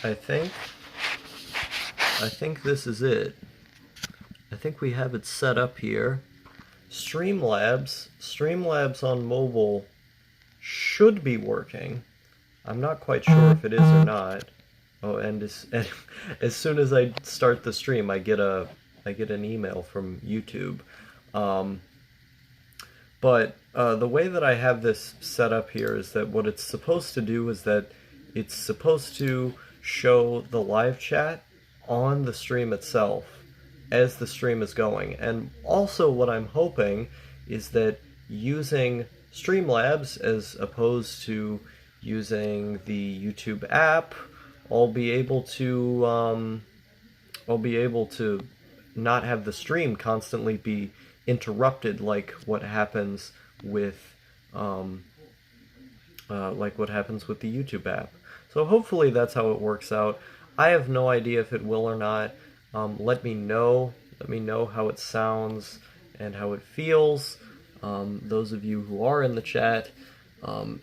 I think this is it. I think we have it set up here. Streamlabs on mobile should be working. I'm not quite sure if it is or not. Oh, and as soon as I start the stream, I get an email from YouTube. Um, but the way that I have this set up here is that what it's supposed to do is that it's supposed to show the live chat on the stream itself as the stream is going. And also what I'm hoping is that using Streamlabs as opposed to using the YouTube app, I'll be able to not have the stream constantly be interrupted like what happens with the YouTube app. So hopefully that's how it works out. I have no idea if it will or not. Let me know. Let me know how it sounds and how it feels. Those of you who are in the chat,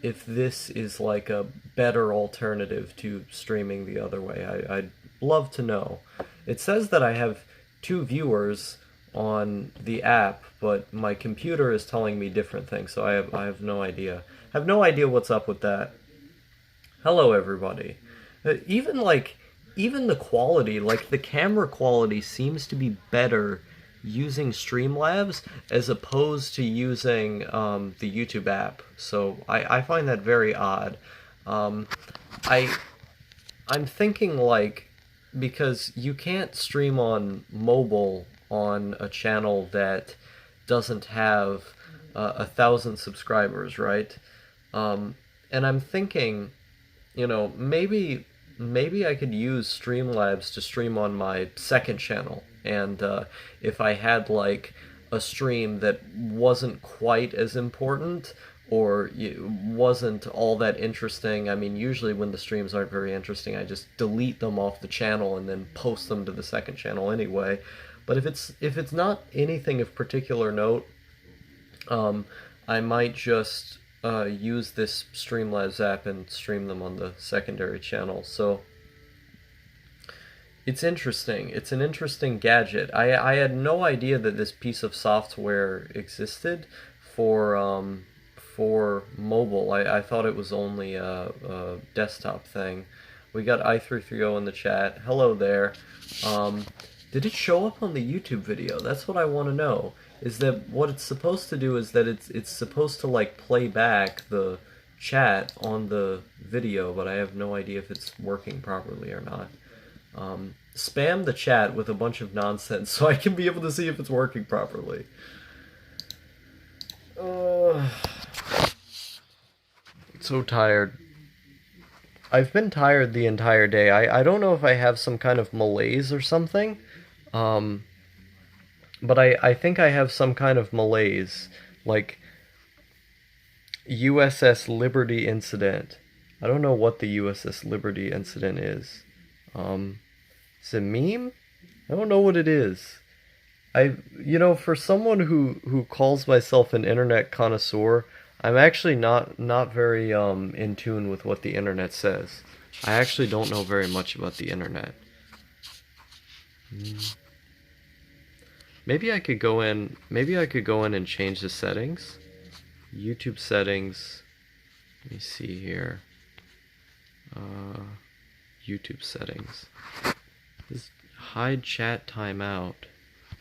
if this is like a better alternative to streaming the other way, I'd love to know. It says that I have 2 viewers on the app, but my computer is telling me different things, so I have no idea. I have no idea what's up with that. Hello, everybody. Even the quality, like the camera quality, seems to be better using Streamlabs as opposed to using the YouTube app. So I find that very odd. I I'm thinking like, because you can't stream on mobile on a channel that doesn't have 1,000 subscribers, right? And I'm thinking, maybe I could use Streamlabs to stream on my second channel, and if I had like a stream that wasn't quite as important or wasn't all that interesting. I mean, usually when the streams aren't very interesting, I just delete them off the channel and then post them to the second channel anyway. But if it's not anything of particular note, I might just use this Streamlabs app and stream them on the secondary channel. So it's interesting. It's an interesting gadget. I had no idea that this piece of software existed for mobile. I thought it was only a desktop thing. We got i330 in the chat. Hello there. Did it show up on the YouTube video? That's what I want to know. Is that what it's supposed to do? Is that it's supposed to like play back the chat on the video, but I have no idea if it's working properly or not. Spam the chat with a bunch of nonsense so I can be able to see if it's working properly. So tired. I've been tired the entire day. I don't know if I have some kind of malaise or something, but I think I have some kind of malaise, like USS Liberty incident. I don't know what the USS Liberty incident is. Is it a meme? I don't know what it is. For someone who calls myself an internet connoisseur, I'm actually not very in tune with what the internet says. I actually don't know very much about the internet. Maybe I could go in and change the settings. YouTube settings. Let me see here. YouTube settings. Is hide chat timeout.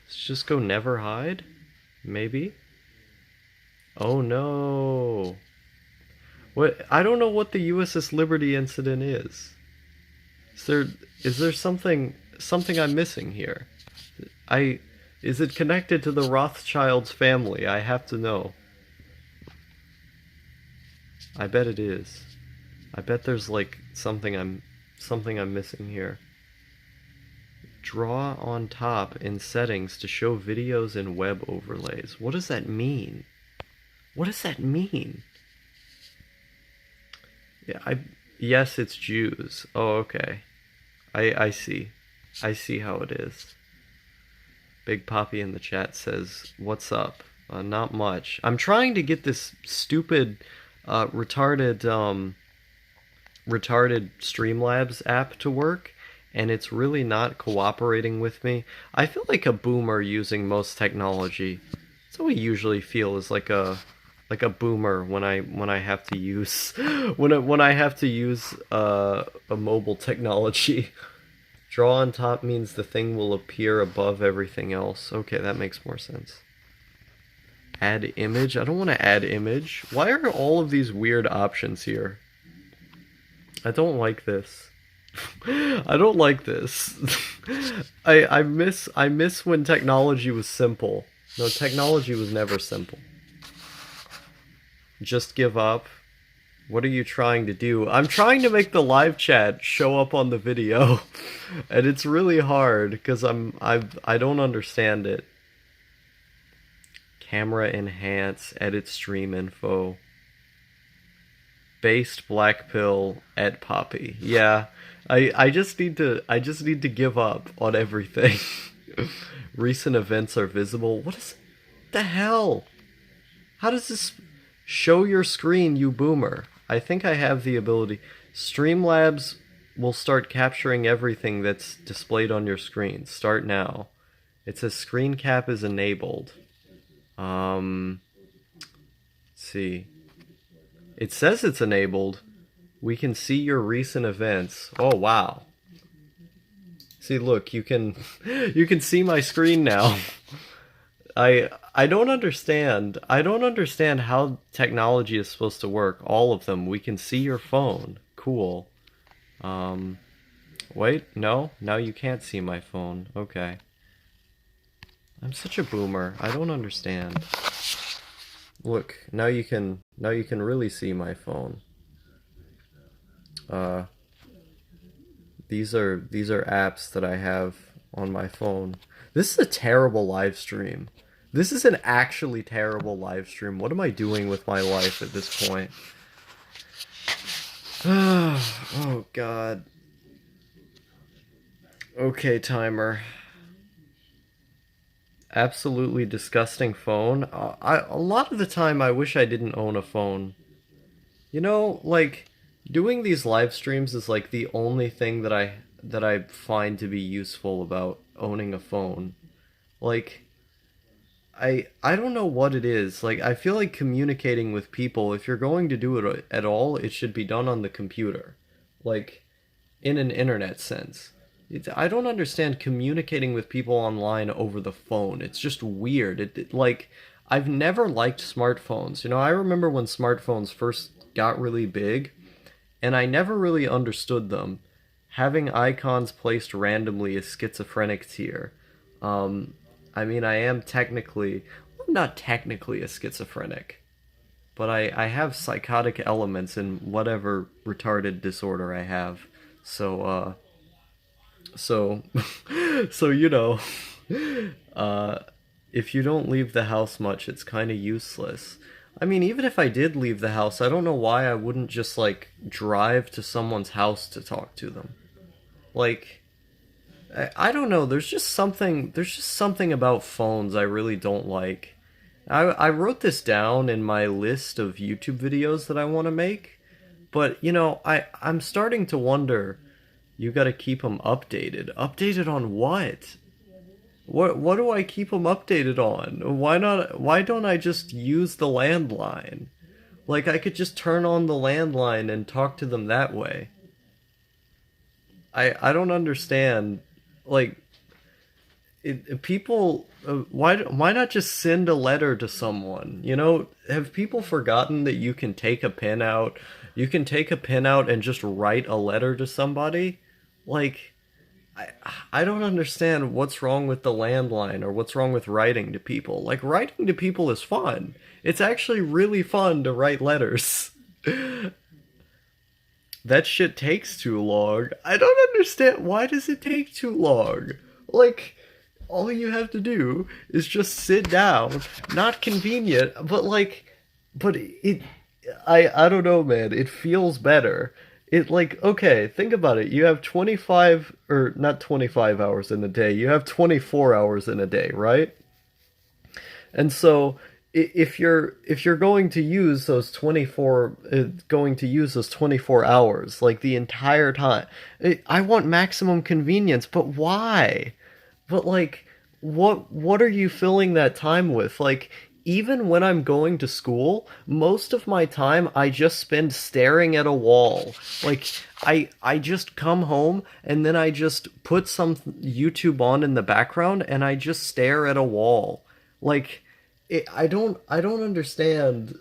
Let's just go never hide? Maybe? Oh no. What? I don't know what the USS Liberty incident is. Is there something I'm missing here? Is it connected to the Rothschilds family? I have to know. I bet it is. I bet there's like something I'm missing here. Draw on top in settings to show videos and web overlays. What does that mean? What does that mean? Yeah, yes, it's Jews. Oh, okay. I see. I see how it is. Big Poppy in the chat says, "What's up?" Not much. I'm trying to get this stupid, retarded retarded Streamlabs app to work, and it's really not cooperating with me. I feel like a boomer using most technology. That's how I usually feel, is like a boomer when I have to use when I have to use a mobile technology. Draw on top means the thing will appear above everything else. Okay, that makes more sense. Add image? I don't want to add image. Why are all of these weird options here? I don't like this. I don't like this. I miss when technology was simple. No, technology was never simple. Just give up. What are you trying to do? I'm trying to make the live chat show up on the video, and it's really hard because I don't understand it. Camera enhance, edit stream info. Based black pill at Poppy. Yeah, I just need to give up on everything. Recent events are visible. What is the hell? How does this show your screen, you boomer? I think I have the ability. Streamlabs will start capturing everything that's displayed on your screen. Start now. It says screen cap is enabled. Let's see. It says it's enabled. We can see your recent events. Oh wow. See, look, you can see my screen now. I don't understand. I don't understand how technology is supposed to work. All of them. We can see your phone. Cool. Wait, no. Now you can't see my phone. Okay. I'm such a boomer. I don't understand. Look, now you can really see my phone. These are apps that I have on my phone. This is a terrible live stream. This is an actually terrible live stream. What am I doing with my life at this point? Oh god. Okay, timer. Absolutely disgusting phone. A lot of the time I wish I didn't own a phone. You know, like, doing these live streams is like the only thing that I find to be useful about owning a phone. Like, I don't know what it is. Like, I feel like communicating with people, if you're going to do it at all, it should be done on the computer. Like, in an internet sense. I don't understand communicating with people online over the phone. It's just weird. Like, I've never liked smartphones. You know, I remember when smartphones first got really big, and I never really understood them. Having icons placed randomly is schizophrenic tier. I mean, I am technically... I'm not technically a schizophrenic, but I have psychotic elements in whatever retarded disorder I have. So, you know, if you don't leave the house much, it's kind of useless. I mean, even if I did leave the house, I don't know why I wouldn't just, like, drive to someone's house to talk to them. Like, I don't know, there's just something about phones I really don't like. I wrote this down in my list of YouTube videos that I want to make, but, you know, I'm starting to wonder... You gotta keep them updated. Updated on what? What do I keep them updated on? Why don't I just use the landline? Like, I could just turn on the landline and talk to them that way. I don't understand. Like, people... why not just send a letter to someone? You know, have people forgotten that you can take a pen out? You can take a pen out and just write a letter to somebody? Like, I don't understand what's wrong with the landline or what's wrong with writing to people. Like, writing to people is fun. It's actually really fun to write letters. That shit takes too long. I don't understand. Why does it take too long? Like, all you have to do is just sit down. Not convenient, but like, I don't know, man. It feels better. It, like, okay, think about it. You have 25, or not 25 hours in a day. You have 24 hours in a day, right? And so, if you're going to use those 24 hours, like the entire time, I want maximum convenience, but why? But like, what are you filling that time with? Like, even when I'm going to school, most of my time I just spend staring at a wall. Like, I just come home and then I just put some YouTube on in the background and I just stare at a wall. Like, I don't understand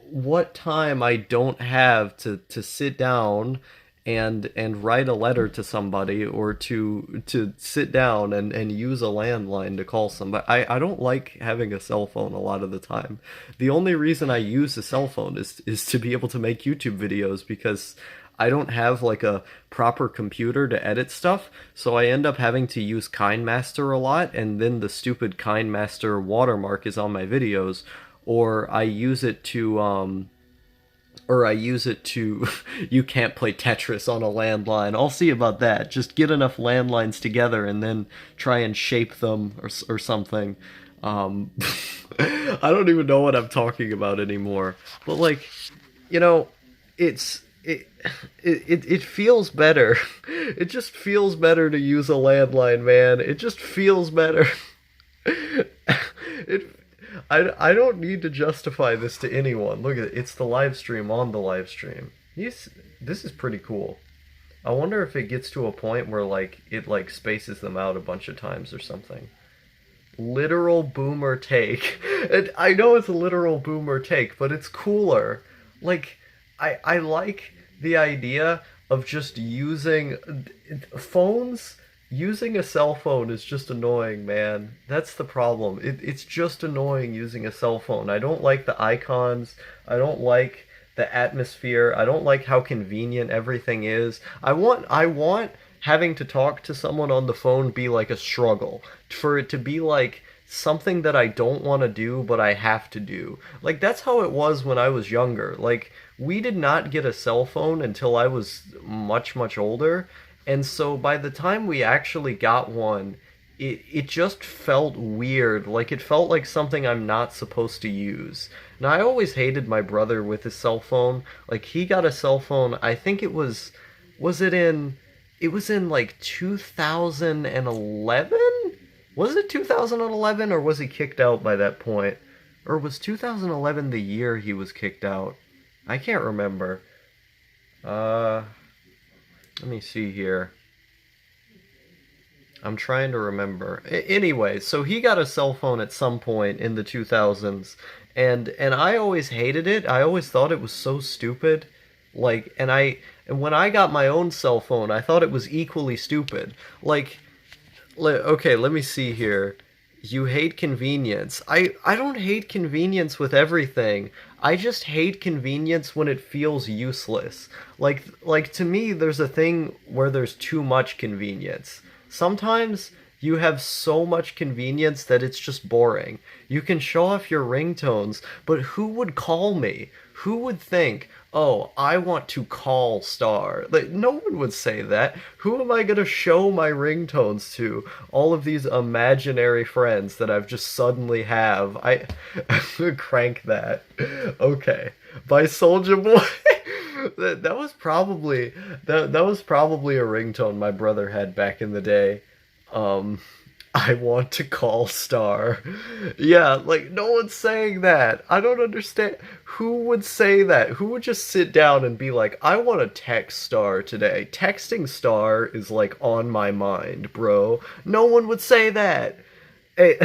what time I don't have to sit down and write a letter to somebody, or to sit down and use a landline to call somebody. I don't like having a cell phone a lot of the time. The only reason I use a cell phone is to be able to make YouTube videos, because I don't have like a proper computer to edit stuff, so I end up having to use KineMaster a lot, and then the stupid KineMaster watermark is on my videos, or I use it to you can't play Tetris on a landline. I'll see about that. Just get enough landlines together and then try and shape them, or something. Um, I don't even know what I'm talking about anymore. But like, you know, it's it feels better. It just feels better to use a landline, man. It just feels better. it I don't need to justify this to anyone. Look at it. It's the live stream on the live stream. This is pretty cool. I wonder if it gets to a point where like it like spaces them out a bunch of times or something. Literal boomer take. And I know it's a literal boomer take, but it's cooler. Like, I like the idea of just using phones. Using a cell phone is just annoying, man. That's the problem. It's just annoying using a cell phone. I don't like the icons. I don't like the atmosphere. I don't like how convenient everything is. I want having to talk to someone on the phone be like a struggle. For it to be like something that I don't want to do, but I have to do. Like, that's how it was when I was younger. Like, we did not get a cell phone until I was much, much older. And so by the time we actually got one, it just felt weird. Like, it felt like something I'm not supposed to use. Now, I always hated my brother with his cell phone. Like, he got a cell phone, I think it was in like 2011? Was it 2011, or was he kicked out by that point? Or was 2011 the year he was kicked out? I can't remember. Uh, Let me see here. I'm trying to remember. Anyway, so he got a cell phone at some point in the 2000s, and I always hated it. I always thought it was so stupid. Like, and when I got my own cell phone, I thought it was equally stupid. Like, okay, let me see here. You hate convenience. I don't hate convenience with everything. I just hate convenience when it feels useless. Like to me, there's a thing where there's too much convenience. Sometimes you have so much convenience that it's just boring. You can show off your ringtones, but who would call me? Who would think, oh, I want to call Star? Like, no one would say that. Who am I gonna show my ringtones to? All of these imaginary friends that I've just suddenly have. I crank that. Okay. By Soldier Boy. That was probably that was probably a ringtone my brother had back in the day. Um, I want to call Star. Yeah, like, no one's saying that. I don't understand. Who would say that? Who would just sit down and be like, I want to text Star today? Texting Star is like on my mind, bro. No one would say that. Hey,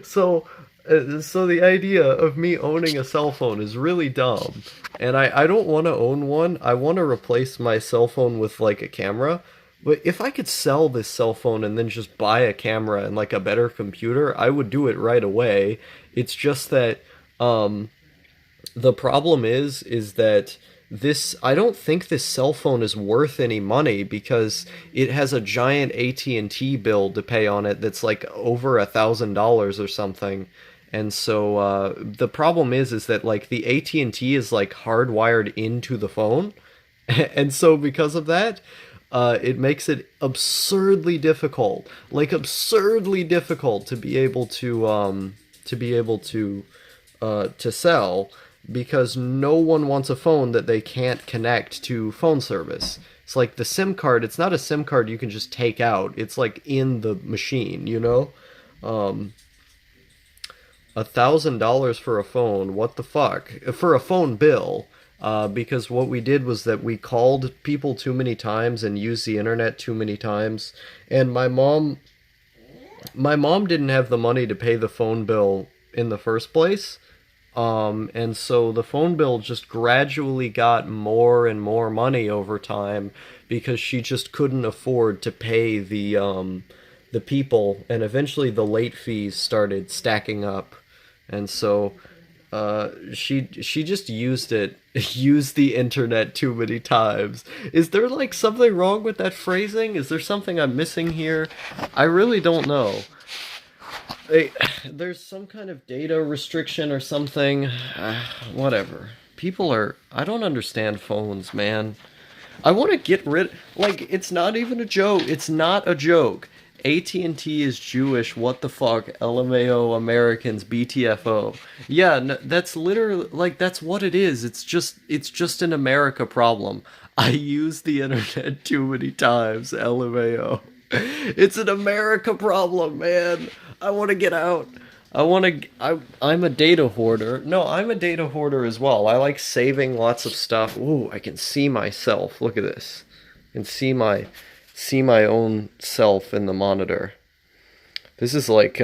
so the idea of me owning a cell phone is really dumb. And I don't want to own one. I want to replace my cell phone with like a camera. But if I could sell this cell phone and then just buy a camera and like a better computer, I would do it right away. It's just that the problem is that this I don't think this cell phone is worth any money, because it has a giant AT&T bill to pay on it that's like over $1,000 or something. And so the problem is that like the AT&T is like hardwired into the phone. And so because of that, it makes it absurdly difficult to be able to to sell because no one wants a phone that they can't connect to phone service. It's like the SIM card. It's not a SIM card you can just take out. It's like in the machine, you know. $1,000 for a phone. What the fuck? For a phone bill. Because what we did was that we called people too many times and used the internet too many times. And my mom didn't have the money to pay the phone bill in the first place. And so the phone bill just gradually got more and more money over time because she just couldn't afford to pay the people, and eventually the late fees started stacking up, and so she just used the internet too many times. Is there like something wrong with that phrasing? Is there something I'm missing here? I really don't know. Hey, there's some kind of data restriction or something. Whatever. People are. I don't understand phones, man. I want to get rid. Like, it's not even a joke. It's not a joke. AT&T is Jewish. What the fuck? LMAO Americans. BTFO. Yeah, no, that's literally like that's what it is. It's just an America problem. I use the internet too many times. LMAO. It's an America problem, man. I want to get out. I'm a data hoarder. No, I'm a data hoarder as well. I like saving lots of stuff. Ooh, I can see myself. Look at this. I can see my own self in the monitor. This is like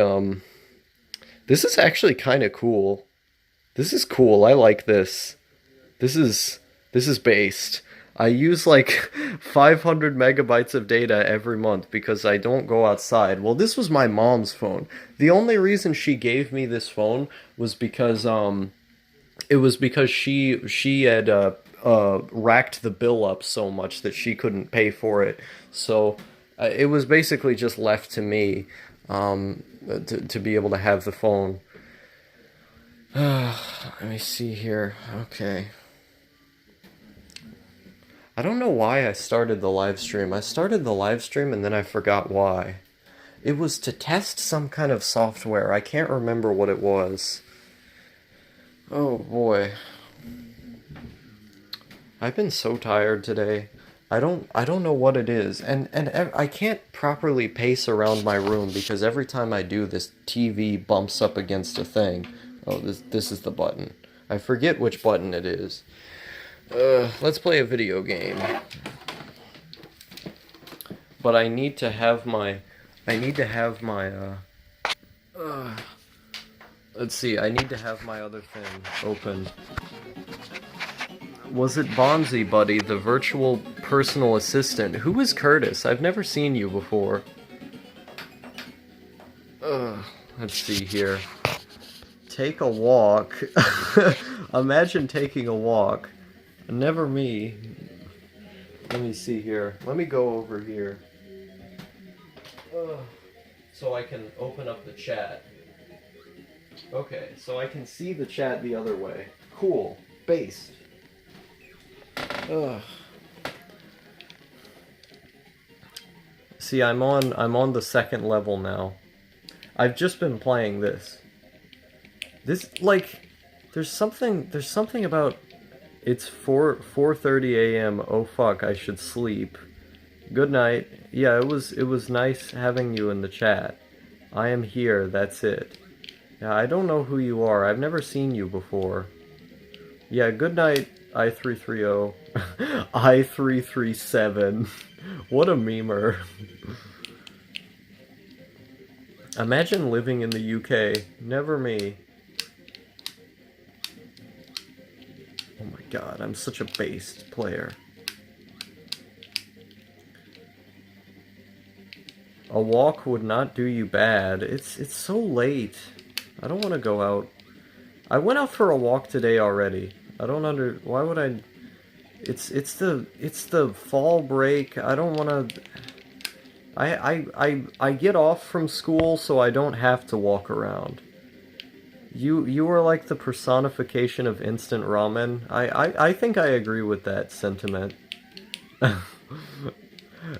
this is actually kind of cool. This is cool. I like this. This is based. I use like 500 megabytes of data every month because I don't go outside. Well, this was my mom's phone. The only reason she gave me this phone was because she had racked the bill up so much that she couldn't pay for it. So it was basically just left to me to be able to have the phone. Let me see here. Okay. I don't know why I started the live stream. I started the live stream and then I forgot why. It was to test some kind of software. I can't remember what it was. Oh boy. I've been so tired today. I don't know what it is. And I can't properly pace around my room because every time I do, this TV bumps up against a thing. Oh, this is the button. I forget which button it is. Let's play a video game. But I need to have my let's see, I need to have my other thing open. Was it Bonzi Buddy, the virtual personal assistant? Who is Curtis? I've never seen you before. Let's see here. Take a walk. Imagine taking a walk. Never me. Let me see here. Let me go over here. So I can open up the chat. Okay, so I can see the chat the other way. Cool. Based. See, I'm on the second level now. I've just been playing this. This, like, there's something about. It's 4:30 a.m. Oh fuck, I should sleep. Good night. Yeah, it was nice having you in the chat. I am here, that's it. Yeah, I don't know who you are. I've never seen you before. Yeah, good night, I330. I337. What a memer. Imagine living in the UK. Never me. Oh my god, I'm such a based player. A walk would not do you bad. It's so late. I don't want to go out. I went out for a walk today already. I don't why would I? It's the fall break. I don't want to. I get off from school so I don't have to walk around. You are like the personification of instant ramen. I think I agree with that sentiment.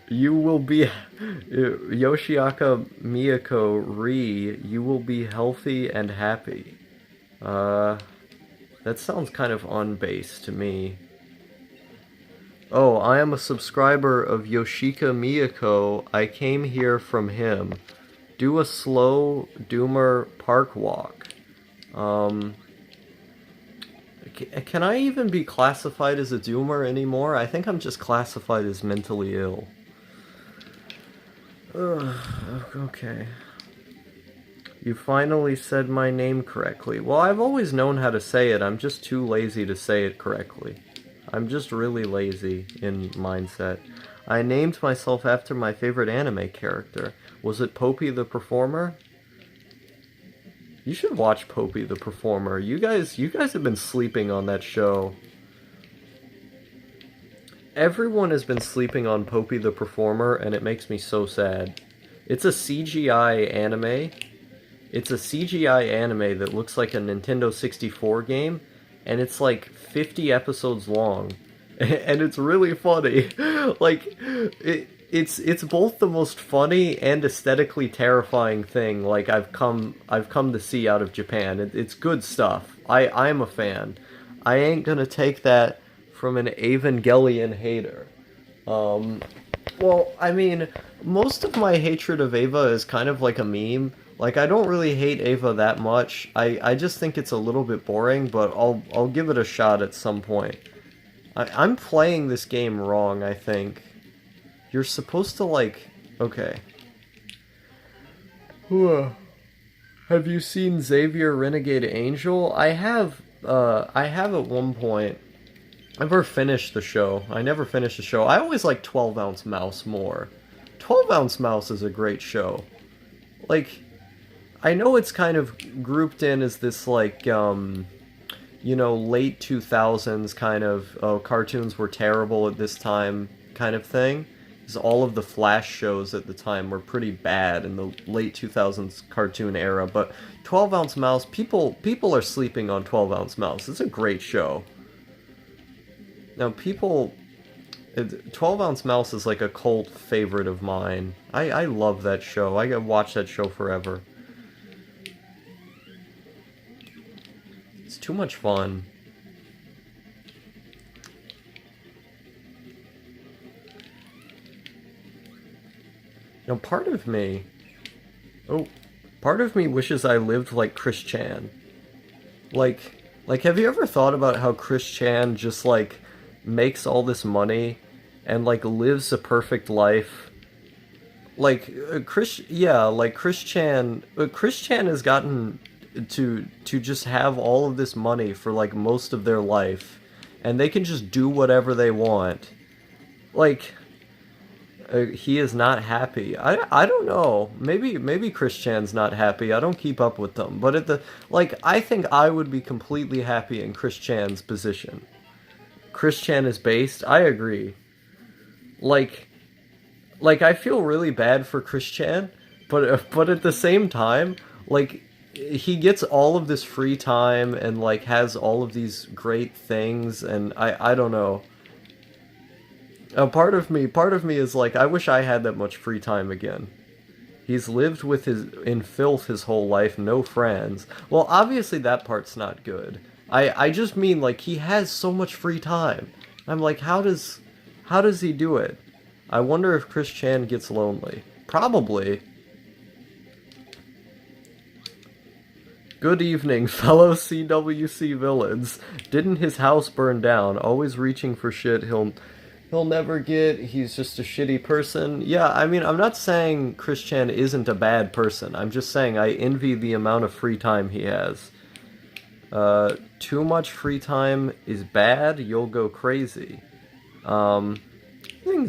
You will be Yoshiaka Miyako Ri. You will be healthy and happy. Uh, that sounds kind of on-base to me. Oh, I am a subscriber of Yoshika Miyako. I came here from him. Do a slow doomer park walk. Can I even be classified as a doomer anymore? I think I'm just classified as mentally ill. Ugh, okay. You finally said my name correctly. Well, I've always known how to say it. I'm just too lazy to say it correctly. I'm just really lazy in mindset. I named myself after my favorite anime character. Was it Popey the Performer? You should watch Popey the Performer. You guys have been sleeping on that show. Everyone has been sleeping on Popey the Performer, and it makes me so sad. It's a CGI anime. It's a CGI anime that looks like a Nintendo 64 game, and it's like 50 episodes long. And it's really funny. Like, it's both the most funny and aesthetically terrifying thing like I've come to see out of Japan. It's good stuff. I'm a fan. I ain't gonna take that from an Evangelion hater. Well, I mean, most of my hatred of Eva is kind of like a meme. Like, I don't really hate Eva that much. I just think it's a little bit boring, but I'll give it a shot at some point. I'm playing this game wrong, I think. You're supposed to, like... Okay. Have you seen Xavier Renegade Angel? I have at one point. I never finished the show. I never finished the show. I always like 12 Ounce Mouse more. 12 Ounce Mouse is a great show. Like, I know it's kind of grouped in as this, like, you know, late 2000s kind of, cartoons were terrible at this time kind of thing. Because all of the Flash shows at the time were pretty bad in the late 2000s cartoon era. But 12 Ounce Mouse, people are sleeping on 12 Ounce Mouse. It's a great show. Now, 12 Ounce Mouse is like a cult favorite of mine. I love that show. I could watch that show forever. It's too much fun. Now, part of me wishes I lived like Chris Chan. Like, have you ever thought about how Chris Chan just, like, makes all this money and, like, lives a perfect life? Like, Chris Chan has gotten to just have all of this money for, like, most of their life, and they can just do whatever they want. Like, he is not happy. I don't know. Maybe Chris Chan's not happy. I don't keep up with them. But I think I would be completely happy in Chris Chan's position. Chris Chan is based. I agree. Like I feel really bad for Chris Chan, but at the same time, like, he gets all of this free time and, like, has all of these great things, and I don't know. Part of me is like, I wish I had that much free time again. He's lived in filth his whole life, no friends. Well, obviously that part's not good. I just mean, like, he has so much free time. I'm like, how does he do it? I wonder if Chris Chan gets lonely. Probably. Good evening, fellow CWC villains. Didn't his house burn down? Always reaching for shit he'll never get. He's just a shitty person. Yeah, I mean, I'm not saying Chris Chan isn't a bad person. I'm just saying I envy the amount of free time he has. Too much free time is bad. You'll go crazy. I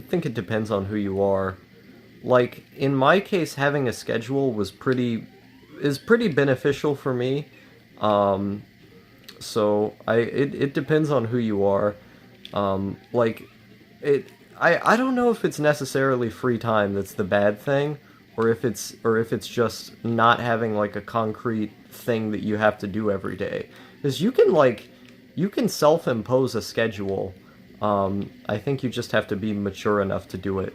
think it depends on who you are. Like, in my case, having a schedule is pretty beneficial for me. So it depends on who you are. I don't know if it's necessarily free time that's the bad thing, or if it's just not having, like, a concrete thing that you have to do every day. Because you can self-impose a schedule. I think you just have to be mature enough to do it.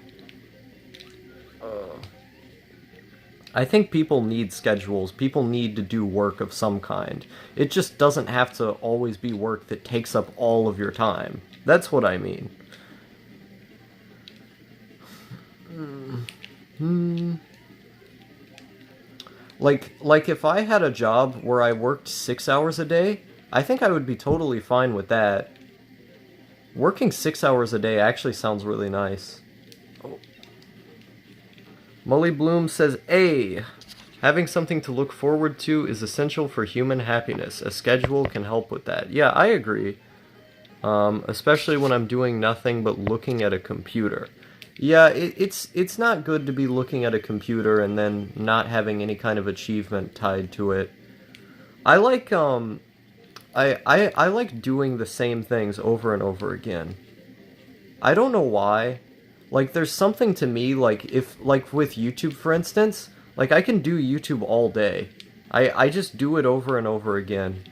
I think people need schedules. People need to do work of some kind. It just doesn't have to always be work that takes up all of your time. That's what I mean. Like if I had a job where I worked 6 hours a day, I think I would be totally fine with that. Working 6 hours a day actually sounds really nice. Oh. Molly Bloom says, A. Having something to look forward to is essential for human happiness. A schedule can help with that. Yeah, I agree. Especially when I'm doing nothing but looking at a computer. Yeah, it's not good to be looking at a computer and then not having any kind of achievement tied to it. I like I like doing the same things over and over again. I don't know why. Like there's something to me like if like with YouTube for instance, like I can do YouTube all day. I just do it over and over again.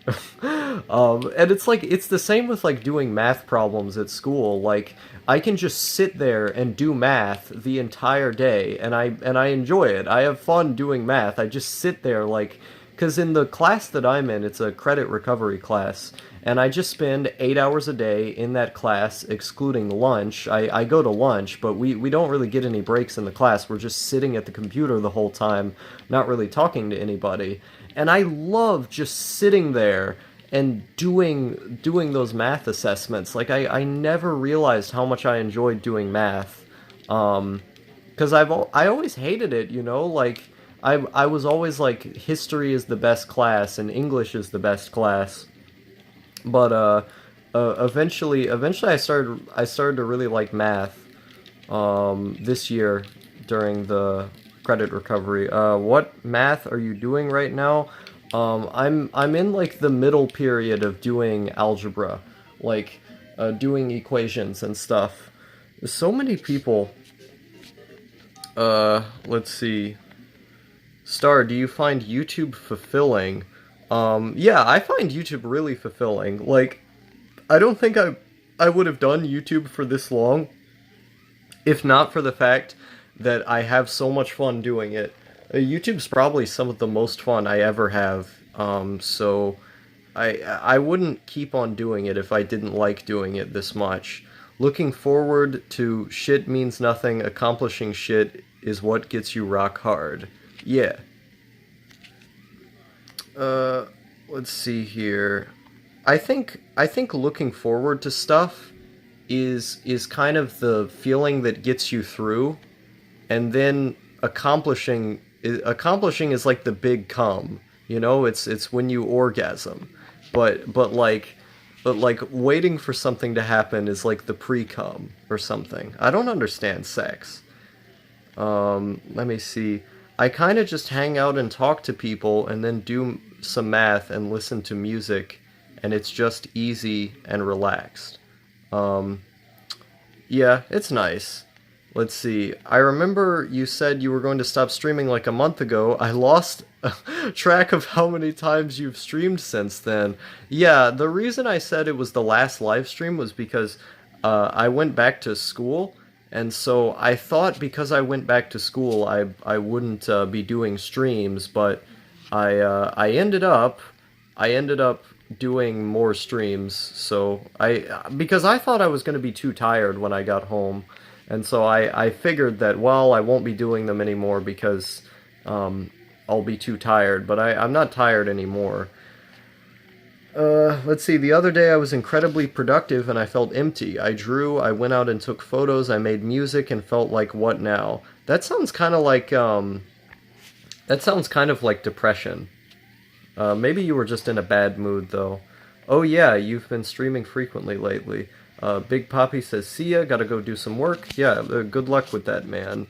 And it's like it's the same with like doing math problems at school. Like I can just sit there and do math the entire day and I enjoy it. I have fun doing math. I just sit there like because in the class that I'm in, it's a credit recovery class, and I just spend 8 hours a day in that class, excluding lunch. I go to lunch, but we don't really get any breaks in the class. We're just sitting at the computer the whole time, not really talking to anybody. And I love just sitting there and doing those math assessments. Like I never realized how much I enjoyed doing math, because I always hated it, you know, like. I was always like, history is the best class and English is the best class, but eventually I started to really like math this year during the credit recovery. What math are you doing right now? I'm in like the middle period of doing algebra, like doing equations and stuff. So many people. Let's see. Star, do you find YouTube fulfilling? Yeah, I find YouTube really fulfilling. Like, I don't think I would have done YouTube for this long if not for the fact that I have so much fun doing it. YouTube's probably some of the most fun I ever have. So I wouldn't keep on doing it if I didn't like doing it this much. Looking forward to shit means nothing. Accomplishing shit is what gets you rock hard. Yeah. Let's see here. I think looking forward to stuff is kind of the feeling that gets you through, and then accomplishing is like the big come. You know, it's when you orgasm. But waiting for something to happen is like the pre-cum or something. I don't understand sex. Let me see. I kind of just hang out and talk to people and then do some math and listen to music, and it's just easy and relaxed. Yeah, it's nice. Let's see. I remember you said you were going to stop streaming like a month ago. I lost track of how many times you've streamed since then. Yeah, the reason I said it was the last live stream was because I went back to school. And so I thought because I went back to school, I wouldn't be doing streams, but I ended up doing more streams. So because I thought I was going to be too tired when I got home, and so I figured that I won't be doing them anymore because I'll be too tired. But I'm not tired anymore. Let's see, the other day I was incredibly productive and I felt empty. I drew, I went out and took photos, I made music and felt like, what now? That sounds kind of like depression. Maybe you were just in a bad mood though. Oh yeah, you've been streaming frequently lately. Big Poppy says, see ya, gotta go do some work. Yeah, good luck with that, man.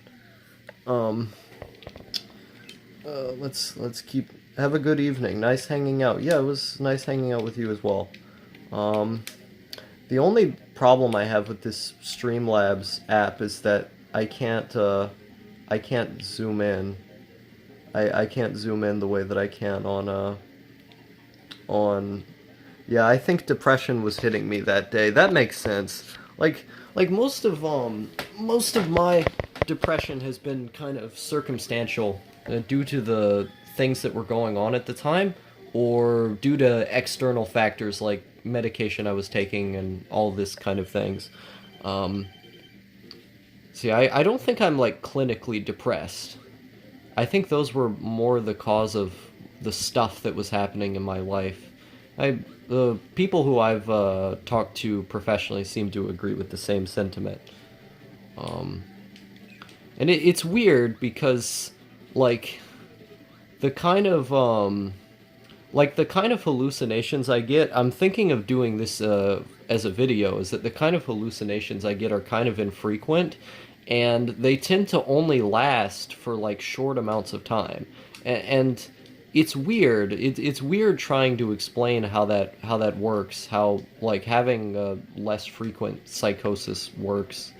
Let's keep... Have a good evening. Nice hanging out. Yeah, it was nice hanging out with you as well. The only problem I have with this Streamlabs app is that I can't zoom in. I can't zoom in the way that I can on... Yeah, I think depression was hitting me that day. That makes sense. Like most of my depression has been kind of circumstantial. due to the things that were going on at the time, or due to external factors like medication I was taking and all this kind of things. Um, See, I don't think I'm like clinically depressed. I think those were more the cause of the stuff that was happening in my life. The people who I've talked to professionally seem to agree with the same sentiment. Um, and it's weird because, like, the kind of the kind of hallucinations I get. I'm thinking of doing this as a video. Is that the kind of hallucinations I get are kind of infrequent, and they tend to only last for like short amounts of time, and it's weird. It's weird trying to explain how that works. How like having less frequent psychosis works.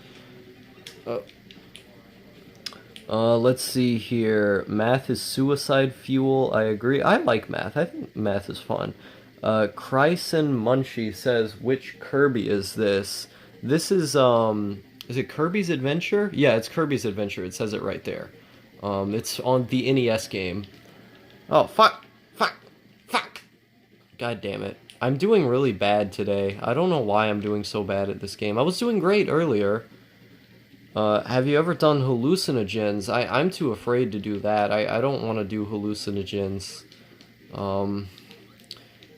Uh, let's see here. Math is suicide fuel. I agree. I like math. I think math is fun. Chryson Munchie says, which Kirby is this? This is it Kirby's Adventure? Yeah, it's Kirby's Adventure. It says it right there. It's on the NES game. Oh, fuck! Fuck! Fuck! God damn it. I'm doing really bad today. I don't know why I'm doing so bad at this game. I was doing great earlier. Have you ever done hallucinogens? I'm too afraid to do that. I don't want to do hallucinogens. Um,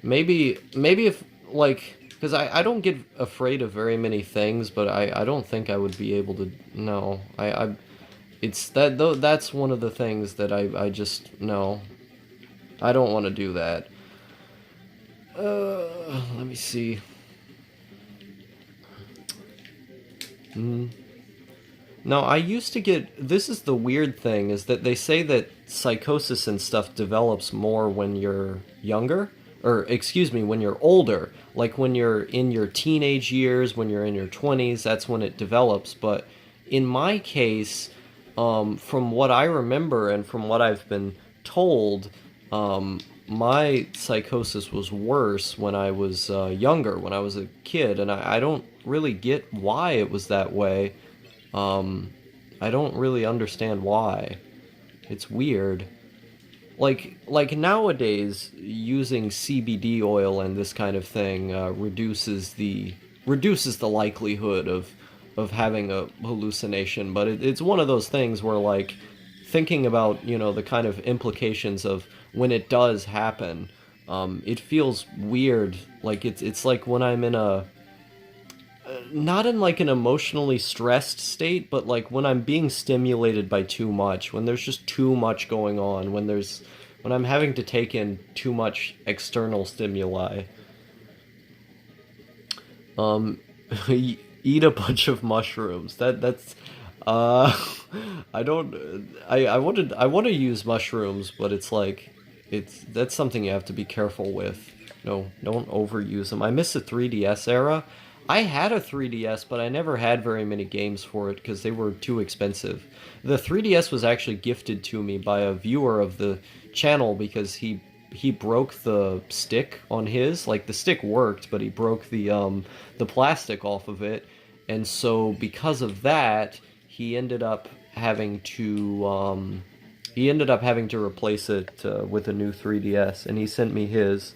maybe if, like, because I don't get afraid of very many things, but I don't think I would be able to, no. It's that, though, that's one of the things that I just, no. I don't want to do that. Let me see. No, I used to get... This is the weird thing, is that they say that psychosis and stuff develops more when you're younger. Or, excuse me, when you're older. Like when you're in your teenage years, when you're in your 20s, that's when it develops. But in my case, from what I remember and from what I've been told, my psychosis was worse when I was younger, when I was a kid. And I don't really get why it was that way. I don't really understand why. It's weird. Like nowadays, using CBD oil and this kind of thing reduces the likelihood of having a hallucination. But it's one of those things where, like, thinking about, you know, the kind of implications of when it does happen, it feels weird. Like it's like when I'm in a not in like an emotionally stressed state, but like when I'm being stimulated by too much, when there's just too much going on, when I'm having to take in too much external stimuli. Um, eat a bunch of mushrooms. That's uh, I don't. I want to use mushrooms, but it's like that's something you have to be careful with. No, don't overuse them. I miss the 3DS era. I had a 3DS, but I never had very many games for it because they were too expensive. The 3DS was actually gifted to me by a viewer of the channel because he broke the stick on his. Like, the stick worked, but he broke the plastic off of it, and so because of that, he ended up having to replace it with a new 3DS, and he sent me his.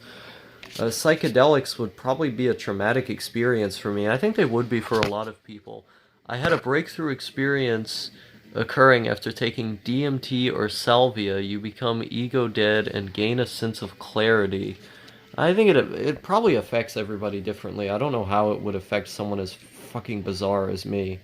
Psychedelics would probably be a traumatic experience for me. I think they would be for a lot of people. I had a breakthrough experience occurring after taking DMT or salvia. You become ego dead and gain a sense of clarity. I think it probably affects everybody differently. I don't know how it would affect someone as fucking bizarre as me.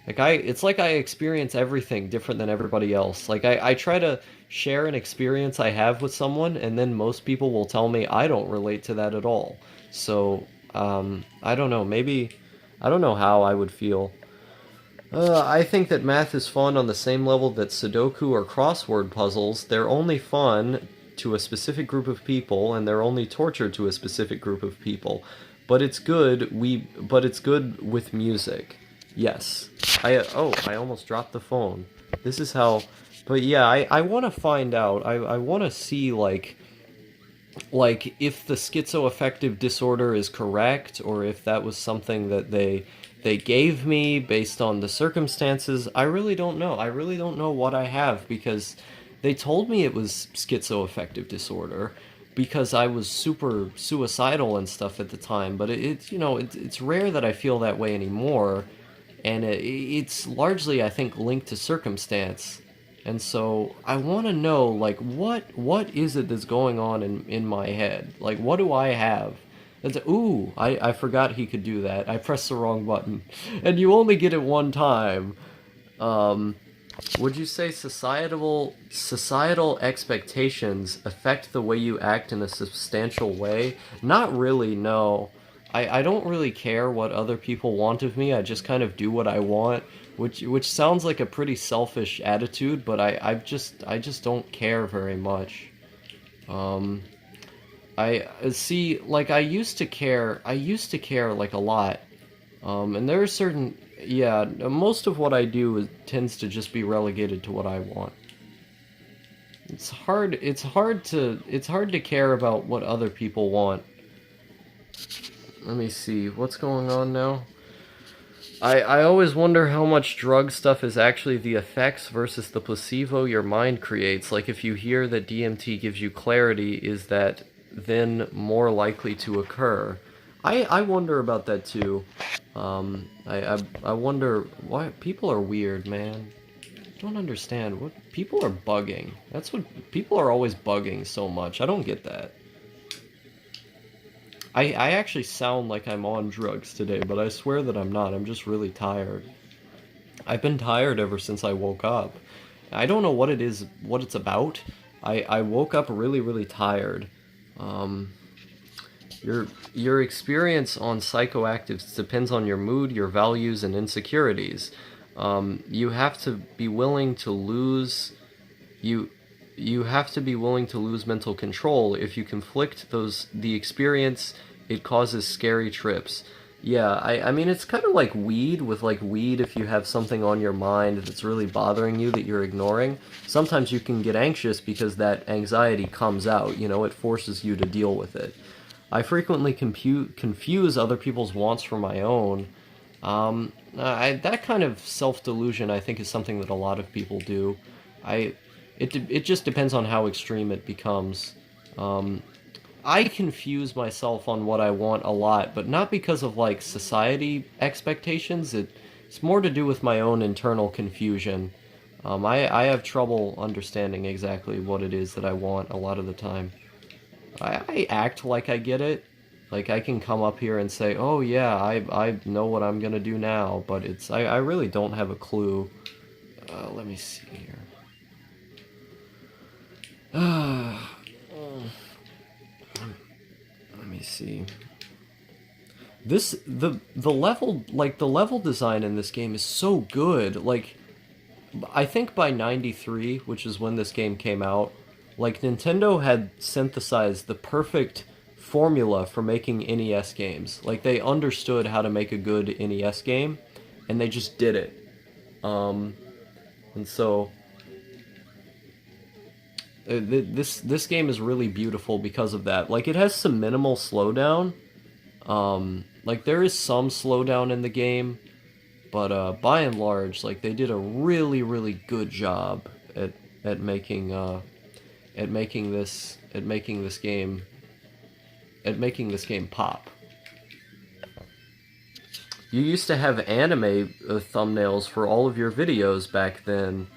Like, it's like I experience everything different than everybody else. Like, I try to share an experience I have with someone, and then most people will tell me I don't relate to that at all. So, I don't know, maybe, I don't know how I would feel. I think that math is fun on the same level that Sudoku or crossword puzzles. They're only fun to a specific group of people, and they're only torture to a specific group of people. But it's good, but it's good with music. Yes. I almost dropped the phone. This is how, but yeah, I want to find out. I want to see, like if the schizoaffective disorder is correct, or if that was something that they gave me based on the circumstances. I really don't know. I really don't know what I have, because they told me it was schizoaffective disorder because I was super suicidal and stuff at the time. But it's rare that I feel that way anymore, and it's largely, I think, linked to circumstance. And so I want to know, like, what is it that's going on in my head? Like, what do I have? Ooh, I forgot he could do that. I pressed the wrong button. And you only get it one time. Um, would you say societal expectations affect the way you act in a substantial way? Not really, no. I don't really care what other people want of me. I just kind of do what I want, which sounds like a pretty selfish attitude, but I just don't care very much. Um, I see, like, I used to care like a lot. And there are certain, yeah, most of what I do tends to just be relegated to what I want. It's hard to care about what other people want. Let me see, what's going on now? I always wonder how much drug stuff is actually the effects versus the placebo your mind creates. Like, if you hear that DMT gives you clarity, is that then more likely to occur? I wonder about that too. I wonder why people are weird, man. I don't understand what people are bugging. That's what people are always bugging so much. I don't get that. I actually sound like I'm on drugs today, but I swear that I'm not. I'm just really tired. I've been tired ever since I woke up. I don't know what it is, what it's about. I woke up really, really tired. Um, your experience on psychoactives depends on your mood, your values, and insecurities. You have to be willing to lose you you have to be willing to lose mental control. If you conflict the experience, it causes scary trips. Yeah, I mean, it's kind of like weed. With like weed, if you have something on your mind that's really bothering you that you're ignoring, sometimes you can get anxious because that anxiety comes out, it forces you to deal with it. I frequently confuse other people's wants for my own. That kind of self-delusion, I think, is something that a lot of people do. I, it just depends on how extreme it becomes. Um, I confuse myself on what I want a lot, but not because of like society expectations. It's more to do with my own internal confusion. I have trouble understanding exactly what it is that I want a lot of the time. I act like I get it. Like, I can come up here and say, "Oh yeah, I know what I'm gonna do now," but I really don't have a clue. Let me see here. Let me see. The level design in this game is so good. Like, I think by 93, which is when this game came out, like, Nintendo had synthesized the perfect formula for making NES games. Like, they understood how to make a good NES game, and they just did it. Um, and so this game is really beautiful because of that. Like, it has some minimal slowdown. Like, there is some slowdown in the game, but by and large, like, they did a really, really good job at making this game pop. You used to have anime thumbnails for all of your videos back then.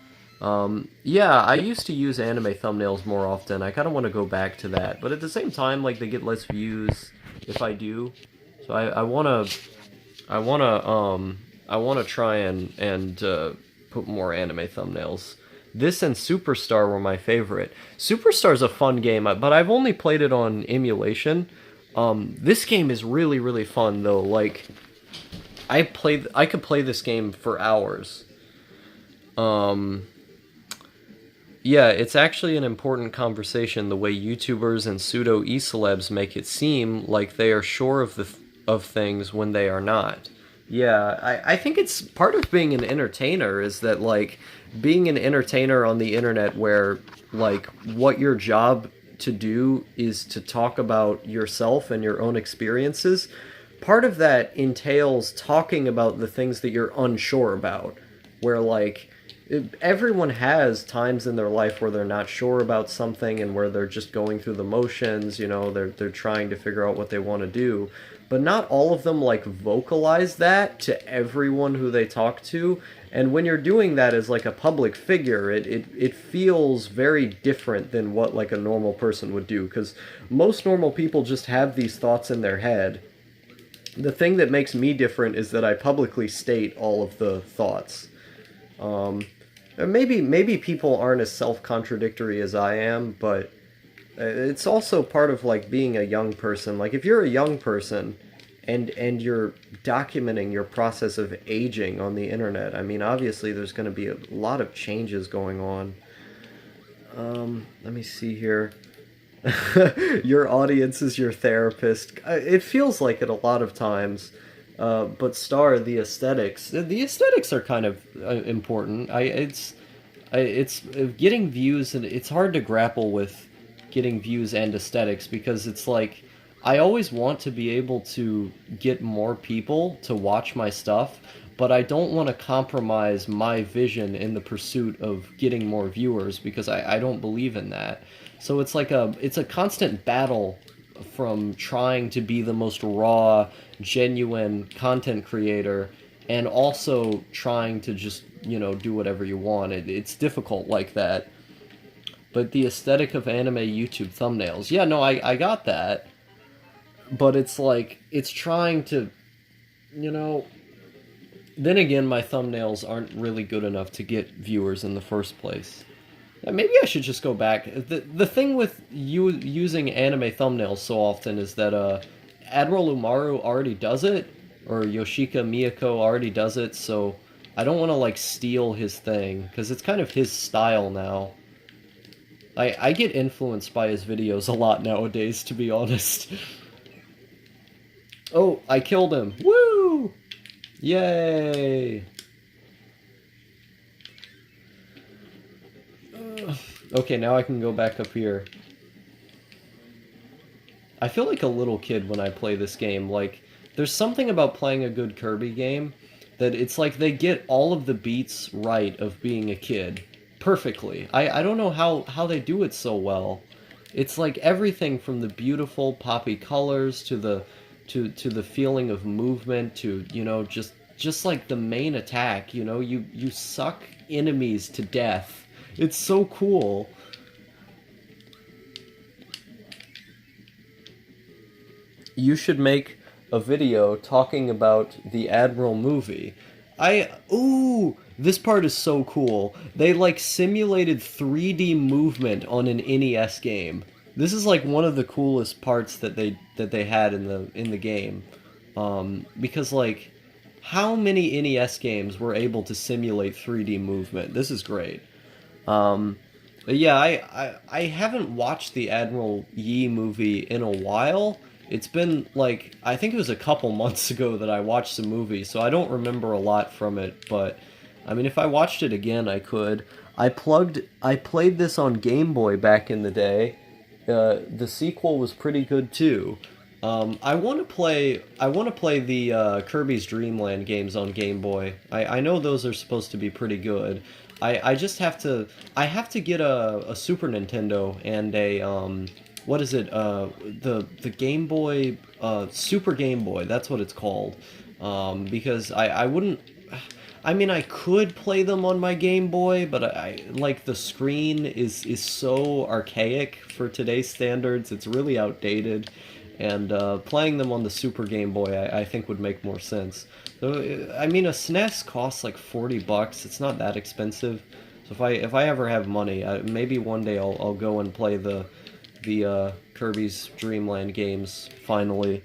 Yeah, I used to use anime thumbnails more often. I kind of want to go back to that, but at the same time, like, they get less views if I do. So I wanna try and put more anime thumbnails. This and Superstar were my favorite. Superstar's a fun game, but I've only played it on emulation. This game is really, really fun though. Like, I could play this game for hours. Um, yeah, it's actually an important conversation the way YouTubers and pseudo e-celebs make it seem like they are sure of things when they are not. Yeah, I think it's part of being an entertainer is that, like, being an entertainer on the internet where, like, what your job to do is to talk about yourself and your own experiences, part of that entails talking about the things that you're unsure about, where, like, everyone has times in their life where they're not sure about something and where they're just going through the motions, they're trying to figure out what they want to do. But not all of them like vocalize that to everyone who they talk to. And when you're doing that as like a public figure, it feels very different than what like a normal person would do, because most normal people just have these thoughts in their head. The thing that makes me different is that I publicly state all of the thoughts. Maybe people aren't as self-contradictory as I am, but it's also part of like being a young person. Like if you're a young person and you're documenting your process of aging on the internet, I mean, obviously there's going to be a lot of changes going on. Let me see here. Your audience is your therapist. It feels like it a lot of times. But Star, the aesthetics. The aesthetics are kind of important. It's getting views, and it's hard to grapple with getting views and aesthetics, because it's like I always want to be able to get more people to watch my stuff, but I don't want to compromise my vision in the pursuit of getting more viewers, because I don't believe in that. So it's a constant battle from trying to be the most raw, genuine content creator and also trying to just, do whatever you want. It's difficult like that. But the aesthetic of anime YouTube thumbnails, yeah, no, I got that. But it's like, it's trying to, you know... Then again, my thumbnails aren't really good enough to get viewers in the first place. Maybe I should just go back. The thing with you using anime thumbnails so often is that Admiral Umaru already does it, or Yoshika Miyako already does it, so I don't want to like steal his thing, because it's kind of his style now. I get influenced by his videos a lot nowadays, to be honest. Oh, I killed him. Woo! Yay! Okay, now I can go back up here. I feel like a little kid when I play this game. Like, there's something about playing a good Kirby game that it's like they get all of the beats right of being a kid. Perfectly. I don't know how they do it so well. It's like everything from the beautiful poppy colors to the feeling of movement to, just like the main attack, you suck enemies to death. It's so cool. You should make a video talking about the Admiral movie. Ooh, this part is so cool. They like simulated 3D movement on an NES game. This is like one of the coolest parts that they had in the game. Because like, how many NES games were able to simulate 3D movement? This is great. But yeah, I haven't watched the Admiral Yi movie in a while. It's been like, I think it was a couple months ago that I watched the movie, so I don't remember a lot from it, but I mean, if I watched it again, I could. I played this on Game Boy back in the day. The sequel was pretty good too. I want to play the Kirby's Dream Land games on Game Boy. I know those are supposed to be pretty good. I just have to get a Super Nintendo and a what is it? The Game Boy, Super Game Boy. That's what it's called. Because I wouldn't. I mean, I could play them on my Game Boy, but I like the screen is so archaic for today's standards. It's really outdated, and playing them on the Super Game Boy, I think would make more sense. So, I mean, a SNES costs like $40. It's not that expensive. So if I ever have money, maybe one day I'll go and play the Kirby's Dream Land games finally.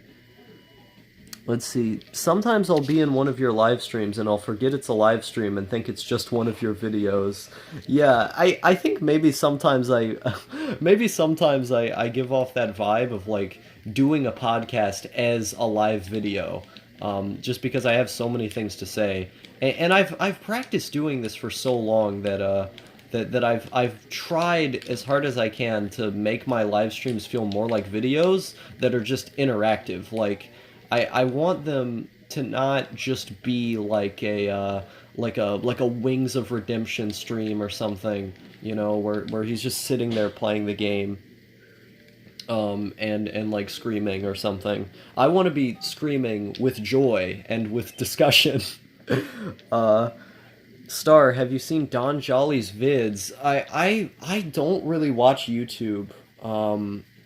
Let's see. Sometimes I'll be in one of your live streams and I'll forget it's a live stream and think it's just one of your videos. Yeah, I think maybe sometimes I give off that vibe of like doing a podcast as a live video. Just because I have so many things to say. And I've practiced doing this for so long that that I've tried as hard as I can to make my live streams feel more like videos that are just interactive. Like I want them to not just be like like a Wings of Redemption stream or something, you know, where he's just sitting there playing the game, and like screaming or something. I want to be screaming with joy and with discussion. uh, Star, have you seen Don Jolly's vids? I don't really watch YouTube.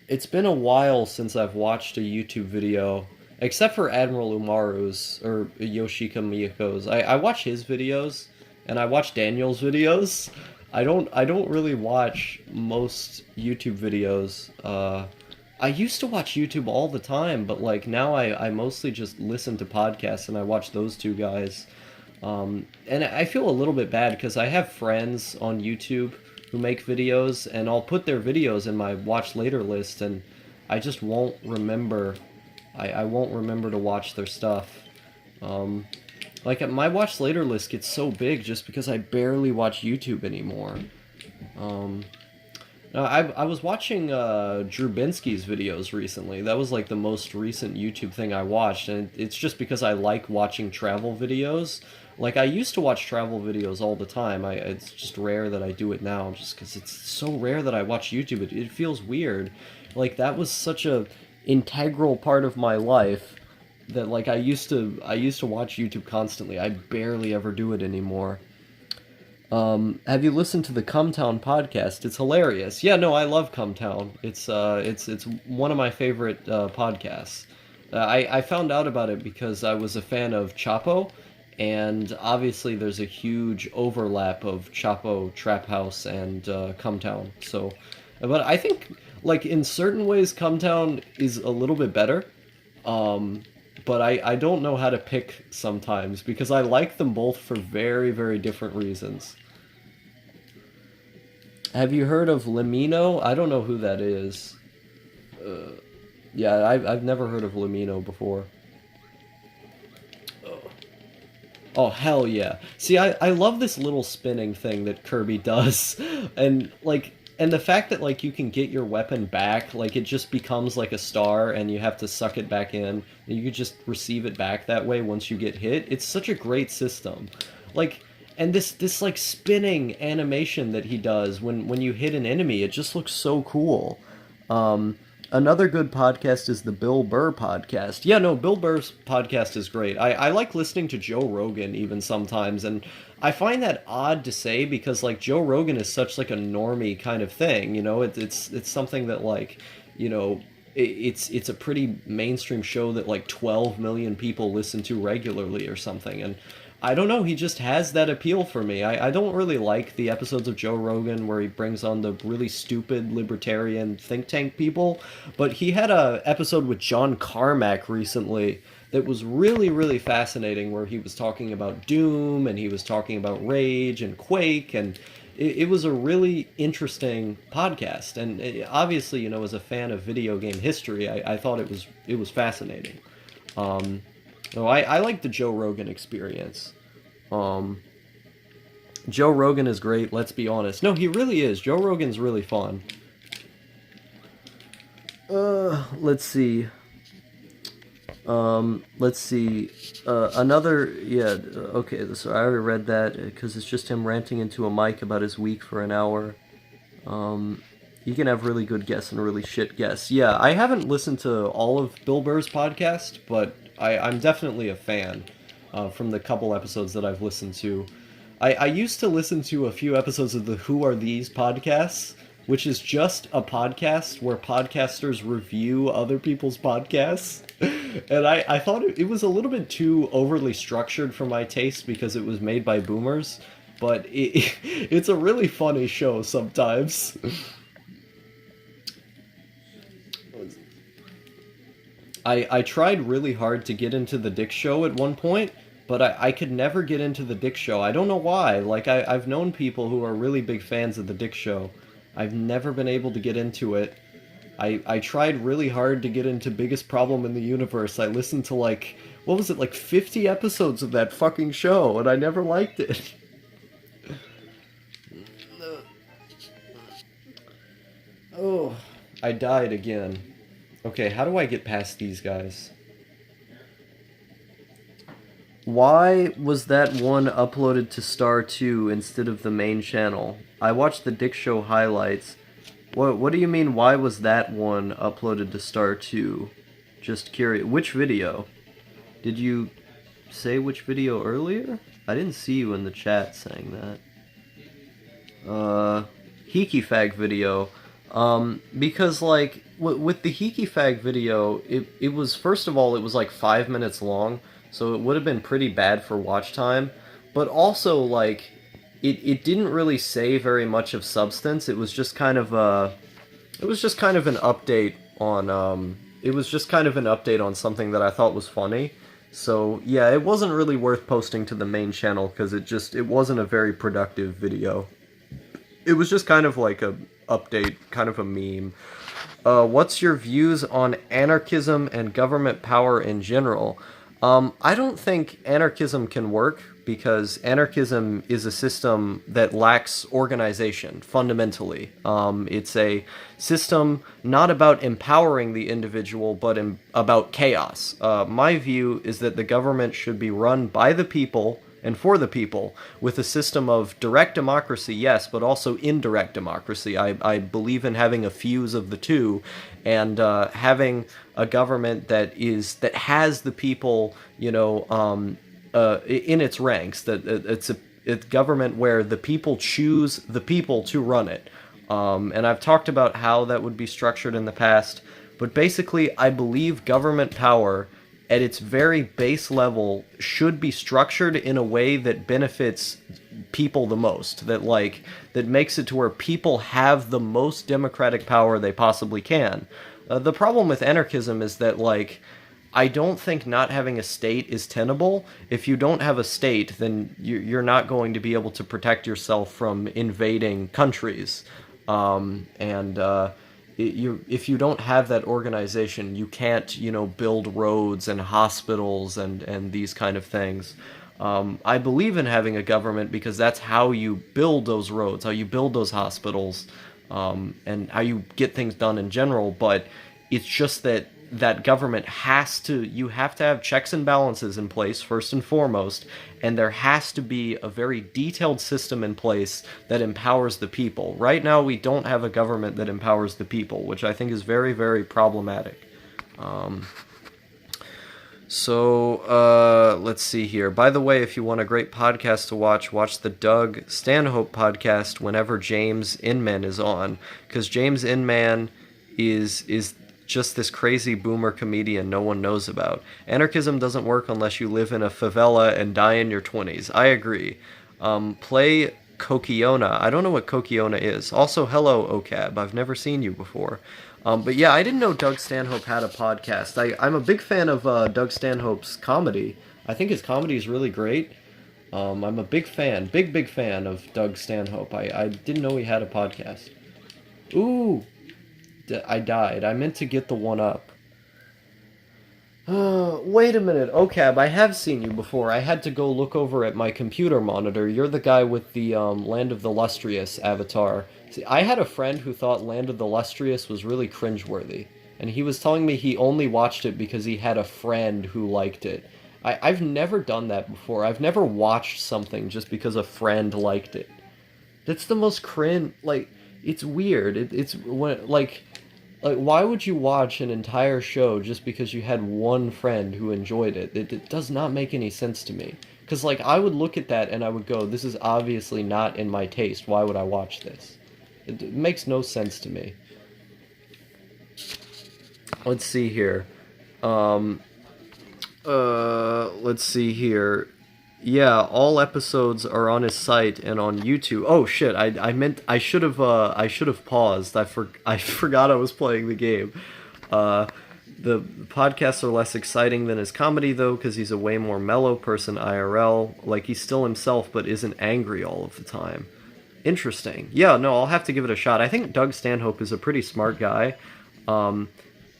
It's been a while since I've watched a YouTube video, except for Admiral Umaru's or Yoshika Miyako's. I watch his videos, and I watch Daniel's videos. I don't really watch most YouTube videos. I used to watch YouTube all the time, but like now I mostly just listen to podcasts and I watch those two guys. And I feel a little bit bad because I have friends on YouTube who make videos, and I'll put their videos in my watch later list, and I just won't remember. I won't remember to watch their stuff. Like my watch later list gets so big just because I barely watch YouTube anymore. I was watching Drew Binsky's videos recently. That was like the most recent YouTube thing I watched, and it's just because I like watching travel videos. Like I used to watch travel videos all the time. It's just rare that I do it now, just because it's so rare that I watch YouTube. It feels weird. Like that was such a integral part of my life that like I used to watch YouTube constantly. I barely ever do it anymore. Have you listened to the Cumtown podcast? It's hilarious. Yeah, no, I love Cumtown. It's one of my favorite podcasts. I found out about it because I was a fan of Chapo, and obviously there's a huge overlap of Chapo Trap House and Cumtown. So, but I think like in certain ways Cumtown is a little bit better. But I don't know how to pick sometimes because I like them both for very, very different reasons. Have you heard of Lamino? I don't know who that is. Yeah, I've never heard of Lamino before. Oh, hell yeah. See, I love this little spinning thing that Kirby does. And, like, and the fact that, like, you can get your weapon back, like, it just becomes like a star and you have to suck it back in. And you could just receive it back that way once you get hit. It's such a great system. Like, and this like, spinning animation that he does when you hit an enemy, it just looks so cool. Another good podcast is the Bill Burr podcast. Yeah, no, Bill Burr's podcast is great. I like listening to Joe Rogan even sometimes, and I find that odd to say because like Joe Rogan is such like a normie kind of thing, you know. It's something that like, you know, it's a pretty mainstream show that like 12 million people listen to regularly or something, and I don't know, he just has that appeal for me. I don't really like the episodes of Joe Rogan where he brings on the really stupid libertarian think tank people, but he had a episode with John Carmack recently that was really, really fascinating where he was talking about Doom and he was talking about Rage and Quake, and it was a really interesting podcast. And obviously, you know, as a fan of video game history, I thought it was fascinating. No, I like the Joe Rogan experience. Um, Joe Rogan is great, let's be honest. No, he really is. Joe Rogan's really fun. Let's see. Let's see. Another, yeah, okay, so I already read that because it's just him ranting into a mic about his week for an hour. You can have really good guests and really shit guests. Yeah, I haven't listened to all of Bill Burr's podcast, but I'm definitely a fan from the couple episodes that I've listened to. I used to listen to a few episodes of the Who Are These podcasts, which is just a podcast where podcasters review other people's podcasts. And I thought it was a little bit too overly structured for my taste because it was made by boomers, but it's a really funny show sometimes. I tried really hard to get into the Dick Show at one point, but I could never get into the Dick Show. I don't know why. Like, I've known people who are really big fans of the Dick Show. I've never been able to get into it. I tried really hard to get into Biggest Problem in the Universe. I listened to, like, what was it, like 50 episodes of that fucking show, and I never liked it. Oh, I died again. Okay, how do I get past these guys? Why was that one uploaded to Star 2 instead of the main channel? I watched the Dick Show highlights. What do you mean, why was that one uploaded to Star 2? Just curious. Which video? Did you say which video earlier? I didn't see you in the chat saying that. Hiki Fag video. Because, like, with the Hiki Fag video, it was, first of all, it was like 5 minutes long, so it would have been pretty bad for watch time, but also, like, it didn't really say very much of substance. It was just kind of an update on, it was just kind of an update on something that I thought was funny. So, yeah, it wasn't really worth posting to the main channel, because it wasn't a very productive video. It was just kind of like a update, kind of a meme. What's your views on anarchism and government power in general? I don't think anarchism can work, because anarchism is a system that lacks organization, fundamentally. It's a system not about empowering the individual, but about chaos. My view is that the government should be run by the people and for the people, with a system of direct democracy, yes, but also indirect democracy. I believe in having a fuse of the two, and having a government that has the people, in its ranks. That it's a government where the people choose the people to run it. And I've talked about how that would be structured in the past, but basically, I believe government power, at its very base level, should be structured in a way that benefits people the most, that makes it to where people have the most democratic power they possibly can. The problem with anarchism is that, I don't think not having a state is tenable. If you don't have a state, then you're not going to be able to protect yourself from invading countries. If you don't have that organization, you can't, build roads and hospitals and these kind of things. I believe in having a government because that's how you build those roads, how you build those hospitals, and how you get things done in general. But it's just that government you have to have checks and balances in place, first and foremost, and there has to be a very detailed system in place that empowers the people. Right now, we don't have a government that empowers the people, which I think is very, very problematic. Let's see here. By the way, if you want a great podcast to watch the Doug Stanhope podcast whenever James Inman is on, because James Inman is just this crazy boomer comedian no one knows about. Anarchism doesn't work unless you live in a favela and die in your 20s. I agree. Play Kokiona. I don't know what Kokiona is. Also, hello, OCAB. I've never seen you before. But yeah, I didn't know Doug Stanhope had a podcast. I'm a big fan of Doug Stanhope's comedy. I think his comedy is really great. I'm a big fan, big fan of Doug Stanhope. I didn't know he had a podcast. Ooh! I died. I meant to get the one up. Wait a minute. OCAB, I have seen you before. I had to go look over at my computer monitor. You're the guy with the Land of the Lustrious avatar. See, I had a friend who thought Land of the Lustrious was really cringeworthy. And he was telling me he only watched it because he had a friend who liked it. I've never done that before. I've never watched something just because a friend liked it. That's the most it's weird. It's when, why would you watch an entire show just because you had one friend who enjoyed it? It does not make any sense to me. Because, I would look at that and I would go, this is obviously not in my taste. Why would I watch this? It makes no sense to me. Let's see here. Let's see here. Yeah, all episodes are on his site and on YouTube. Oh shit! I should have paused. I forgot I was playing the game. The podcasts are less exciting than his comedy though, because he's a way more mellow person IRL. He's still himself, but isn't angry all of the time. Interesting. Yeah, no, I'll have to give it a shot. I think Doug Stanhope is a pretty smart guy.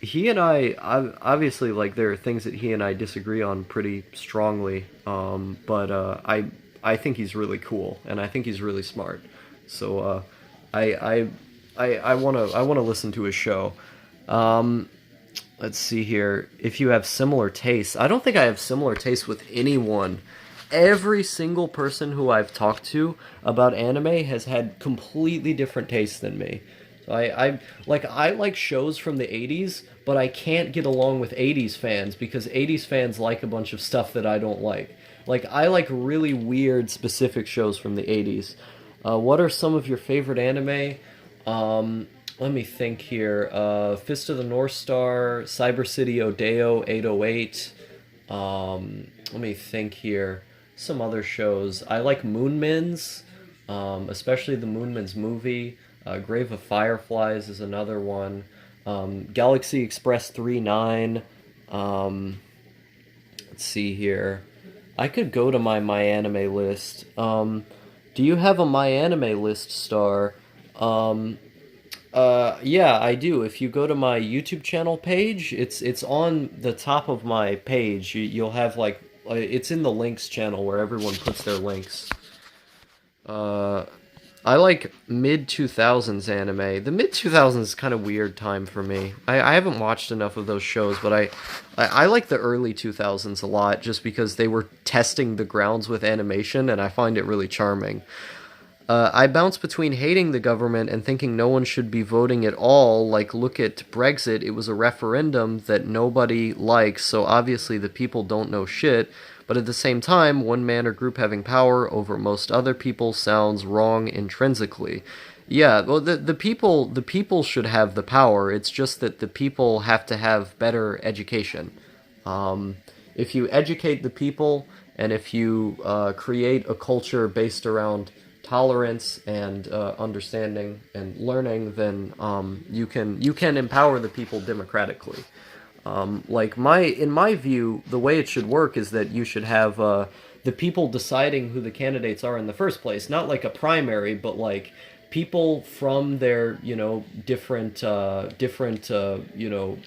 He and I obviously, there are things that he and I disagree on pretty strongly, but I think he's really cool and I think he's really smart. So I want to listen to his show. Let's see here. If you have similar tastes, I don't think I have similar tastes with anyone. Every single person who I've talked to about anime has had completely different tastes than me. So I like shows from the 80s, but I can't get along with 80s fans because 80s fans like a bunch of stuff that I don't like. Like I like really weird specific shows from the 80s. What are some of your favorite anime? Um, Let me think here. Fist of the North Star, Cyber City Odeo 808. Let me think here. Some other shows. I like Moonmins, especially the Moonmins movie. Grave of Fireflies is another one. Galaxy Express 39. Um, let's see here. I could go to my anime list. Do you have a my anime list star? Um, yeah, I do. If you go to my YouTube channel page, it's on the top of my page. You'll have like it's in the links channel where everyone puts their links. Uh, I like mid 2000s anime. The mid 2000s is kind of weird time for me. I haven't watched enough of those shows, but I like the early 2000s a lot just because they were testing the grounds with animation, and I find it really charming. I bounce between hating the government and thinking no one should be voting at all. Like, look at Brexit. It was a referendum that nobody likes, so obviously the people don't know shit. But at the same time, one man or group having power over most other people sounds wrong intrinsically. Yeah, well, the people should have the power. It's just that the people have to have better education. Um, if you educate the people and if you create a culture based around tolerance and understanding and learning, then you can empower the people democratically. Like in my view, the way it should work is that you should have the people deciding who the candidates are in the first place, not like a primary, but like people from their different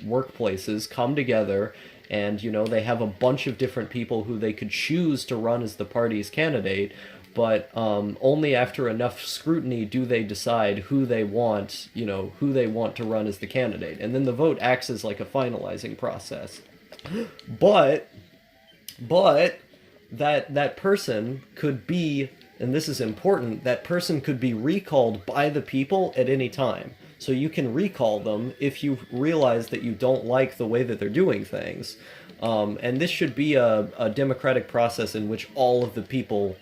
workplaces come together, and they have a bunch of different people who they could choose to run as the party's candidate, but only after enough scrutiny do they decide who they want to run as the candidate, and then the vote acts as like a finalizing process. But but that person could be, and this is important, that person could be recalled by the people at any time. So you can recall them if you realize that you don't like the way that they're doing things. And this should be a democratic process in which all of the people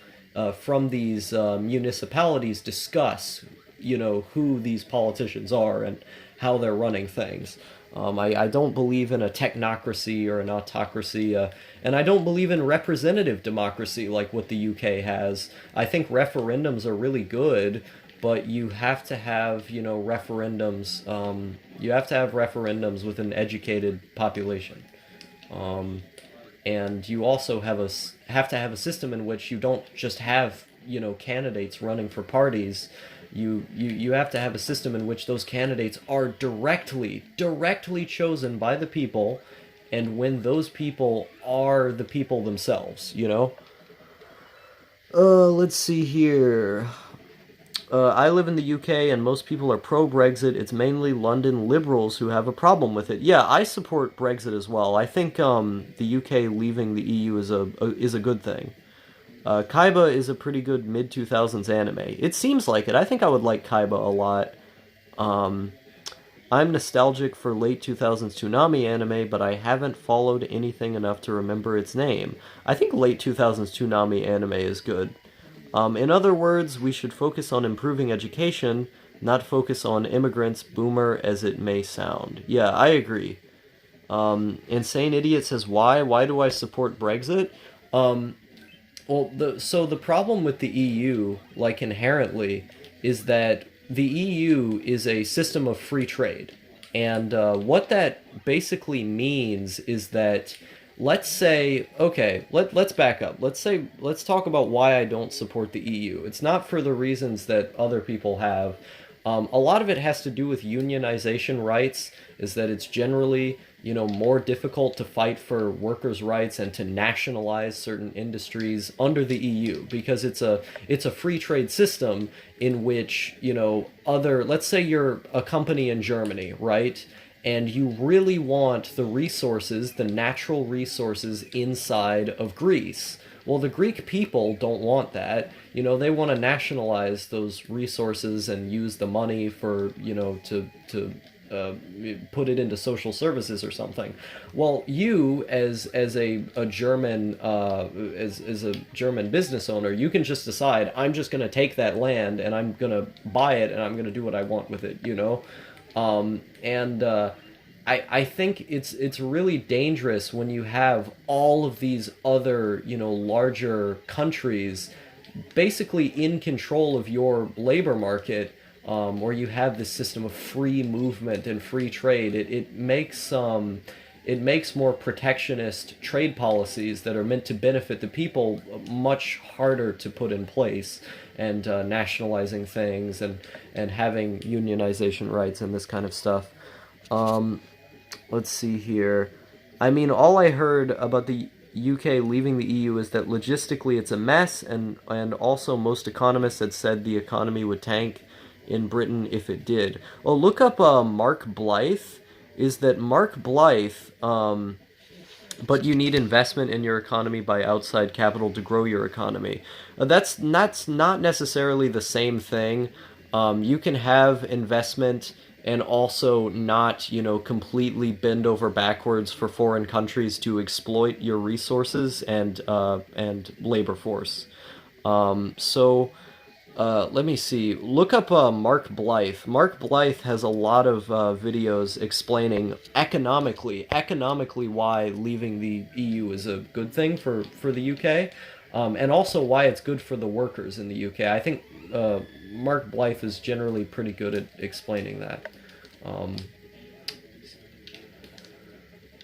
from these municipalities discuss, who these politicians are and how they're running things. I don't believe in a technocracy or an autocracy, and I don't believe in representative democracy like what the UK has. I think referendums are really good, but you have to have, referendums. You have to have referendums with an educated population. Um, and you also have to have a system in which you don't just have candidates running for parties. You have to have a system in which those candidates are directly chosen by the people, and when those people are the people themselves. Let's see here. I live in the UK, and most people are pro-Brexit. It's mainly London liberals who have a problem with it. Yeah, I support Brexit as well. I think the UK leaving the EU is a good thing. Kaiba is a pretty good mid 2000s anime. It seems like it. I think I would like Kaiba a lot. Um, I'm nostalgic for late 2000s Toonami anime, but I haven't followed anything enough to remember its name. I think late 2000s Toonami anime is good. In other words, we should focus on improving education, not focus on immigrants, boomer as it may sound. Yeah, I agree. Insane Idiot says, why? Why do I support Brexit? Um, well, the problem with the EU, like inherently, is that the EU is a system of free trade. And what that basically means is that, let's say, okay, let's back up. Let's talk about why I don't support the EU. It's not for the reasons that other people have. A lot of it has to do with unionization rights, is that it's generally, more difficult to fight for workers' rights and to nationalize certain industries under the EU, because it's a free trade system in which, let's say you're a company in Germany, right? and you really want the resources, the natural resources inside of Greece. Well, the Greek people don't want that. They want to nationalize those resources and use the money for, to uh, put it into social services or something. Well, you as a German as a German business owner, you can just decide, I'm just going to take that land and I'm going to buy it and I'm going to do what I want with it. And I think it's really dangerous when you have all of these other, larger countries basically in control of your labor market, where you have this system of free movement and free trade. It makes more protectionist trade policies that are meant to benefit the people much harder to put in place, and nationalizing things and having unionization rights and this kind of stuff. Let's see here. I mean, all I heard about the UK leaving the EU is that logistically it's a mess, and also most economists had said the economy would tank in Britain if it did. Well, look up Mark Blythe. Is that Mark Blythe? But you need investment in your economy by outside capital to grow your economy. That's not necessarily the same thing. You can have investment and also not, completely bend over backwards for foreign countries to exploit your resources and labor force. Let me see. Look up Mark Blythe. Mark Blythe has a lot of videos explaining economically why leaving the EU is a good thing for the UK, and also why it's good for the workers in the UK. I think Mark Blythe is generally pretty good at explaining that.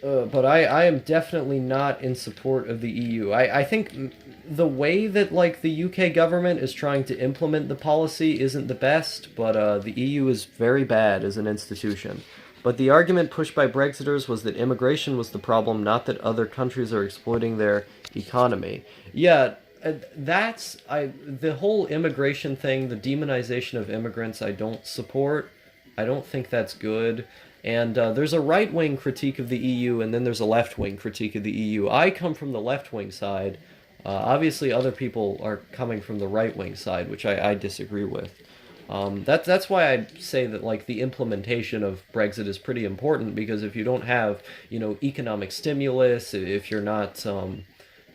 But I am definitely not in support of the EU. I think the way that like the UK government is trying to implement the policy isn't the best, but the EU is very bad as an institution. But the argument pushed by Brexiters was that immigration was the problem, not that other countries are exploiting their economy. Yeah, the whole immigration thing, the demonization of immigrants, I don't support. I don't think that's good. And there's a right-wing critique of the EU, and then there's a left-wing critique of the EU. I come from the left-wing side. Obviously, other people are coming from the right-wing side, which I disagree with. That's why I say that like the implementation of Brexit is pretty important, because if you don't have economic stimulus, if you're not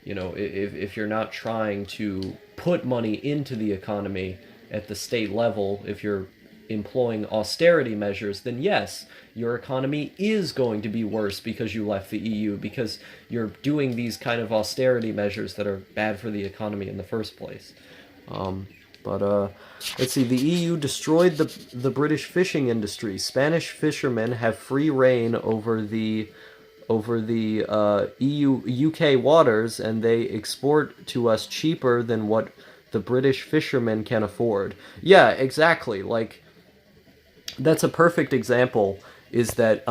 if you're not trying to put money into the economy at the state level, if you're employing austerity measures, then yes, your economy is going to be worse because you left the EU, because you're doing these kind of austerity measures that are bad for the economy in the first place. But let's see. The EU destroyed the British fishing industry. Spanish fishermen have free reign over the EU UK waters, and they export to us cheaper than what the British fishermen can afford. Yeah, exactly. Like, that's a perfect example, is that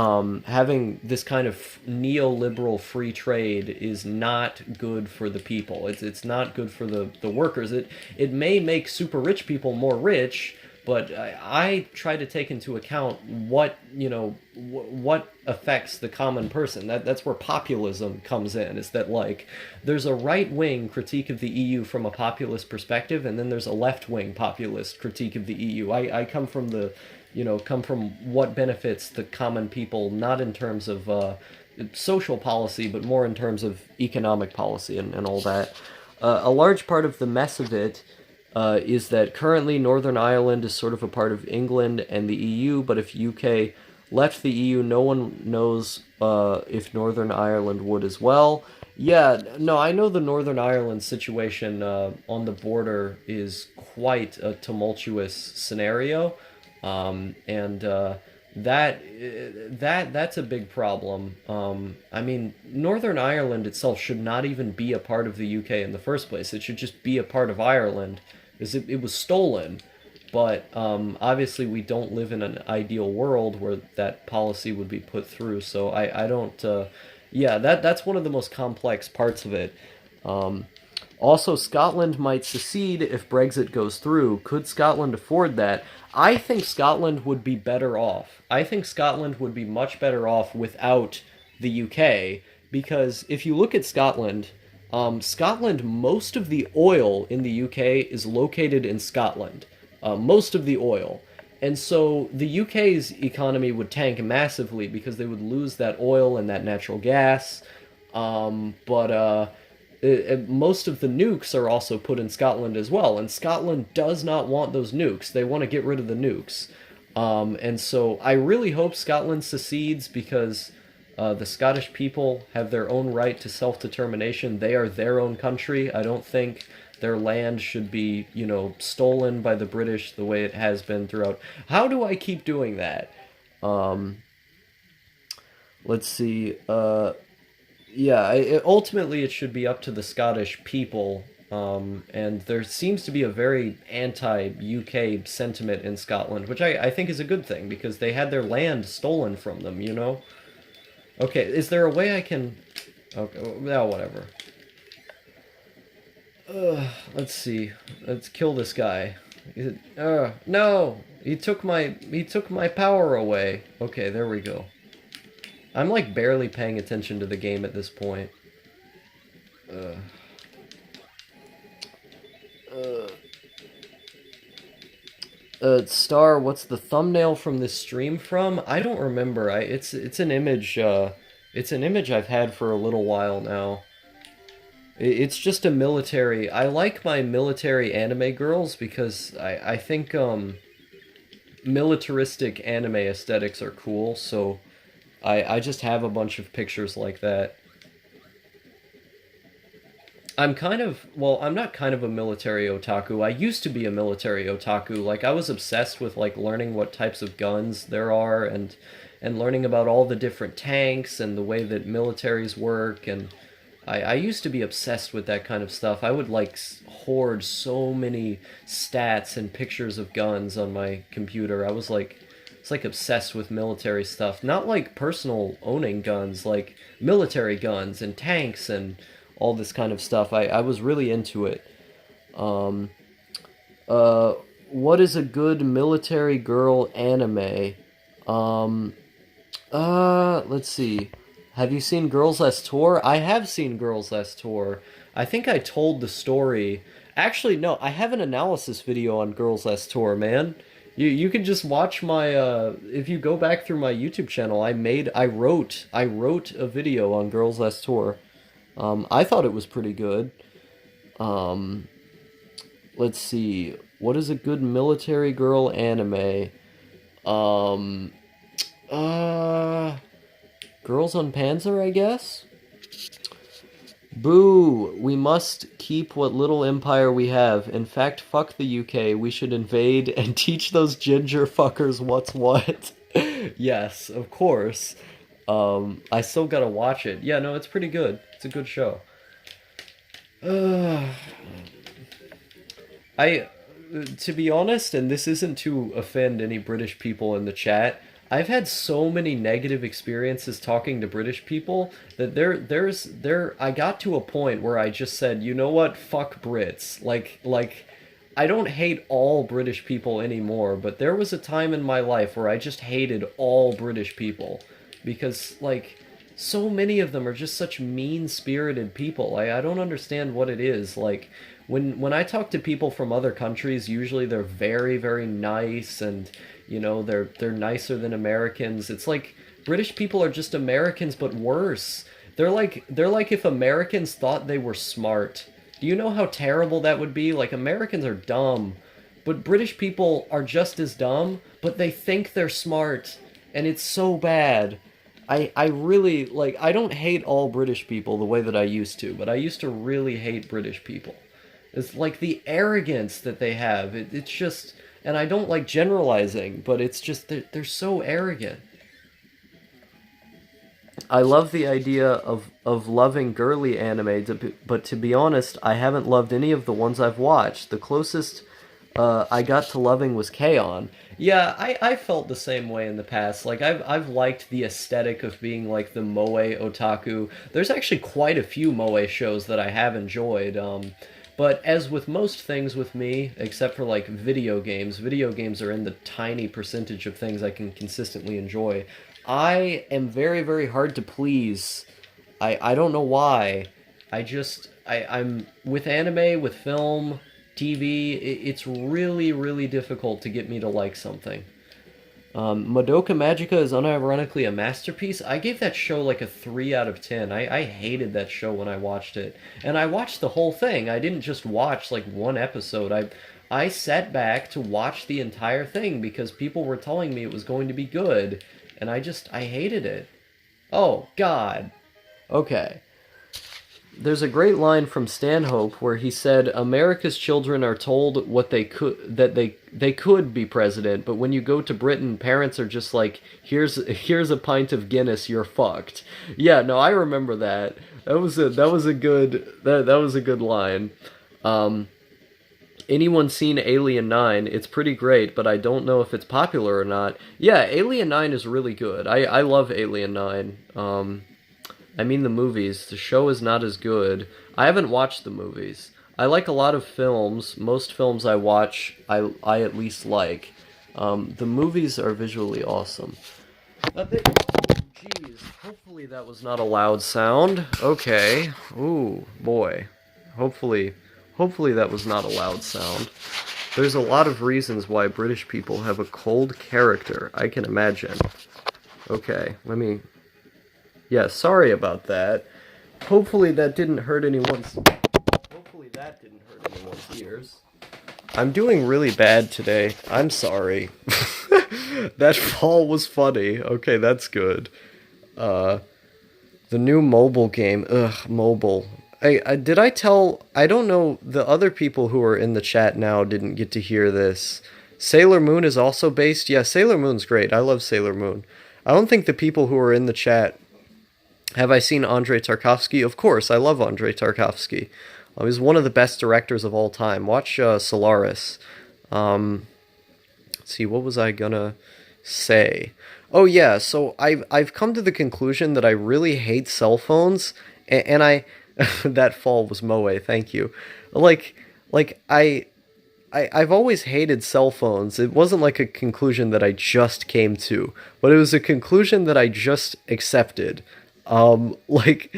having this kind of neoliberal free trade is not good for the people. It's not good for the workers. It may make super rich people more rich, but I try to take into account what affects the common person. That's where populism comes in. Is that like there's a right wing critique of the EU from a populist perspective, and then there's a left wing populist critique of the EU. I come from what benefits the common people, not in terms of social policy, but more in terms of economic policy and all that. A large part of the mess of it is that currently Northern Ireland is sort of a part of England and the EU, but if UK left the EU, no one knows if Northern Ireland would as well. Yeah, no, I know the Northern Ireland situation on the border is quite a tumultuous scenario. And that's a big problem. I mean, Northern Ireland itself should not even be a part of the UK in the first place. It should just be a part of Ireland, because it was stolen. But obviously, we don't live in an ideal world where that policy would be put through. So I don't. Yeah, that's one of the most complex parts of it. Also, Scotland might secede if Brexit goes through. Could Scotland afford that? I think Scotland would be better off. I think Scotland would be much better off without the UK, because if you look at Scotland, Scotland, most of the oil in the UK is located in Scotland. Most of the oil. And so the UK's economy would tank massively because they would lose that oil and that natural gas. But most of the nukes are also put in Scotland as well, and Scotland does not want those nukes. They want to get rid of the nukes. And so I really hope Scotland secedes because the Scottish people have their own right to self-determination. They are their own country. I don't think their land should be, stolen by the British the way it has been throughout. How do I keep doing that? Um, let's see. Yeah, ultimately it should be up to the Scottish people. And there seems to be a very anti-UK sentiment in Scotland, which I think is a good thing because they had their land stolen from them. Okay, is there a way I can... Okay, well, whatever. Let's see. Let's kill this guy. No! He took my power away. Okay, there we go. I'm like barely paying attention to the game at this point. Star, what's the thumbnail from this stream from? I don't remember. It's an image. It's an image I've had for a little while now. It's just a military. I like my military anime girls because I think militaristic anime aesthetics are cool. So I just have a bunch of pictures like that. I'm not kind of a military otaku. I used to be a military otaku. Like, I was obsessed with, like, learning what types of guns there are and learning about all the different tanks and the way that militaries work. And I used to be obsessed with that kind of stuff. I would, like, hoard so many stats and pictures of guns on my computer. It's like obsessed with military stuff. Not like personal owning guns, like military guns and tanks and all this kind of stuff. I was really into it. Um, what is a good military girl anime? Um, let's see. Have you seen Girls Last Tour? I have seen Girls Last Tour. I think I told the story. Actually, no, I have an analysis video on Girls Last Tour, man. You can just watch my if you go back through my YouTube channel, I wrote a video on Girls Last Tour. I thought it was pretty good. Um, let's see. What is a good military girl anime? Um, uh, Girls on Panzer, I guess? Boo! We must keep what little empire we have. In fact, fuck the UK. We should invade and teach those ginger fuckers what's what. Yes, of course. I still gotta watch it. Yeah, no, it's pretty good. It's a good show. Uh, I, to be honest, and this isn't to offend any British people in the chat, I've had so many negative experiences talking to British people that I got to a point where I just said, you know what, fuck Brits. I don't hate all British people anymore, but there was a time in my life where I just hated all British people because so many of them are just such mean-spirited people. I don't understand what it is. Like when I talk to people from other countries, usually they're very, very nice and they're nicer than Americans. It's like British people are just Americans but worse. They're like if Americans thought they were smart. Do you know how terrible that would be? Like, Americans are dumb, but British people are just as dumb, but they think they're smart, and it's so bad. I really, I don't hate all British people the way that I used to, but I used to really hate British people. It's like the arrogance that they have. It's just, and I don't like generalizing, but it's just, they're so arrogant. I love the idea of loving girly anime, but to be honest, I haven't loved any of the ones I've watched. The closest I got to loving was K-On! Yeah, I felt the same way in the past. Like I've liked the aesthetic of being like the moe otaku. There's actually quite a few moe shows that I have enjoyed. But as with most things with me, except for like video games are in the tiny percentage of things I can consistently enjoy. I am very, very hard to please. I don't know why. I'm with anime, with film, TV. It's really, really difficult to get me to like something. Madoka Magica is unironically a masterpiece. I gave that show like a 3 out of 10. I hated that show when I watched it. And I watched the whole thing. I didn't just watch like one episode. I sat back to watch the entire thing because people were telling me it was going to be good. And I hated it. Oh, God. Okay. There's a great line from Stanhope where he said, "America's children are told what they could that they could be president, but when you go to Britain, parents are just like, here's a pint of Guinness, you're fucked." Yeah, no, I remember that. That was a good line. Um, Anyone seen Alien 9? It's pretty great, but I don't know if it's popular or not. Yeah, Alien 9 is really good. I love Alien 9. I mean the movies. The show is not as good. I haven't watched the movies. I like a lot of films. Most films I watch, I at least like. The movies are visually awesome. Jeez. Hopefully that was not a loud sound. Okay. Ooh, boy. Hopefully, hopefully that was not a loud sound. There's a lot of reasons why British people have a cold character, I can imagine. Okay, let me... Yeah, sorry about that. Hopefully that didn't hurt anyone's... Hopefully that didn't hurt anyone's ears. I'm doing really bad today. I'm sorry. That fall was funny. Okay, that's good. The new mobile game. Ugh, mobile. Did I tell... I don't know, the other people who are in the chat now didn't get to hear this. Sailor Moon is also based... Yeah, Sailor Moon's great. I love Sailor Moon. I don't think the people who are in the chat... Have I seen Andrei Tarkovsky? Of course, I love Andrei Tarkovsky. He's one of the best directors of all time. Watch Solaris. Let's see, what was I gonna say? Oh yeah, so I've come to the conclusion that I really hate cell phones, and I that fall was Moe. Thank you. Like I've always hated cell phones. It wasn't like a conclusion that I just came to, but it was a conclusion that I just accepted. Like,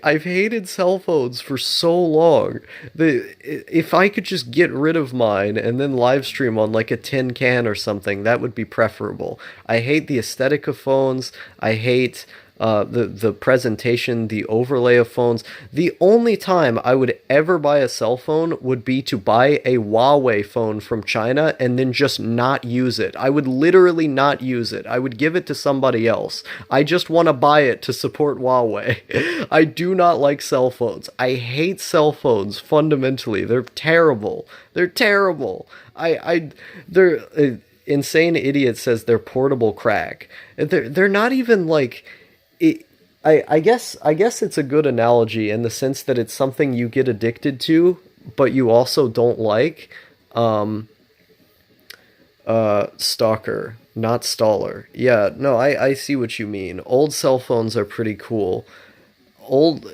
I've hated cell phones for so long. If I could just get rid of mine and then live stream on like a tin can or something, that would be preferable. I hate the aesthetic of phones. I hate the presentation, the overlay of phones. The only time I would ever buy a cell phone would be to buy a Huawei phone from China and then just not use it. I would literally not use it. I would give it to somebody else. I just want to buy it to support Huawei. I do not like cell phones. I hate cell phones fundamentally. They're terrible. They're terrible. They're Insane Idiot says they're portable crack. They're not even like it, I guess it's a good analogy in the sense that it's something you get addicted to, but you also don't like. Stalker, not Staller. Yeah, no, I see what you mean. Old cell phones are pretty cool. Old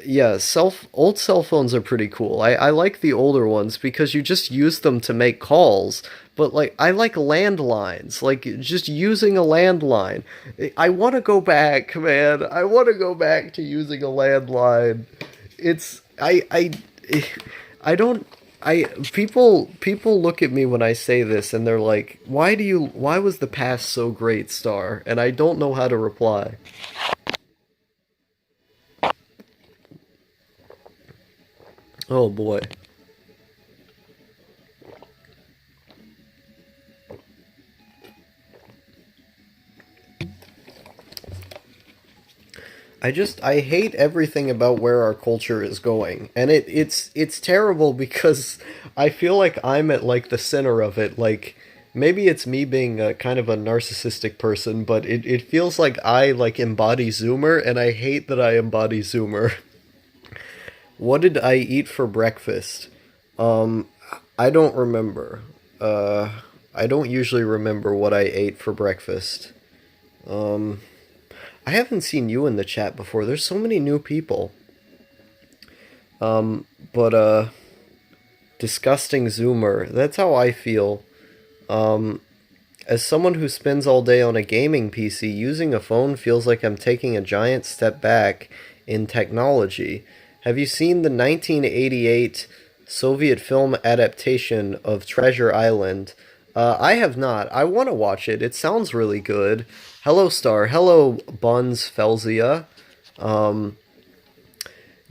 cell phones are pretty cool. I like the older ones because you just use them to make calls. But like I like landlines, like just using a landline. I want to go back, man. I want to go back to using a landline. It's I don't I people look at me when I say this and they're like, why was the past so great, Star? And I don't know how to reply. Oh boy. I hate everything about where our culture is going. And it's terrible because I feel like I'm at like the center of it. Like maybe it's me being a kind of a narcissistic person, but it feels like I like embody Zoomer and I hate that I embody Zoomer. What did I eat for breakfast? I don't remember. I don't usually remember what I ate for breakfast. Um, I haven't seen you in the chat before. There's so many new people. But disgusting Zoomer. That's how I feel. Um, as someone who spends all day on a gaming PC, using a phone feels like I'm taking a giant step back in technology. Have you seen the 1988 Soviet film adaptation of Treasure Island? I have not. I want to watch it. It sounds really good. Hello, Star. Hello, Buns Felzia. Um,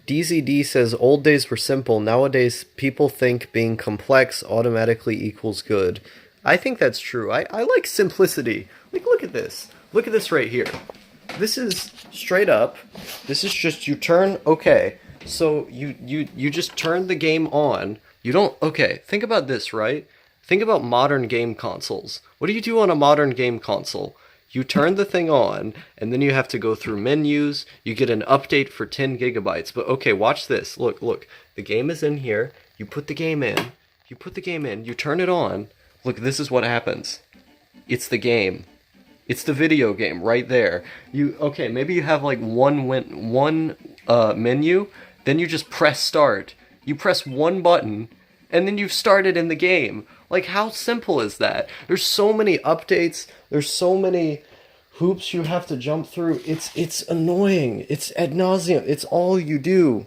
DZD says, old days were simple. Nowadays, people think being complex automatically equals good. I think that's true. I like simplicity. Like, look at this. Look at this right here. This is straight up. This is just, you turn, okay. So you just turn the game on. You don't, okay, think about this, right? Think about modern game consoles. What do you do on a modern game console? You turn the thing on, and then you have to go through menus. You get an update for 10 gigabytes. But okay, watch this. Look, look. The game is in here. You put the game in. You put the game in. You turn it on. Look, this is what happens. It's the game. It's the video game right there. Okay, maybe you have like one menu. Then you just press start. You press one button, and then you've started in the game. Like, how simple is that? There's so many updates. There's so many hoops you have to jump through. It's annoying. It's ad nauseum. It's all you do.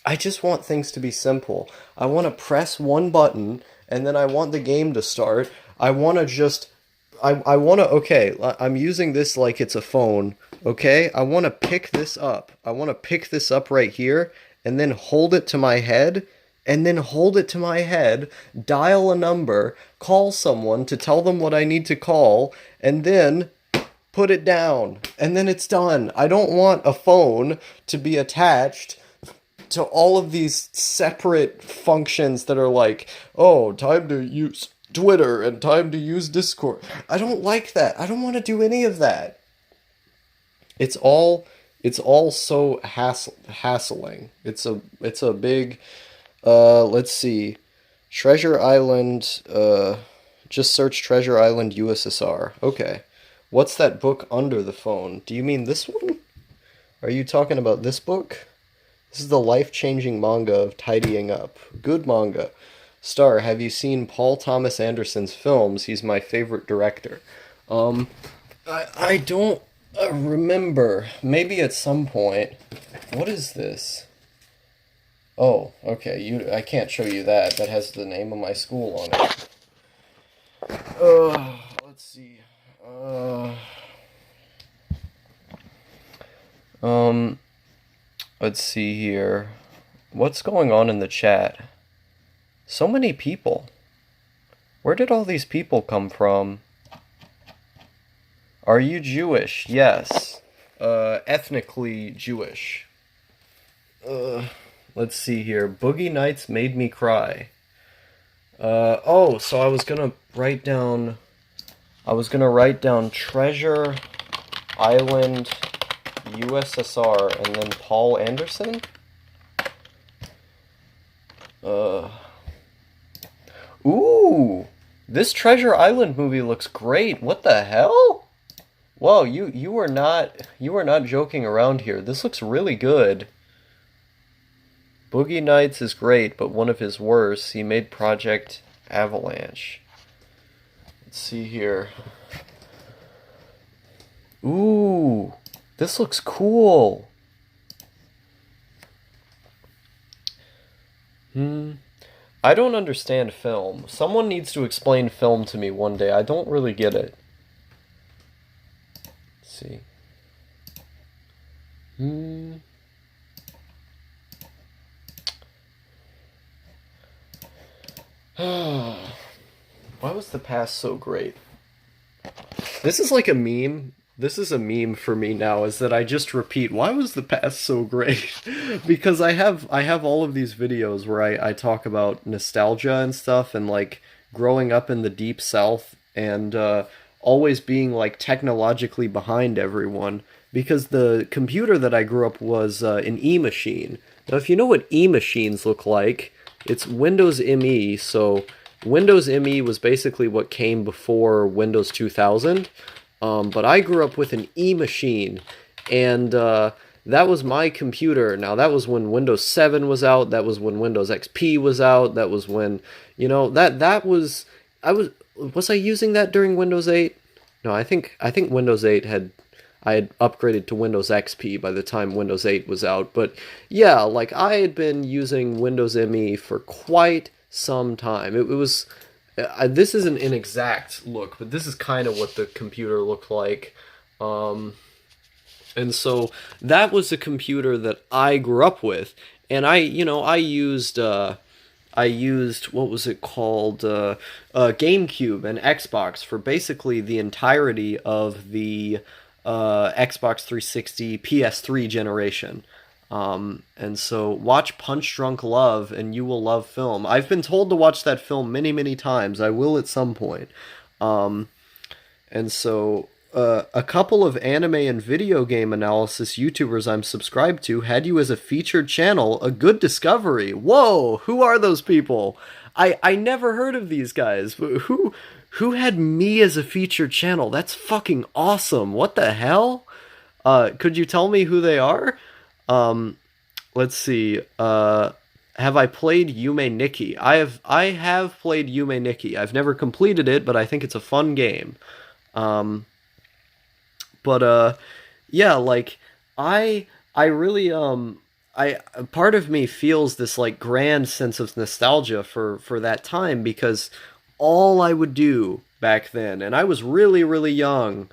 I just want things to be simple. I want to press one button, and then I want the game to start. I want to just... I want to... Okay, I'm using this like it's a phone. Okay? I want to pick this up. I want to pick this up right here, and then hold it to my head, and then hold it to my head, dial a number, call someone to tell them what I need to call, and then put it down. And then it's done. I don't want a phone to be attached to all of these separate functions that are like, oh, time to use Twitter and time to use Discord. I don't like that. I don't want to do any of that. It's all so hassling. It's a big... let's see. Treasure Island, just search Treasure Island USSR. Okay. What's that book under the phone? Do you mean this one? Are you talking about this book? This is the life-changing manga of tidying up. Good manga. Star, have you seen Paul Thomas Anderson's films? He's my favorite director. I don't remember. Maybe at some point. What is this? Oh, okay. I can't show you that. That has the name of my school on it. Let's see. Let's see here. What's going on in the chat? So many people. Where did all these people come from? Are you Jewish? Yes. Ethnically Jewish. Let's see here. Boogie Nights made me cry. Oh, so I was gonna write down Treasure Island USSR and then Paul Anderson? Ooh! This Treasure Island movie looks great. What the hell? Whoa, you are not joking around here. This looks really good. Boogie Nights is great, but one of his worst, he made Project Avalanche. Let's see here. Ooh, this looks cool. I don't understand film. Someone needs to explain film to me one day. I don't really get it. Let's see. Why was the past so great? This is like a meme. This is a meme for me now, is that I just repeat, why was the past so great? Because I have all of these videos where I talk about nostalgia and stuff, and like growing up in the deep south, and always being like technologically behind everyone, because the computer that I grew up was an E-machine. Now if you know what E-machines look like, it's Windows ME, so Windows ME was basically what came before Windows 2000. But I grew up with an E machine, and that was my computer. Now, that was when Windows 7 was out. That was when Windows XP was out. That was when, that was, was I using that during Windows 8? No, I think Windows 8 I had upgraded to Windows XP by the time Windows 8 was out. But yeah, like I had been using Windows ME for quite some time. It was, this isn't an exact look, but this is kind of what the computer looked like. And so that was the computer that I grew up with. And I used, what was it called, GameCube and Xbox for basically the entirety of the Xbox 360, PS3 generation. And so watch Punch Drunk Love and you will love film. I've been told to watch that film many, many times. I will at some point. And so a couple of anime and video game analysis YouTubers I'm subscribed to had you as a featured channel, a good discovery. Whoa, who are those people? I never heard of these guys. Who had me as a featured channel? That's fucking awesome. What the hell? Could you tell me who they are? Let's see. Have I played Yume Nikki? I have played Yume Nikki. I've never completed it, but I think it's a fun game. Yeah, like I really part of me feels this like grand sense of nostalgia for that time, because all I would do back then, and I was really, really young.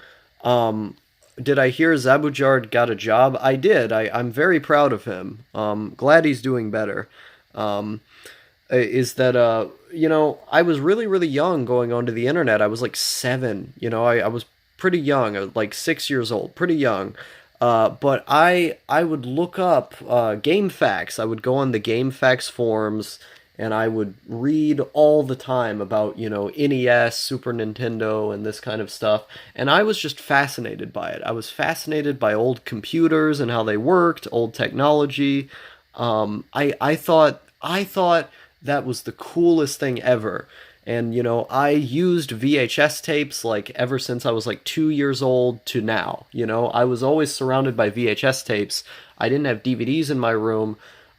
Did I hear Zabujard got a job? I did. I'm very proud of him. Glad he's doing better. Is that, I was really, really young going onto the internet. I was like 7. I was pretty young. I was like 6 years old. Pretty young. But I would look up GameFAQs. I would go on the GameFAQs forums, and I would read all the time about, NES, Super Nintendo, and this kind of stuff. And I was just fascinated by it. I was fascinated by old computers and how they worked, old technology. I thought that was the coolest thing ever. And, I used VHS tapes like ever since I was like 2 years old to now. I was always surrounded by VHS tapes. I didn't have DVDs in my room.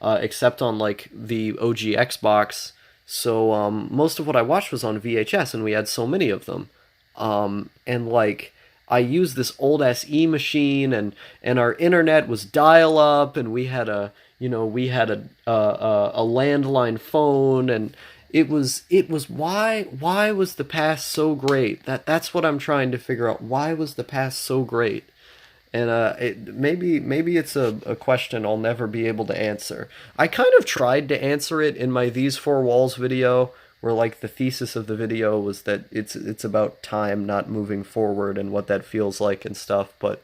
Except on like the OG Xbox. So most of what I watched was on VHS, and we had so many of them. And like I used this old ass E machine, and our internet was dial up, and we had a landline phone, and it was why was the past so great? That's what I'm trying to figure out. Why was the past so great? And maybe it's a question I'll never be able to answer. I kind of tried to answer it in my These Four Walls video, where like the thesis of the video was that it's about time not moving forward and what that feels like and stuff. But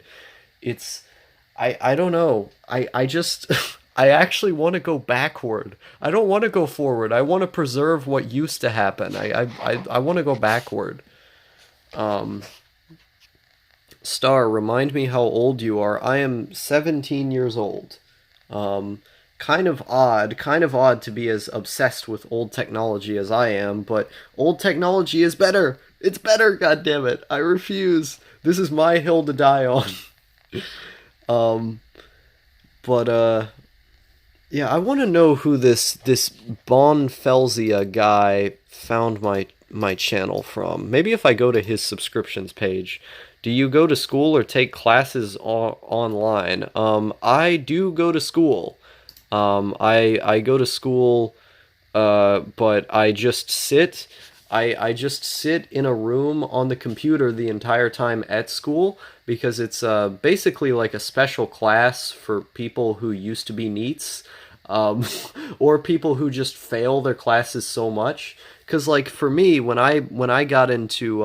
I don't know. I just I actually want to go backward. I don't want to go forward. I want to preserve what used to happen. I want to go backward. Star, remind me how old you are. I am 17 years old. Kind of odd to be as obsessed with old technology as I am, but old technology is better. It's better, goddammit. I refuse. This is my hill to die on. Yeah, I want to know who this Bon Felsia guy found my channel from. Maybe if I go to his subscriptions page. Do you go to school or take classes online? I do go to school. I go to school, but I just sit. I just sit in a room on the computer the entire time at school, because it's basically like a special class for people who used to be NEETs, or people who just fail their classes so much. Because like for me, when I got into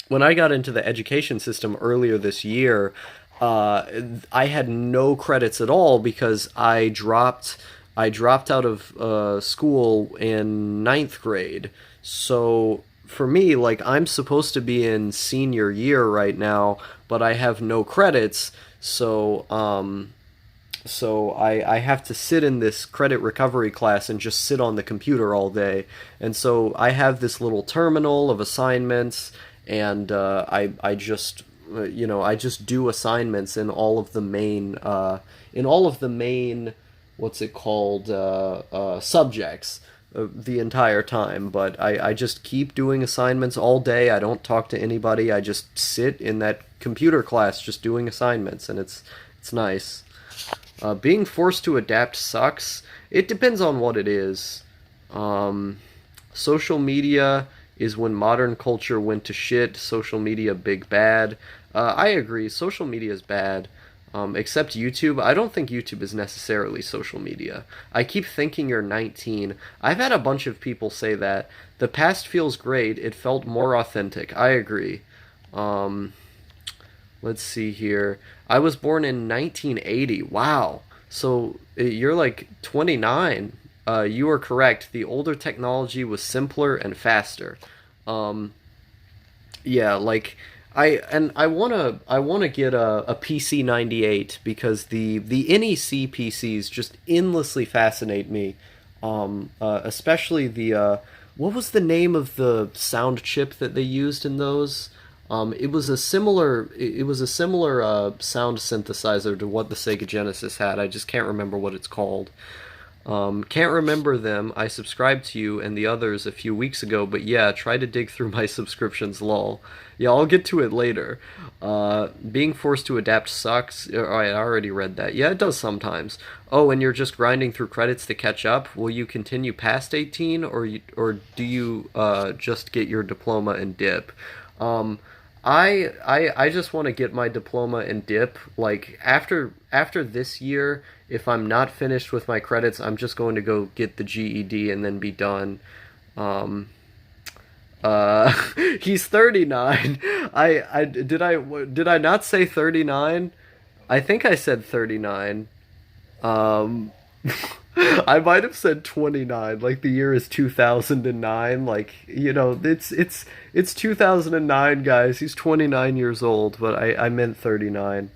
the education system earlier this year, I had no credits at all because I dropped out of school in 9th grade. So for me, like I'm supposed to be in senior year right now, but I have no credits. So So I have to sit in this credit recovery class and just sit on the computer all day. And so I have this little terminal of assignments, and I just I just do assignments in all of the main what's it called subjects the entire time. But I just keep doing assignments all day. I don't talk to anybody. I just sit in that computer class just doing assignments, and it's nice. Being forced to adapt sucks. It depends on what it is. Social media is when modern culture went to shit. Social media, big bad. I agree. Social media is bad. Except YouTube. I don't think YouTube is necessarily social media. I keep thinking you're 19. I've had a bunch of people say that. The past feels great. It felt more authentic. I agree. Um, let's see here. I was born in 1980. Wow. So you're like 29. You are correct. The older technology was simpler and faster. Um, yeah, like I wanna get a PC 98 because the NEC PCs just endlessly fascinate me. Especially the what was the name of the sound chip that they used in those? It was a similar sound synthesizer to what the Sega Genesis had. I just can't remember what it's called. Can't remember them. I subscribed to you and the others a few weeks ago, but yeah, try to dig through my subscriptions, lol. Yeah, I'll get to it later. Being forced to adapt sucks. I already read that. Yeah, it does sometimes. Oh, and you're just grinding through credits to catch up? Will you continue past 18, or do you just get your diploma and dip? Um, I just want to get my diploma and dip. Like after this year, if I'm not finished with my credits, I'm just going to go get the GED and then be done. Um, uh, he's 39. Did I not say 39? I think I said 39. Um, I might have said 29, like the year is 2009. Like, it's 2009, guys. He's 29 years old, but I meant 39.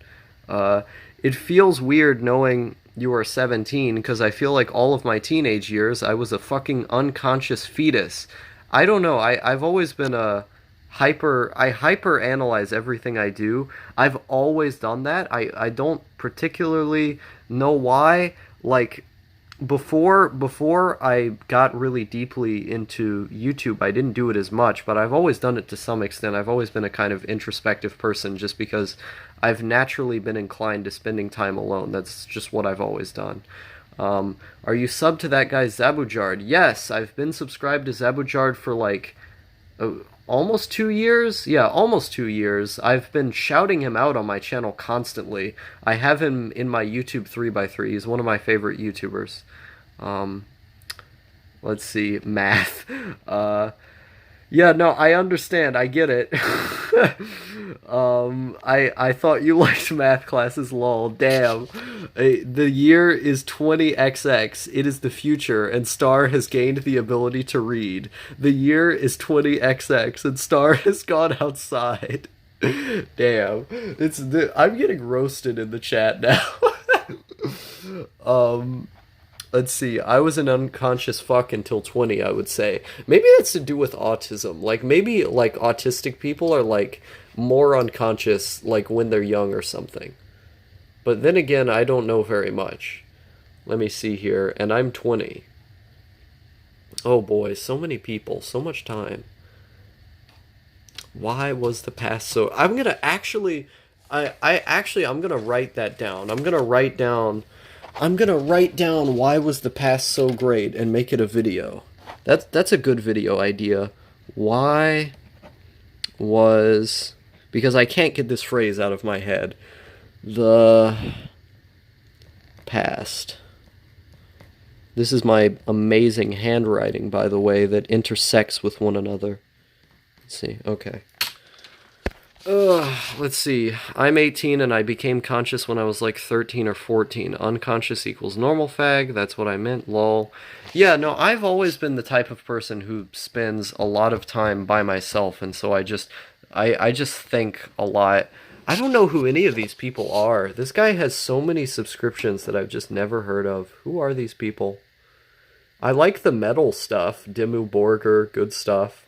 Uh, it feels weird knowing you are 17 because I feel like all of my teenage years I was a fucking unconscious fetus. I don't know. I've always been I hyper analyze everything I do. I've always done that. I don't particularly know why. Like before I got really deeply into YouTube, I didn't do it as much, but I've always done it to some extent. I've always been a kind of introspective person just because I've naturally been inclined to spending time alone. That's just what I've always done. Are you sub to that guy Zabujard? Yes, I've been subscribed to Zabujard for like uh, almost 2 years. Yeah, almost 2 years. I've been shouting him out on my channel constantly. I have him in my YouTube 3x3. He's one of my favorite YouTubers. Um, let's see, math. Yeah, no, I understand. I get it. I thought you liked math classes, lol. Damn. The year is 20XX. It is the future, and Star has gained the ability to read. The year is 20XX, and Star has gone outside. Damn. I'm getting roasted in the chat now. um, let's see. I was an unconscious fuck until 20, I would say. Maybe that's to do with autism. Like maybe like autistic people are like more unconscious like when they're young or something. But then again, I don't know very much. Let me see here. And I'm 20. Oh boy, so many people, so much time. Why was the past so I'm going to actually I'm going to write that down. I'm gonna write down why was the past so great and make it a video. That's a good video idea. Why was because I can't get this phrase out of my head. The past. This is my amazing handwriting, by the way, that intersects with one another. Let's see. Okay. Let's see. I'm 18 and I became conscious when I was like 13 or 14. Unconscious equals normal fag. That's what I meant. Lol. Yeah, no, I've always been the type of person who spends a lot of time by myself, and so I just think a lot. I don't know who any of these people are. This guy has so many subscriptions that I've just never heard of. Who are these people? I like the metal stuff. Dimmu Borgir, good stuff.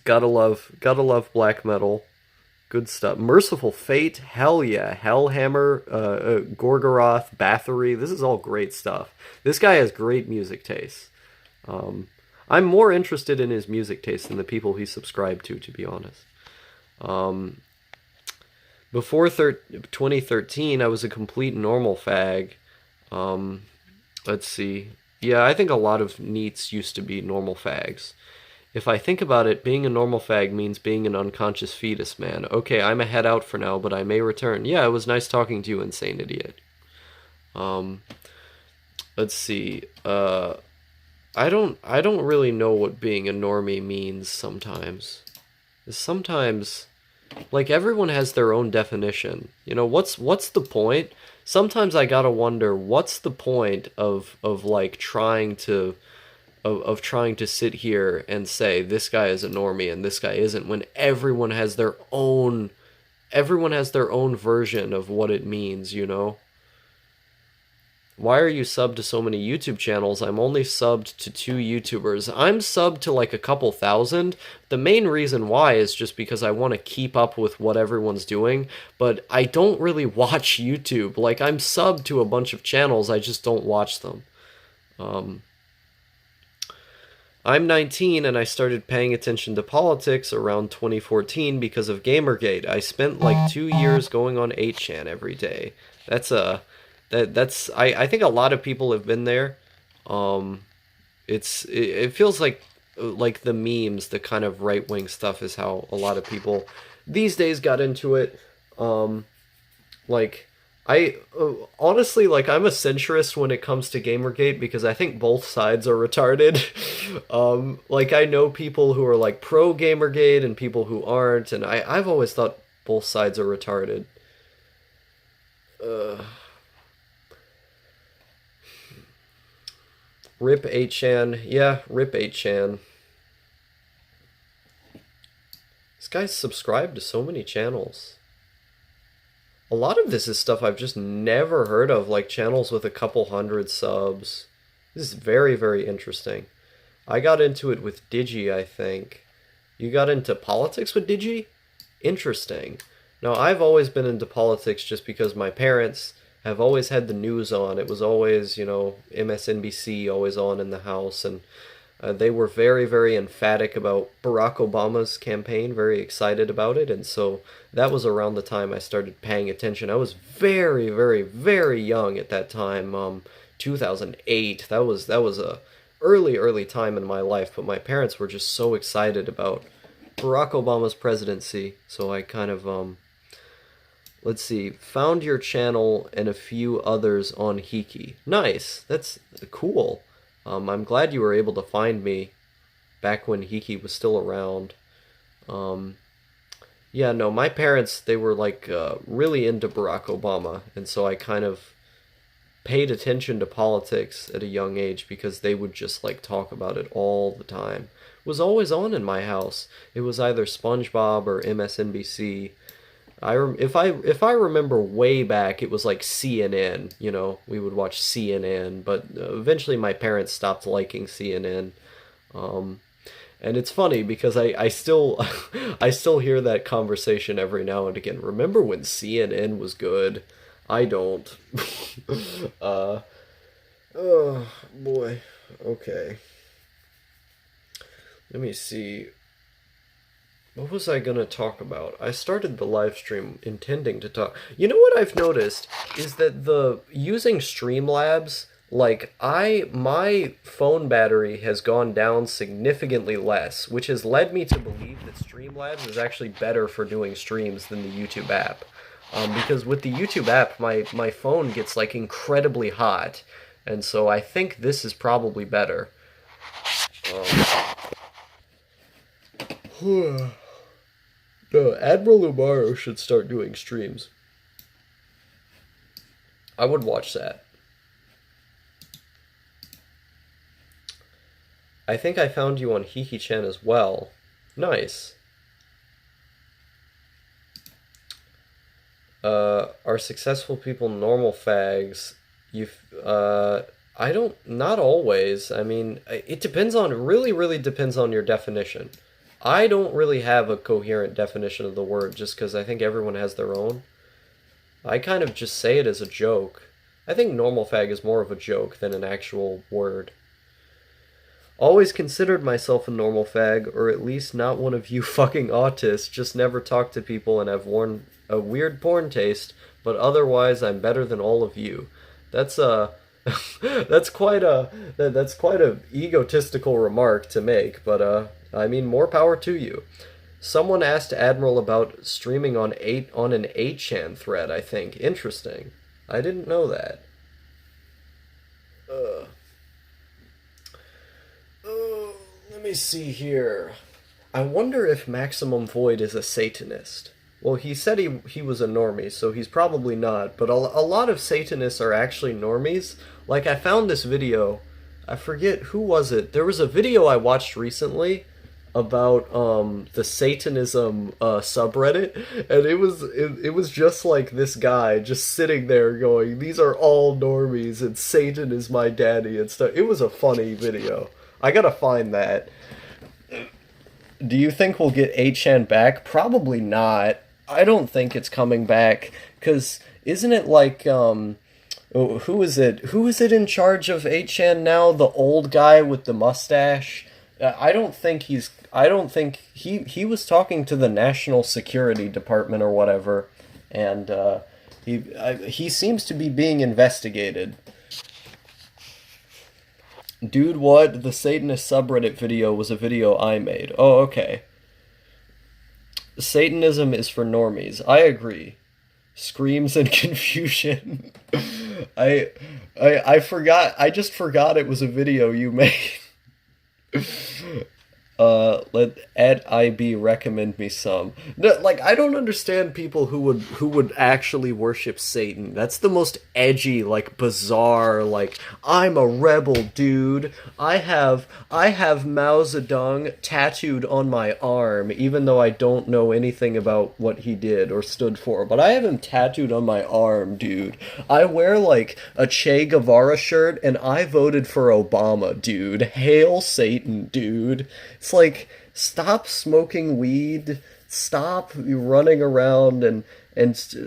Gotta love black metal. Good stuff. Merciful Fate, hell yeah. Hellhammer, Gorgoroth, Bathory. This is all great stuff. This guy has great music taste. Um, I'm more interested in his music taste than the people he subscribed to be honest. Um, Before 2013, I was a complete normal fag. Um, let's see. Yeah, I think a lot of NEETs used to be normal fags. If I think about it, being a normal fag means being an unconscious fetus, man. Okay, I'm a head out for now, but I may return. Yeah, it was nice talking to you, insane idiot. Um, let's see. I don't really know what being a normie means sometimes. Sometimes, like, everyone has their own definition. You know, what's the point? Sometimes I gotta wonder, what's the point of like trying to of trying to sit here and say this guy is a normie and this guy isn't, when everyone has their own version of what it means, you know? Why are you subbed to so many YouTube channels? I'm only subbed to 2 YouTubers. I'm subbed to like a couple thousand. The main reason why is just because I want to keep up with what everyone's doing, but I don't really watch YouTube. Like, I'm subbed to a bunch of channels, I just don't watch them. Um, I'm 19 and I started paying attention to politics around 2014 because of Gamergate. I spent like 2 years going on 8chan every day. That's a that's I think a lot of people have been there. Um, it feels like the memes, the kind of right wing stuff is how a lot of people these days got into it. Um, like I honestly, like, I'm a centrist when it comes to Gamergate because I think both sides are retarded. Like, I know people who are like pro Gamergate and people who aren't, and I've always thought both sides are retarded. Uh, Rip 8chan. Yeah, Rip 8chan. This guy's subscribed to so many channels. A lot of this is stuff I've just never heard of, like channels with a couple hundred subs. This is very, very interesting. I got into it with Digi, I think. You got into politics with Digi? Interesting. Now, I've always been into politics just because my parents have always had the news on. It was always, you know, MSNBC always on in the house, and they were very, very emphatic about Barack Obama's campaign, very excited about it, and so that was around the time I started paying attention. I was very, very, very young at that time, 2008. That was a early time in my life, but my parents were just so excited about Barack Obama's presidency, so I kind of let's see, found your channel and a few others on Hiki. Nice, that's cool. I'm glad you were able to find me back when Hiki was still around. Um, yeah, no, my parents, they were like really into Barack Obama, and so I kind of paid attention to politics at a young age because they would just like talk about it all the time. It was always on in my house. It was either SpongeBob or MSNBC. If I remember way back, it was like CNN. You know, we would watch CNN, but eventually my parents stopped liking CNN. Um, and it's funny because I still I still hear that conversation every now and again. Remember when CNN was good? I don't. uh, oh boy. Okay. Let me see. What was I gonna talk about? I started the live stream intending to talk. You know what I've noticed is that the using Streamlabs, like my phone battery has gone down significantly less, which has led me to believe that Streamlabs is actually better for doing streams than the YouTube app. Because with the YouTube app, my phone gets like incredibly hot, and so I think this is probably better. No, Admiral Umaro should start doing streams. I would watch that. I think I found you on Hiki-chan as well. Nice. Are successful people normal fags? You, I don't, not always. I mean, it depends on, really, really depends on your definition. I don't really have a coherent definition of the word just because I think everyone has their own. I kind of just say it as a joke. I think normal fag is more of a joke than an actual word. Always considered myself a normal fag, or at least not one of you fucking autists, just never talk to people and have worn a weird porn taste, but otherwise I'm better than all of you. That's that's quite a egotistical remark to make, but I mean more power to you. Someone asked Admiral about streaming on an 8chan thread, I think. Interesting. I didn't know that. Uh, Let me see here. I wonder if Maximum Void is a Satanist. Well, he said he was a normie, so he's probably not, but a lot of Satanists are actually normies. Like, I found this video, I forget, who was it? There was a video I watched recently about the Satanism subreddit, and it was just like this guy just sitting there going, these are all normies and Satan is my daddy and stuff. It was a funny video. I gotta find that. Do you think we'll get 8chan back? Probably not. I don't think it's coming back, because isn't it like, who is it? Who is it in charge of 8chan now? The old guy with the mustache? I don't think he was talking to the National Security Department or whatever, and he seems to be being investigated. Dude, what? The Satanist subreddit video was a video I made. Oh, okay. Satanism is for normies. I agree. Screams and confusion. I forgot. I just forgot it was a video you made. Let at IB recommend me some. No, like, I don't understand people who would actually worship Satan. That's the most edgy, like, bizarre, like, I'm a rebel, dude. I have Mao Zedong tattooed on my arm, even though I don't know anything about what he did or stood for. But I have him tattooed on my arm, dude. I wear, like, a Che Guevara shirt, and I voted for Obama, dude. Hail Satan, dude. It's like, stop smoking weed, stop running around and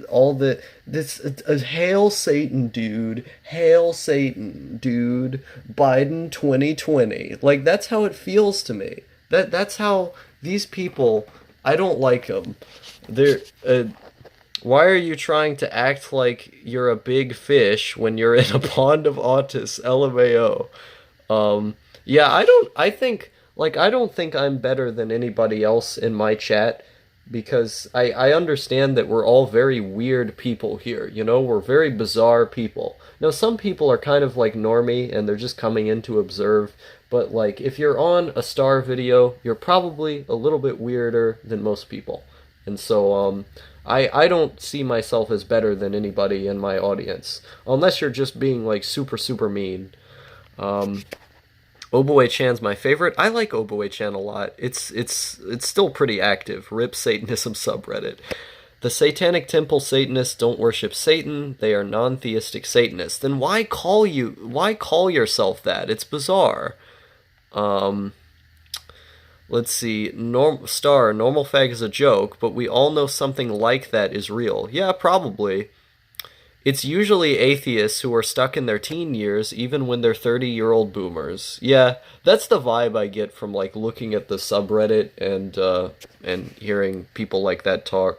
all this hail Satan, dude. Hail Satan, dude. Biden 2020. Like, that's how it feels to me. That's how these people, I don't like them. They're why are you trying to act like you're a big fish when you're in a pond of autists? LMAO. Yeah, I don't think I'm better than anybody else in my chat, because I understand that we're all very weird people here, you know? We're very bizarre people. Now, some people are kind of like normie, and they're just coming in to observe, but, like, if you're on a star video, you're probably a little bit weirder than most people. And so, I don't see myself as better than anybody in my audience, unless you're just being, like, super, super mean. Oboe-chan's my favorite. I like Oboe-chan a lot. It's still pretty active. Rip Satanism subreddit. The Satanic Temple Satanists don't worship Satan. They are non-theistic Satanists. Then why call yourself that? It's bizarre. Let's see. Normal fag is a joke, but we all know something like that is real. Yeah, probably. It's usually atheists who are stuck in their teen years, even when they're 30-year-old boomers. Yeah, that's the vibe I get from, like, looking at the subreddit and hearing people like that talk.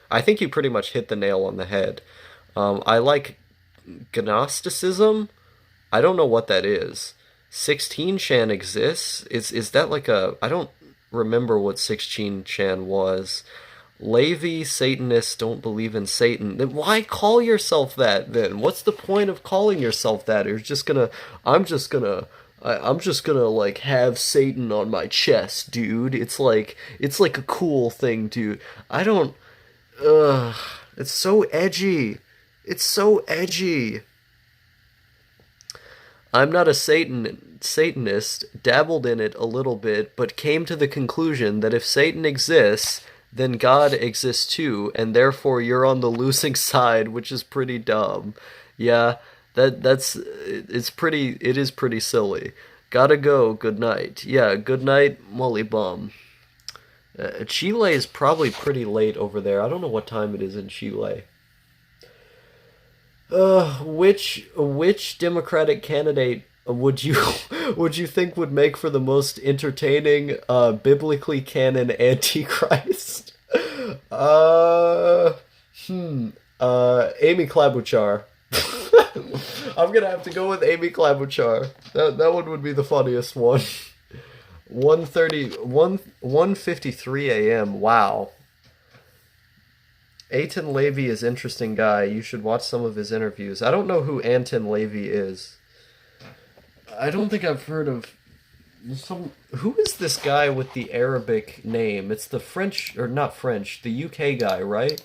I think you pretty much hit the nail on the head. I like Gnosticism. I don't know what that is. 16chan exists. Is that like a? I don't remember what 16chan was. Levi Satanists don't believe in Satan. Then why call yourself that then? What's the point of calling yourself that? You're just gonna I'm just gonna like have Satan on my chest, dude. It's like a cool thing, dude. I don't it's so edgy. It's so edgy. I'm not a Satanist, dabbled in it a little bit, but came to the conclusion that if Satan exists, then God exists too, and therefore you're on the losing side, which is pretty dumb. Yeah, it is pretty silly. Gotta go, good night. Yeah, good night, Molly Bum. Chile is probably pretty late over there. I don't know what time it is in Chile. Which Democratic candidate would you would you think would make for the most entertaining biblically canon antichrist? Uh Amy Klobuchar. I'm gonna have to go with Amy Klobuchar. That one would be the funniest one. 1:53 a.m. Wow. Aiton Levy is interesting guy. You should watch some of his interviews. I don't know who Anton Levy is. I don't think I've heard of some. Who is this guy with the Arabic name? It's the French, or not French, the UK guy, right?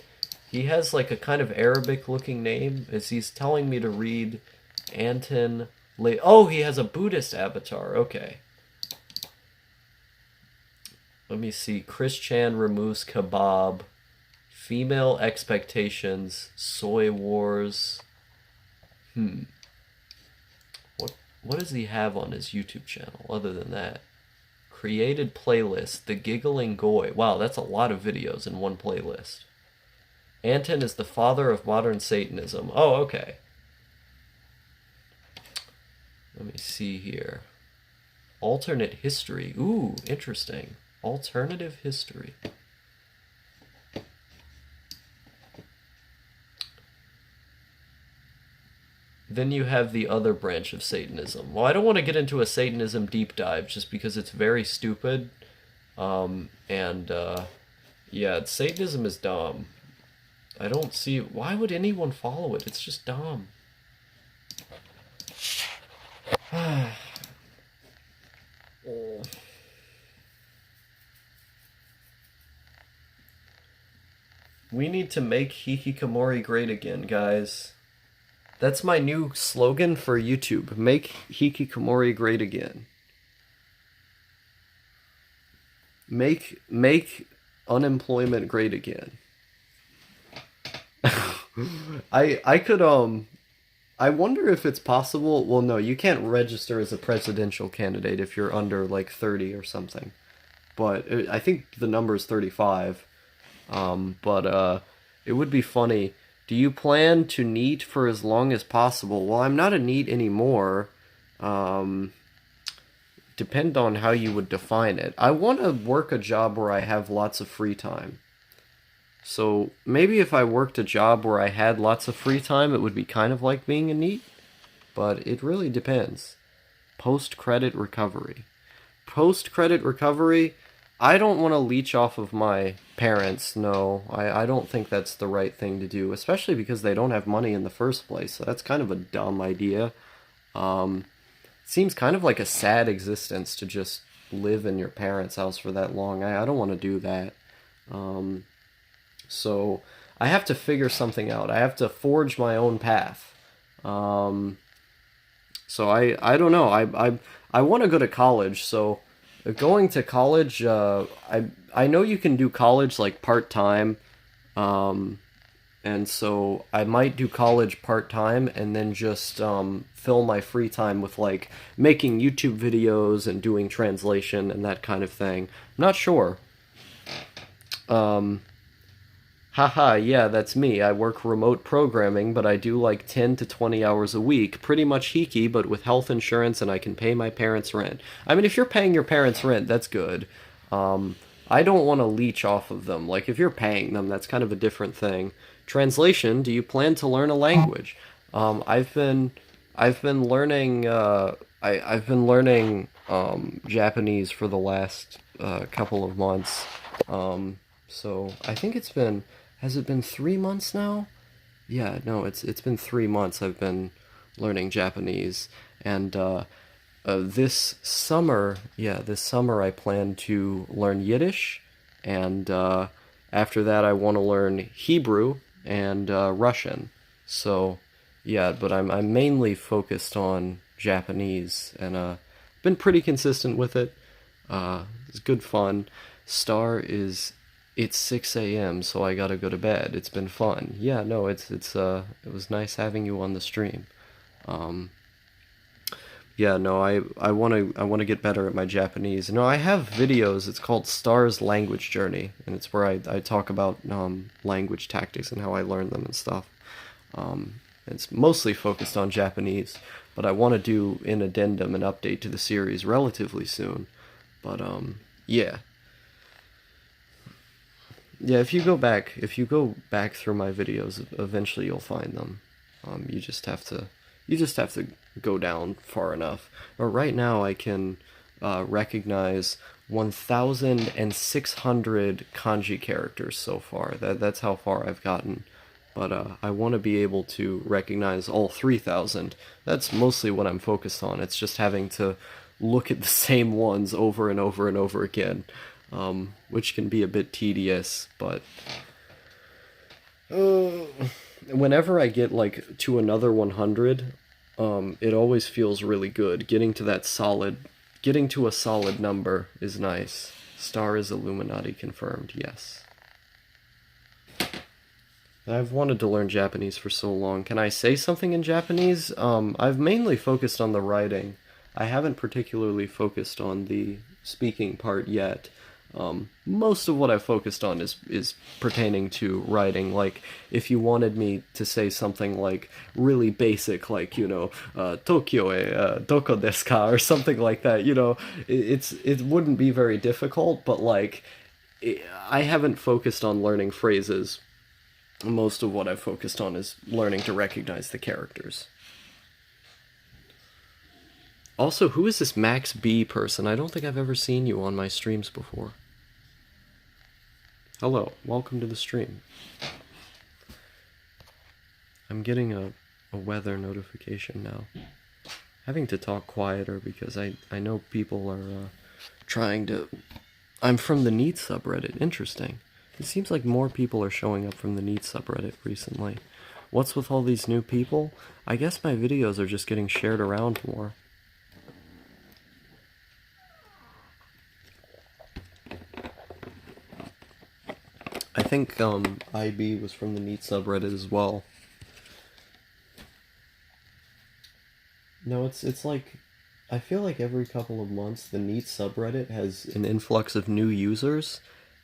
He has like a kind of Arabic looking name. As he's telling me to read Anton Le. Oh, he has a Buddhist avatar. Okay. Let me see. Chris Chan removes kebab. Female expectations. Soy wars. What does he have on his YouTube channel other than that? Created playlist. The Giggling Goy. Wow, that's a lot of videos in one playlist. Anton is the father of modern Satanism. Oh, okay. Let me see here. Alternate history. Ooh, interesting. Alternative history. Then you have the other branch of Satanism. Well, I don't want to get into a Satanism deep dive just because it's very stupid. Yeah, Satanism is dumb. I don't see... Why would anyone follow it? It's just dumb. We need to make Hikikomori great again, guys. That's my new slogan for YouTube. Make Hikikomori great again. Make unemployment great again. I could I wonder if it's possible. Well, no, you can't register as a presidential candidate if you're under like 30 or something. But I think the number is 35. It would be funny. Do you plan to NEET for as long as possible? Well, I'm not a NEET anymore. Depend on how you would define it. I want to work a job where I have lots of free time. So maybe if I worked a job where I had lots of free time, it would be kind of like being a NEET. But it really depends. Post-credit recovery. Post-credit recovery, I don't want to leech off of my parents, no. I don't think that's the right thing to do, especially because they don't have money in the first place. So that's kind of a dumb idea. It seems kind of like a sad existence to just live in your parents' house for that long. I don't want to do that. So I have to figure something out. I have to forge my own path. So I don't know. I want to go to college, so going to college, I know you can do college like part-time, and so I might do college part-time and then just fill my free time with like making YouTube videos and doing translation and that kind of thing. I'm not sure. Haha, yeah, that's me. I work remote programming, but I do like 10 to 20 hours a week. Pretty much Hiki, but with health insurance, and I can pay my parents' rent. I mean, if you're paying your parents' rent, that's good. I don't want to leech off of them. Like, if you're paying them, that's kind of a different thing. Translation, do you plan to learn a language? I've been learning, I've been learning, Japanese for the last, couple of months. So I think it's been... Has it been 3 months now? Yeah, no, it's been 3 months I've been learning Japanese. And this summer I plan to learn Yiddish. And after that I want to learn Hebrew and Russian. So yeah, but I'm mainly focused on Japanese, and been pretty consistent with it. It's good fun. Star is it's 6 a.m., so I gotta go to bed. It's been fun. Yeah, no, it was nice having you on the stream. Um, yeah, no, I wanna get better at my Japanese. No, I have videos. It's called Stars Language Journey, and it's where I talk about language tactics and how I learn them and stuff. It's mostly focused on Japanese, but I want to do an addendum, an update to the series relatively soon. But yeah, yeah. If you go back through my videos, eventually you'll find them. You just have to, you just have to go down far enough. But right now, I can recognize 1,600 kanji characters so far. That's how far I've gotten. But I want to be able to recognize all 3,000. That's mostly what I'm focused on. It's just having to look at the same ones over and over and over again, which can be a bit tedious, but uh, whenever I get like to another 100, it always feels really good. Getting to a solid number is nice. Star is Illuminati confirmed, yes. I've wanted to learn Japanese for so long. Can I say something in Japanese? I've mainly focused on the writing. I haven't particularly focused on the speaking part yet. Most of what I've focused on is pertaining to writing. Like, if you wanted me to say something like really basic, like, Tokyo e doko desu ka, or something like that, it wouldn't be very difficult, but like, I haven't focused on learning phrases. Most of what I've focused on is learning to recognize the characters. Also, who is this Max B person? I don't think I've ever seen you on my streams before. Hello, welcome to the stream. I'm getting a weather notification now. Having to talk quieter because I know people are trying to... I'm from the NEET subreddit. Interesting. It seems like more people are showing up from the NEET subreddit recently. What's with all these new people? I guess my videos are just getting shared around more. I think IB was from the NEET subreddit as well. No, it's like, I feel like every couple of months the NEET subreddit has an influx of new users,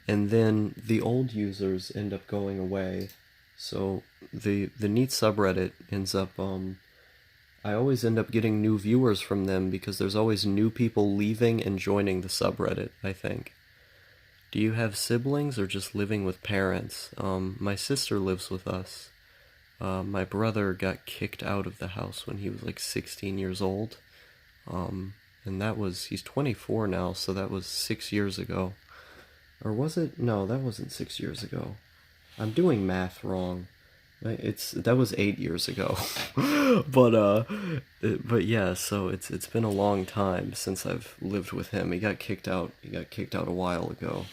and then the old users end up going away. So the NEET subreddit ends up, I always end up getting new viewers from them because there's always new people leaving and joining the subreddit, I think. Do you have siblings or just living with parents? My sister lives with us. My brother got kicked out of the house when he was like 16 years old. And he's 24 now, so that was 6 years ago. Or was it? No, that wasn't 6 years ago. I'm doing math wrong. That was 8 years ago. but yeah, so it's been a long time since I've lived with him. He got kicked out a while ago.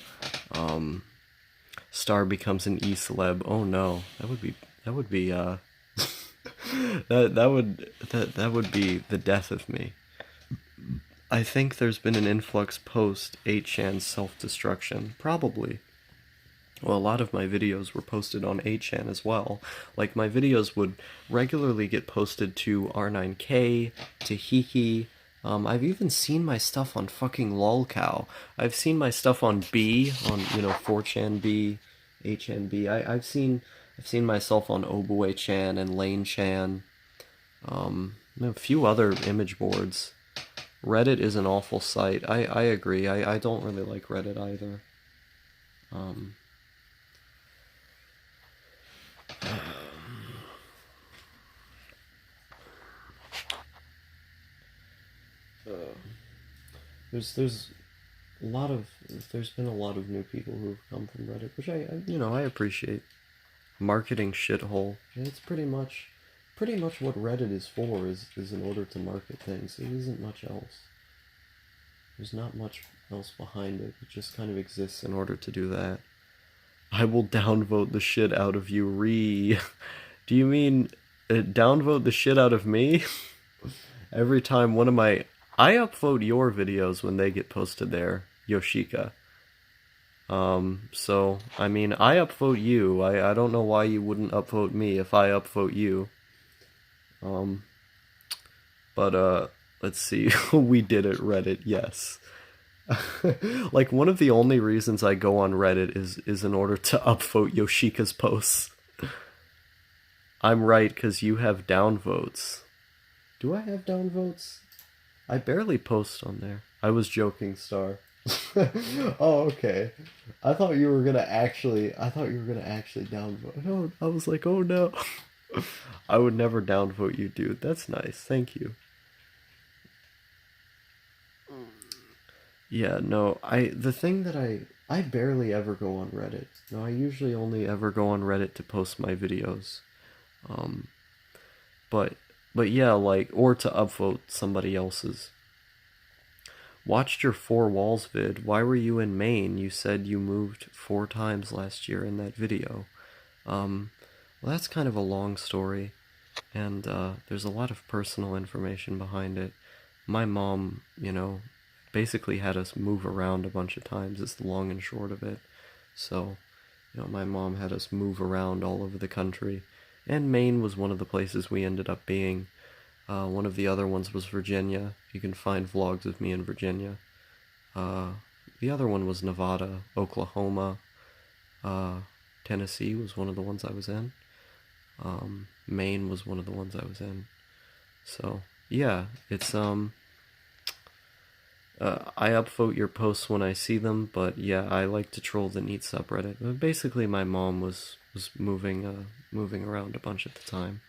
Star becomes an e-celeb. Oh no, that would be that would be the death of me. I think there's been an influx post 8chan's self-destruction. Probably. Well, a lot of my videos were posted on 8chan as well. Like, my videos would regularly get posted to R9K, to Hiki. I've even seen my stuff on fucking lolcow. I've seen my stuff on B, on, 4chan B, 8chan B. I've seen myself on Obue-chan and Lane-chan. A few other image boards. Reddit is an awful site. I agree. I don't really like Reddit either. There's been a lot of new people who've come from Reddit, which I appreciate. Marketing shithole. It's pretty much what Reddit is for, is in order to market things. It isn't much else. There's not much else behind it. It just kind of exists in order to do that. I will downvote the shit out of you, Do you mean downvote the shit out of me? Every time I upvote your videos when they get posted there, Yoshika. So, I mean, I upvote you. I don't know why you wouldn't upvote me if I upvote you. Um, but let's see. We did it, Reddit, yes. Like, one of the only reasons I go on Reddit is in order to upvote Yoshika's posts. I'm right, because you have downvotes. Do I have downvotes? I barely post on there. I was joking, Star. Oh, okay. I thought you were gonna actually downvote. No, I was like, oh no. I would never downvote you, dude. That's nice. Thank you. Yeah, no, the thing that I barely ever go on Reddit. No, I usually only ever go on Reddit to post my videos. Um, but but yeah, like, or to upvote somebody else's. Watched your Four Walls vid. Why were you in Maine? You said you moved 4 times last year in that video. Um, well, that's kind of a long story, and there's a lot of personal information behind it. My mom, basically had us move around a bunch of times, is the long and short of it. So, my mom had us move around all over the country, and Maine was one of the places we ended up being. One of the other ones was Virginia. You can find vlogs of me in Virginia. Uh, the other one was Nevada, Oklahoma, uh, Tennessee was one of the ones I was in. Maine was one of the ones I was in. So yeah, I upvote your posts when I see them, but yeah, I like to troll the Neat subreddit. But basically, my mom was moving around a bunch at the time.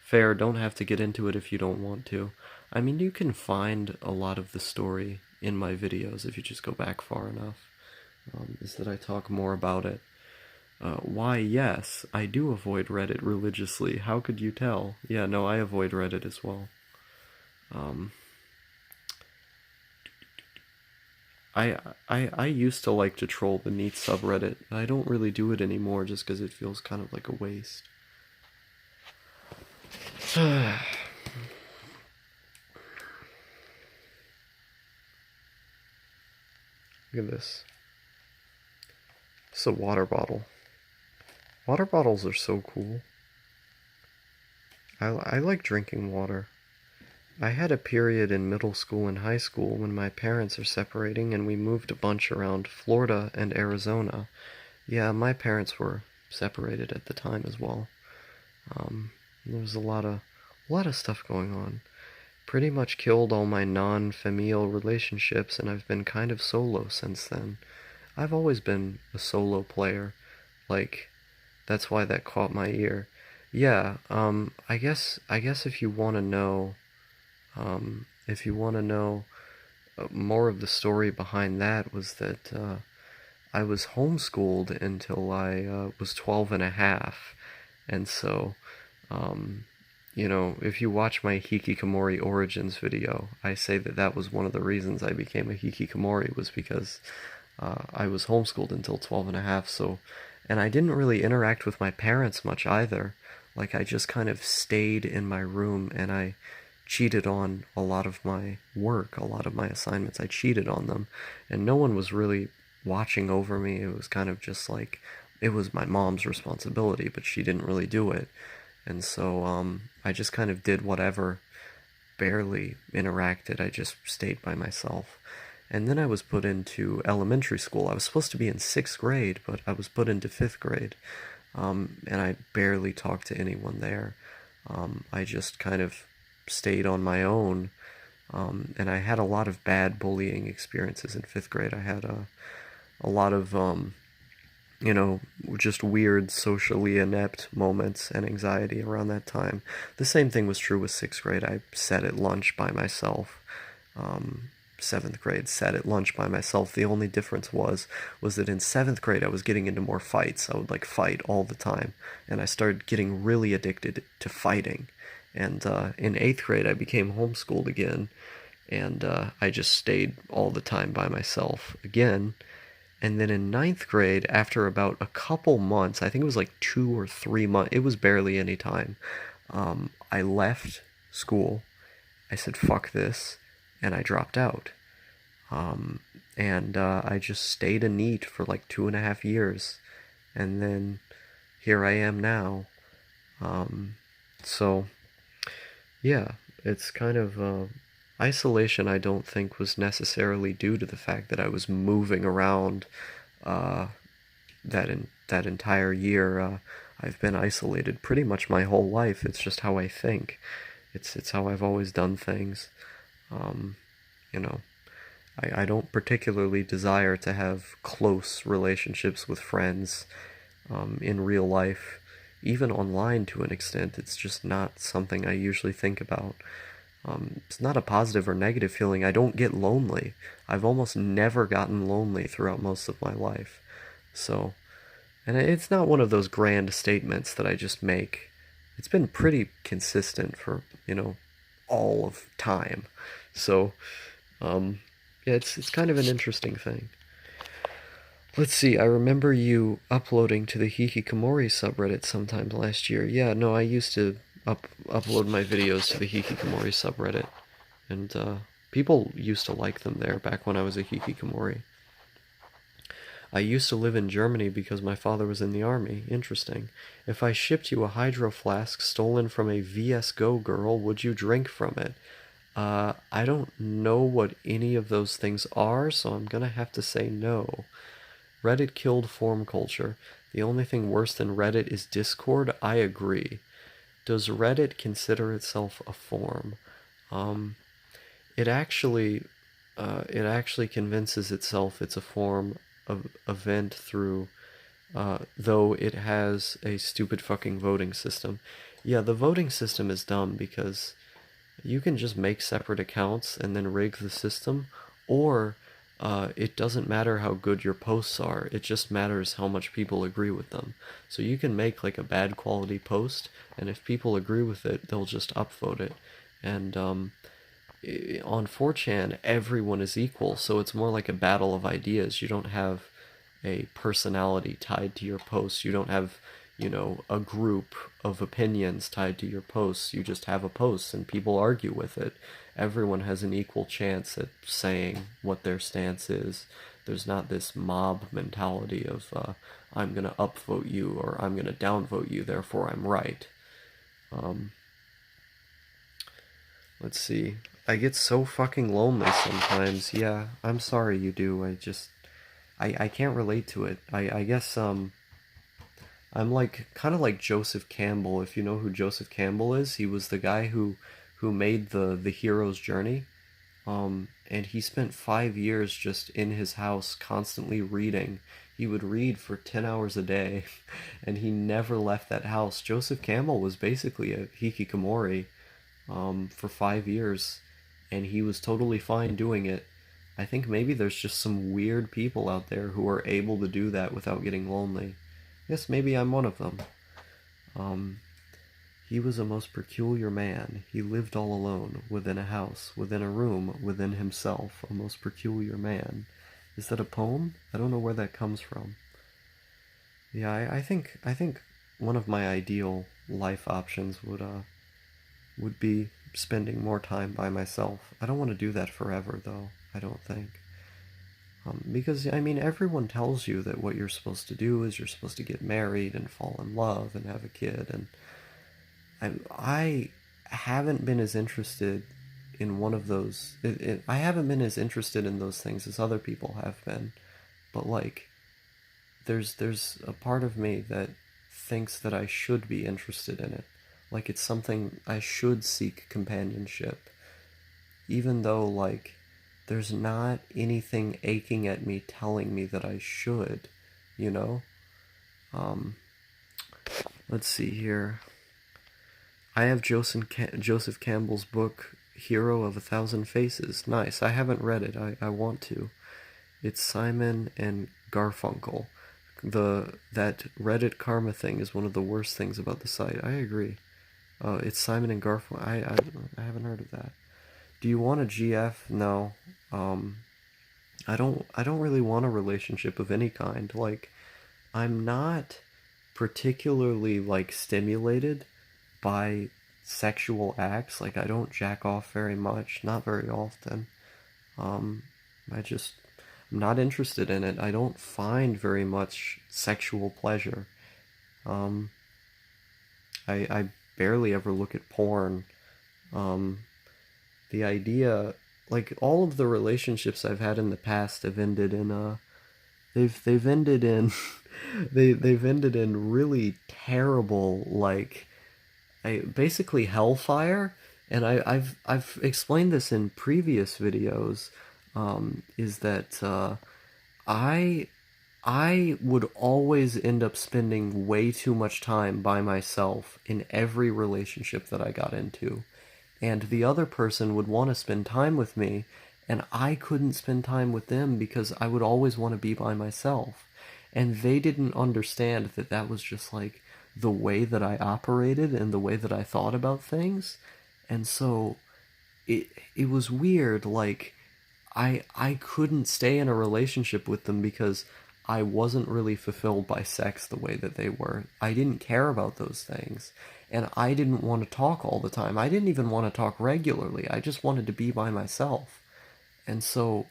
Fair, don't have to get into it if you don't want to. I mean, you can find a lot of the story in my videos if you just go back far enough. Is that I talk more about it. Why, yes, I do avoid Reddit religiously. How could you tell? Yeah, no, I avoid Reddit as well. Um, I used to like to troll the Neat subreddit. I don't really do it anymore just because it feels kind of like a waste. Look at this. It's a water bottle. Water bottles are so cool. I like drinking water. I had a period in middle school and high school when my parents are separating and we moved a bunch around Florida and Arizona. Yeah, my parents were separated at the time as well. There was a lot of stuff going on. Pretty much killed all my non-familial relationships, and I've been kind of solo since then. I've always been a solo player. Like, that's why that caught my ear. Yeah, I guess if you want to know more of the story behind that was that I was homeschooled until I was 12 and a half. And so, um, if you watch my Hikikomori Origins video, I say that that was one of the reasons I became a Hikikomori was because I was homeschooled until 12 and a half. So, and I didn't really interact with my parents much either. Like, I just kind of stayed in my room and I cheated on a lot of my work, a lot of my assignments. I cheated on them, and no one was really watching over me. It was kind of just like it was my mom's responsibility, but she didn't really do it. And so I just kind of did whatever, barely interacted. I just stayed by myself. And then I was put into elementary school. I was supposed to be in 6th grade, but I was put into 5th grade. And I barely talked to anyone there. I just kind of stayed on my own. And I had a lot of bad bullying experiences in 5th grade. I had a lot of, just weird socially inept moments and anxiety around that time. The same thing was true with 6th grade. I sat at lunch by myself. 7th grade, sat at lunch by myself. The only difference was that in 7th grade I was getting into more fights. I would like fight all the time, and I started getting really addicted to fighting. And in 8th grade I became homeschooled again, and I just stayed all the time by myself again. And then in 9th grade, after about a couple months, I think it was like 2 or 3 months, it was barely any time, I left school. I said, fuck this, and I dropped out. And I just stayed a NEET for like 2.5 years, and then here I am now. Um, so yeah, it's kind of isolation. I don't think was necessarily due to the fact that I was moving around uh, that entire year. I've been isolated pretty much my whole life. It's just how I think. It's how I've always done things. Um, you know, I don't particularly desire to have close relationships with friends in real life, even online to an extent. It's just not something I usually think about. It's not a positive or negative feeling. I don't get lonely. I've almost never gotten lonely throughout most of my life. So, and it's not one of those grand statements that I just make. It's been pretty consistent for, all of time. So, um, yeah, it's kind of an interesting thing. Let's see, I remember you uploading to the Hikikomori subreddit sometime last year. Yeah, no, I used to upload my videos to the Hikikomori subreddit, and people used to like them there back when I was a Hikikomori. I used to live in Germany because my father was in the army. Interesting. If I shipped you a hydro flask stolen from a VS Go girl, would you drink from it? I don't know what any of those things are, so I'm gonna have to say no. Reddit killed form culture. The only thing worse than Reddit is Discord. I agree. Does Reddit consider itself a form? Um, it actually, it actually convinces itself it's a form of event through, though it has a stupid fucking voting system. Yeah, the voting system is dumb because you can just make separate accounts and then rig the system, or it doesn't matter how good your posts are, it just matters how much people agree with them. So you can make like a bad quality post, and if people agree with it, they'll just upvote it. And on 4chan, everyone is equal, so it's more like a battle of ideas. You don't have a personality tied to your posts. You don't have, a group of opinions tied to your posts. You just have a post and people argue with it. Everyone has an equal chance at saying what their stance is. There's not this mob mentality of, I'm gonna upvote you or I'm gonna downvote you, therefore I'm right. Um, let's see. I get so fucking lonely sometimes. Yeah, I'm sorry you do. I can't relate to it. I guess I'm like kind of like Joseph Campbell. If you know who Joseph Campbell is, he was the guy who made the hero's journey. And he spent 5 years just in his house constantly reading. He would read for 10 hours a day, and he never left that house. Joseph Campbell was basically a hikikomori for 5 years, and he was totally fine doing it. I think maybe there's just some weird people out there who are able to do that without getting lonely. Yes, maybe I'm one of them. Um, he was a most peculiar man. He lived all alone, within a house, within a room, within himself. A most peculiar man. Is that a poem? I don't know where that comes from. Yeah, I think one of my ideal life options would be spending more time by myself. I don't want to do that forever, though. I don't think. Because, I mean, everyone tells you that what you're supposed to do is you're supposed to get married and fall in love and have a kid. And I haven't been as interested in one of those. I haven't been as interested in those things as other people have been. But, like, there's a part of me that thinks that I should be interested in it. Like, it's something I should seek companionship. Even though, like, there's not anything aching at me telling me that I should, you know? Um, let's see here. I have Joseph Campbell's book, Hero of a Thousand Faces. Nice. I haven't read it. I want to. It's Simon and Garfunkel. That Reddit karma thing is one of the worst things about the site. I agree. It's Simon and Garfunkel. I haven't heard of that. Do you want a GF? No. Um, I don't really want a relationship of any kind. Like, I'm not particularly like stimulated by sexual acts. Like, I don't jack off very much, not very often. Um, I'm not interested in it. I don't find very much sexual pleasure. Um, I barely ever look at porn. Um, the idea, like all of the relationships I've had in the past have ended in they've ended in they've ended in really terrible, like, basically hellfire. And I've explained this in previous videos. Is that I I would always end up spending way too much time by myself in every relationship that I got into. And the other person would want to spend time with me, and I couldn't spend time with them because I would always want to be by myself. And they didn't understand that that was just like the way that I operated and the way that I thought about things. And so it was weird. Like, I couldn't stay in a relationship with them because I wasn't really fulfilled by sex the way that they were. I didn't care about those things. And I didn't want to talk all the time. I didn't even want to talk regularly. I just wanted to be by myself. And so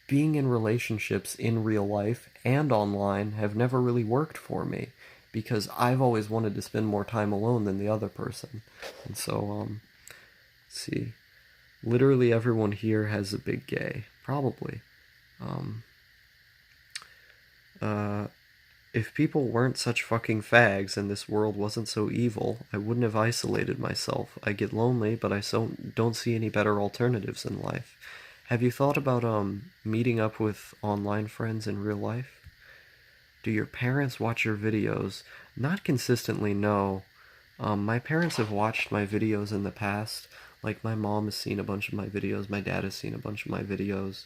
being in relationships in real life and online have never really worked for me because I've always wanted to spend more time alone than the other person. And so, let's see. Literally everyone here has a big gay. Probably. Um, uh, if people weren't such fucking fags and this world wasn't so evil, I wouldn't have isolated myself. I get lonely, but I don't see any better alternatives in life. Have you thought about meeting up with online friends in real life? Do your parents watch your videos? Not consistently, no. My parents have watched my videos in the past. Like, my mom has seen a bunch of my videos, my dad has seen a bunch of my videos.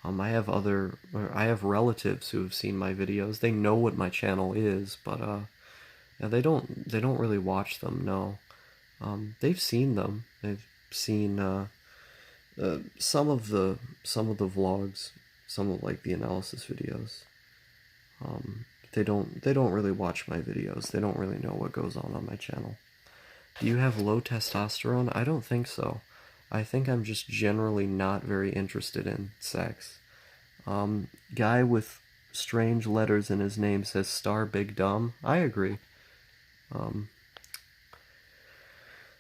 I have relatives who have seen my videos. They know what my channel is, but yeah, they don't really watch them. No, they've seen them. They've seen some of the vlogs, some of like the analysis videos. They don't really watch my videos. They don't really know what goes on my channel. Do you have low testosterone? I don't think so. I think I'm just generally not very interested in sex. Guy with strange letters in his name says Star Big Dumb. I agree. Um,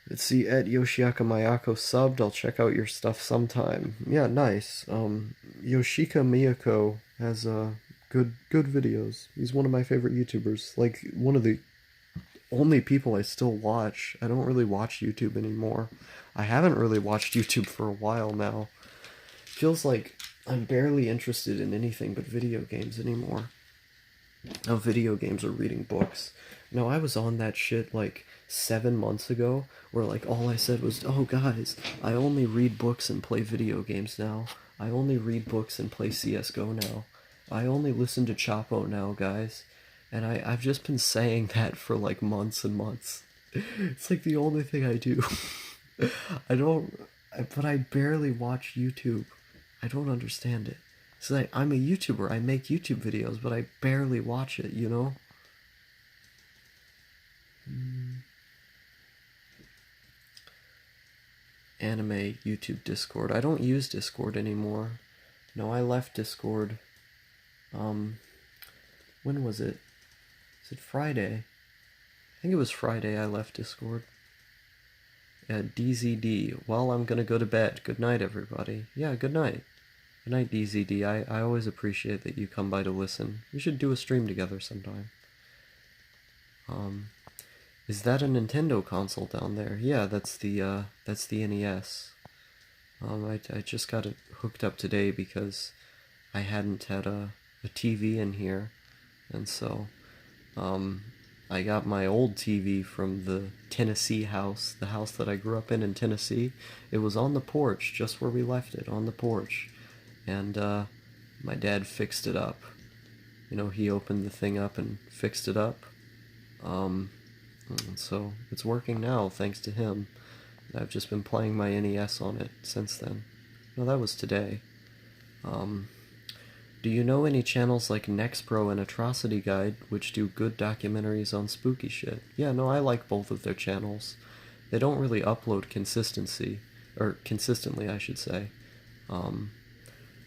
let's see, at Yoshiaka Mayako subbed. I'll check out your stuff sometime. Yeah, nice. Yoshika Miyako has good videos. He's one of my favorite YouTubers. Like, one of the only people I still watch. I don't really watch YouTube anymore. I haven't really watched YouTube for a while now. Feels like I'm barely interested in anything but video games anymore. Oh, video games or reading books. No, I was on that shit like 7 months ago, where like all I said was, "Oh guys, I only read books and play video games now. I only read books and play CS:GO now. I only listen to Chapo now, guys." And I've just been saying that for like months and months. It's like the only thing I do. I don't, but I barely watch YouTube. I don't understand it. So I'm a YouTuber. I make YouTube videos, but I barely watch it, you know? Anime YouTube Discord. I don't use Discord anymore. No, I left Discord. When was it? Was it Friday? I think it was Friday I left Discord. Yeah, DZD. Well, I'm gonna go to bed. Good night, everybody. Yeah, good night. Good night, DZD. I always appreciate that you come by to listen. We should do a stream together sometime. Is that a Nintendo console down there? Yeah, that's the NES. I just got it hooked up today because I hadn't had a TV in here, and so, I got my old TV from the Tennessee house, the house that I grew up in Tennessee. It was on the porch, just where we left it, on the porch. And my dad fixed it up. You know, he opened the thing up and fixed it up. And so it's working now, thanks to him. I've just been playing my NES on it since then. No, that was today. Do you know any channels like Nexpro and Atrocity Guide, which do good documentaries on spooky shit? Yeah, no, I like both of their channels. They don't really upload consistently, I should say.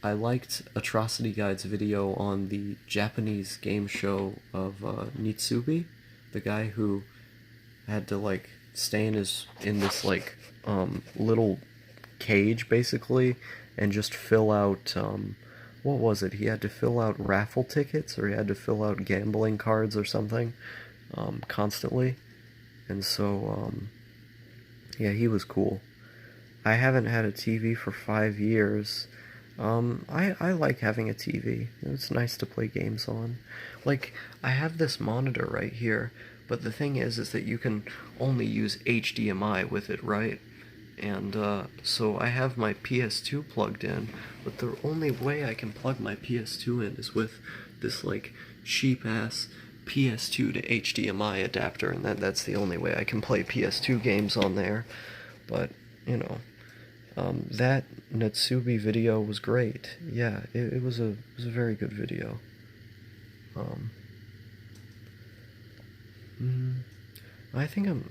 I liked Atrocity Guide's video on the Japanese game show of Nitsubi, the guy who had to like stay in this like little cage basically and just fill out what was it? He had to fill out raffle tickets or he had to fill out gambling cards or something constantly. And so yeah, he was cool. I haven't had a TV for 5 years. I like having a TV. It's nice to play games on. Like, I have this monitor right here, but the thing is that you can only use HDMI with it, right? And so I have my PS2 plugged in, but the only way I can plug my PS2 in is with this like cheap ass PS2 to HDMI adapter, and that's the only way I can play PS2 games on there. But you know, that Natsubi video was great. Yeah, it was a very good video. Um, mm, I think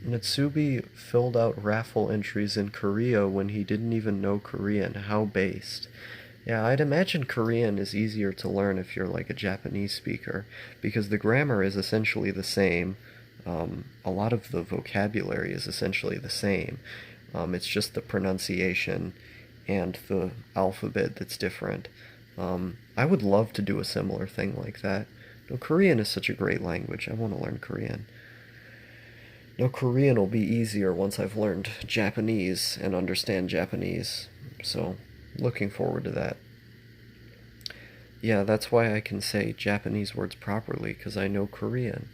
Natsubi filled out raffle entries in Korea when he didn't even know Korean. How based. Yeah, I'd imagine Korean is easier to learn if you're like a Japanese speaker, because the grammar is essentially the same. A lot of the vocabulary is essentially the same. It's just the pronunciation and the alphabet that's different. I would love to do a similar thing like that. No, Korean is such a great language. I want to learn Korean. No, Korean will be easier once I've learned Japanese and understand Japanese. So, looking forward to that. Yeah, that's why I can say Japanese words properly, because I know Korean.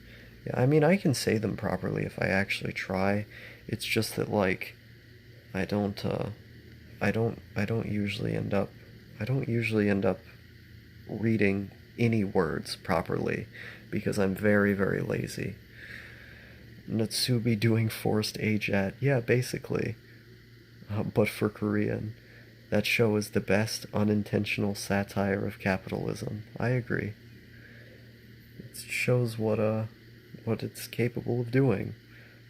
Yeah, I mean, I can say them properly if I actually try. It's just that, like, I don't, I don't usually end up, I don't usually end up reading any words properly, because I'm very, very lazy. Natsubi doing forced AJAT. Yeah, basically. But for Korean. That show is the best unintentional satire of capitalism. I agree. It shows what it's capable of doing.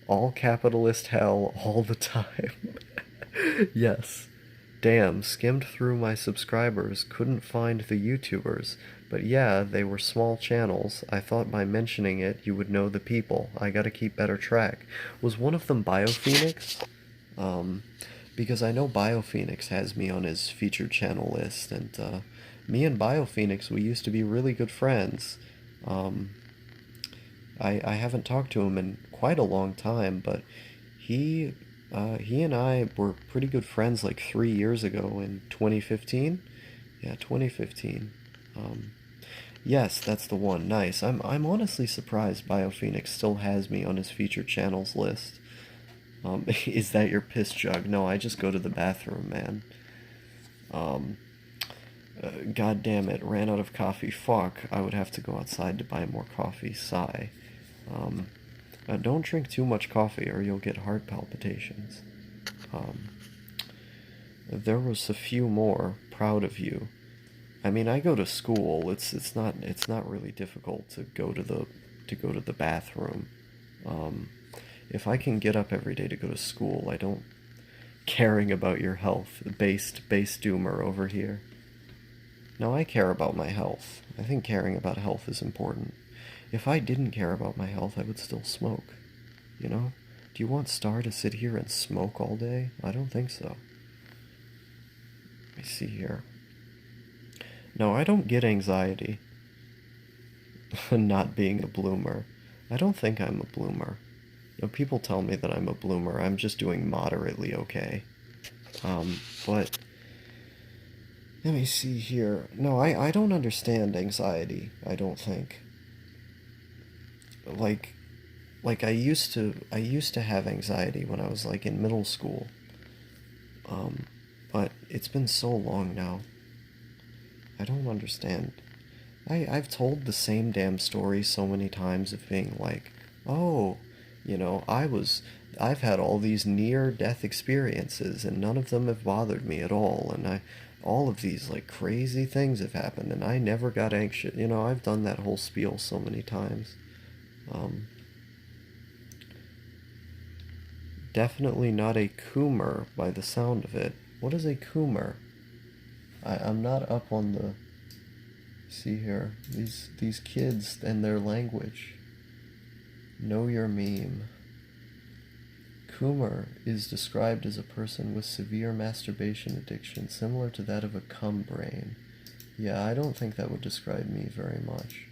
All capitalist hell all the time. Yes. Damn, skimmed through my subscribers, couldn't find the YouTubers. But yeah, they were small channels. I thought by mentioning it, you would know the people. I gotta keep better track. Was one of them BioPhoenix? Um, because I know BioPhoenix has me on his featured channel list, and me and BioPhoenix, we used to be really good friends. Um, I haven't talked to him in quite a long time, but he he and I were pretty good friends like 3 years ago in 2015. Yeah, 2015. Um, yes, that's the one. Nice. I'm honestly surprised BioPhoenix still has me on his featured channels list. Is that your piss jug? No, I just go to the bathroom, man. Um, God damn it, ran out of coffee. Fuck, I would have to go outside to buy more coffee. Sigh. Um, don't drink too much coffee or you'll get heart palpitations. Um, there was a few more. Proud of you. I mean, I go to school. It's not really difficult to go to the bathroom. Um, if I can get up every day to go to school, I don't caring about your health. Based doomer over here. No, I care about my health. I think caring about health is important. If I didn't care about my health, I would still smoke. You know? Do you want Star to sit here and smoke all day? I don't think so. Let me see here. No, I don't get anxiety. Not being a bloomer. I don't think I'm a bloomer. You know, people tell me that I'm a bloomer. I'm just doing moderately okay. But let me see here. No, I don't understand anxiety, I don't think. Like I used to have anxiety when I was like in middle school. Um, but it's been so long now. I don't understand. I've told the same damn story so many times of being like, oh, I've had all these near death experiences and none of them have bothered me at all, and all of these like crazy things have happened and I never got anxious. I've done that whole spiel so many times. Um, Definitely not a coomer by the sound of it. What is a coomer? I'm not up on the... See here, these kids and their language. Know your meme. Coomer is described as a person with severe masturbation addiction, similar to that of a cum brain. Yeah, I don't think that would describe me very much.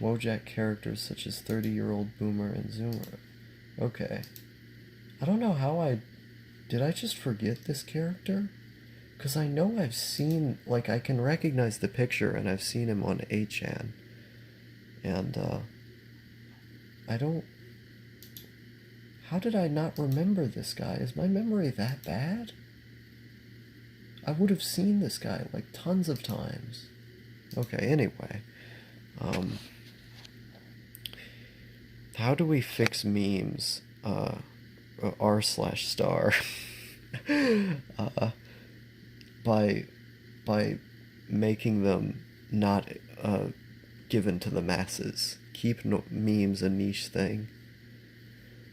Wojak characters such as 30-year-old Boomer and Zoomer. Okay. I don't know how I... Did I just forget this character? Because I know I've seen... Like, I can recognize the picture, and I've seen him on 8chan. And, I don't... How did I not remember this guy? Is my memory that bad? I would have seen this guy, like, tons of times. Okay, anyway. How do we fix memes? r/star. By making them not given to the masses. Keep memes a niche thing.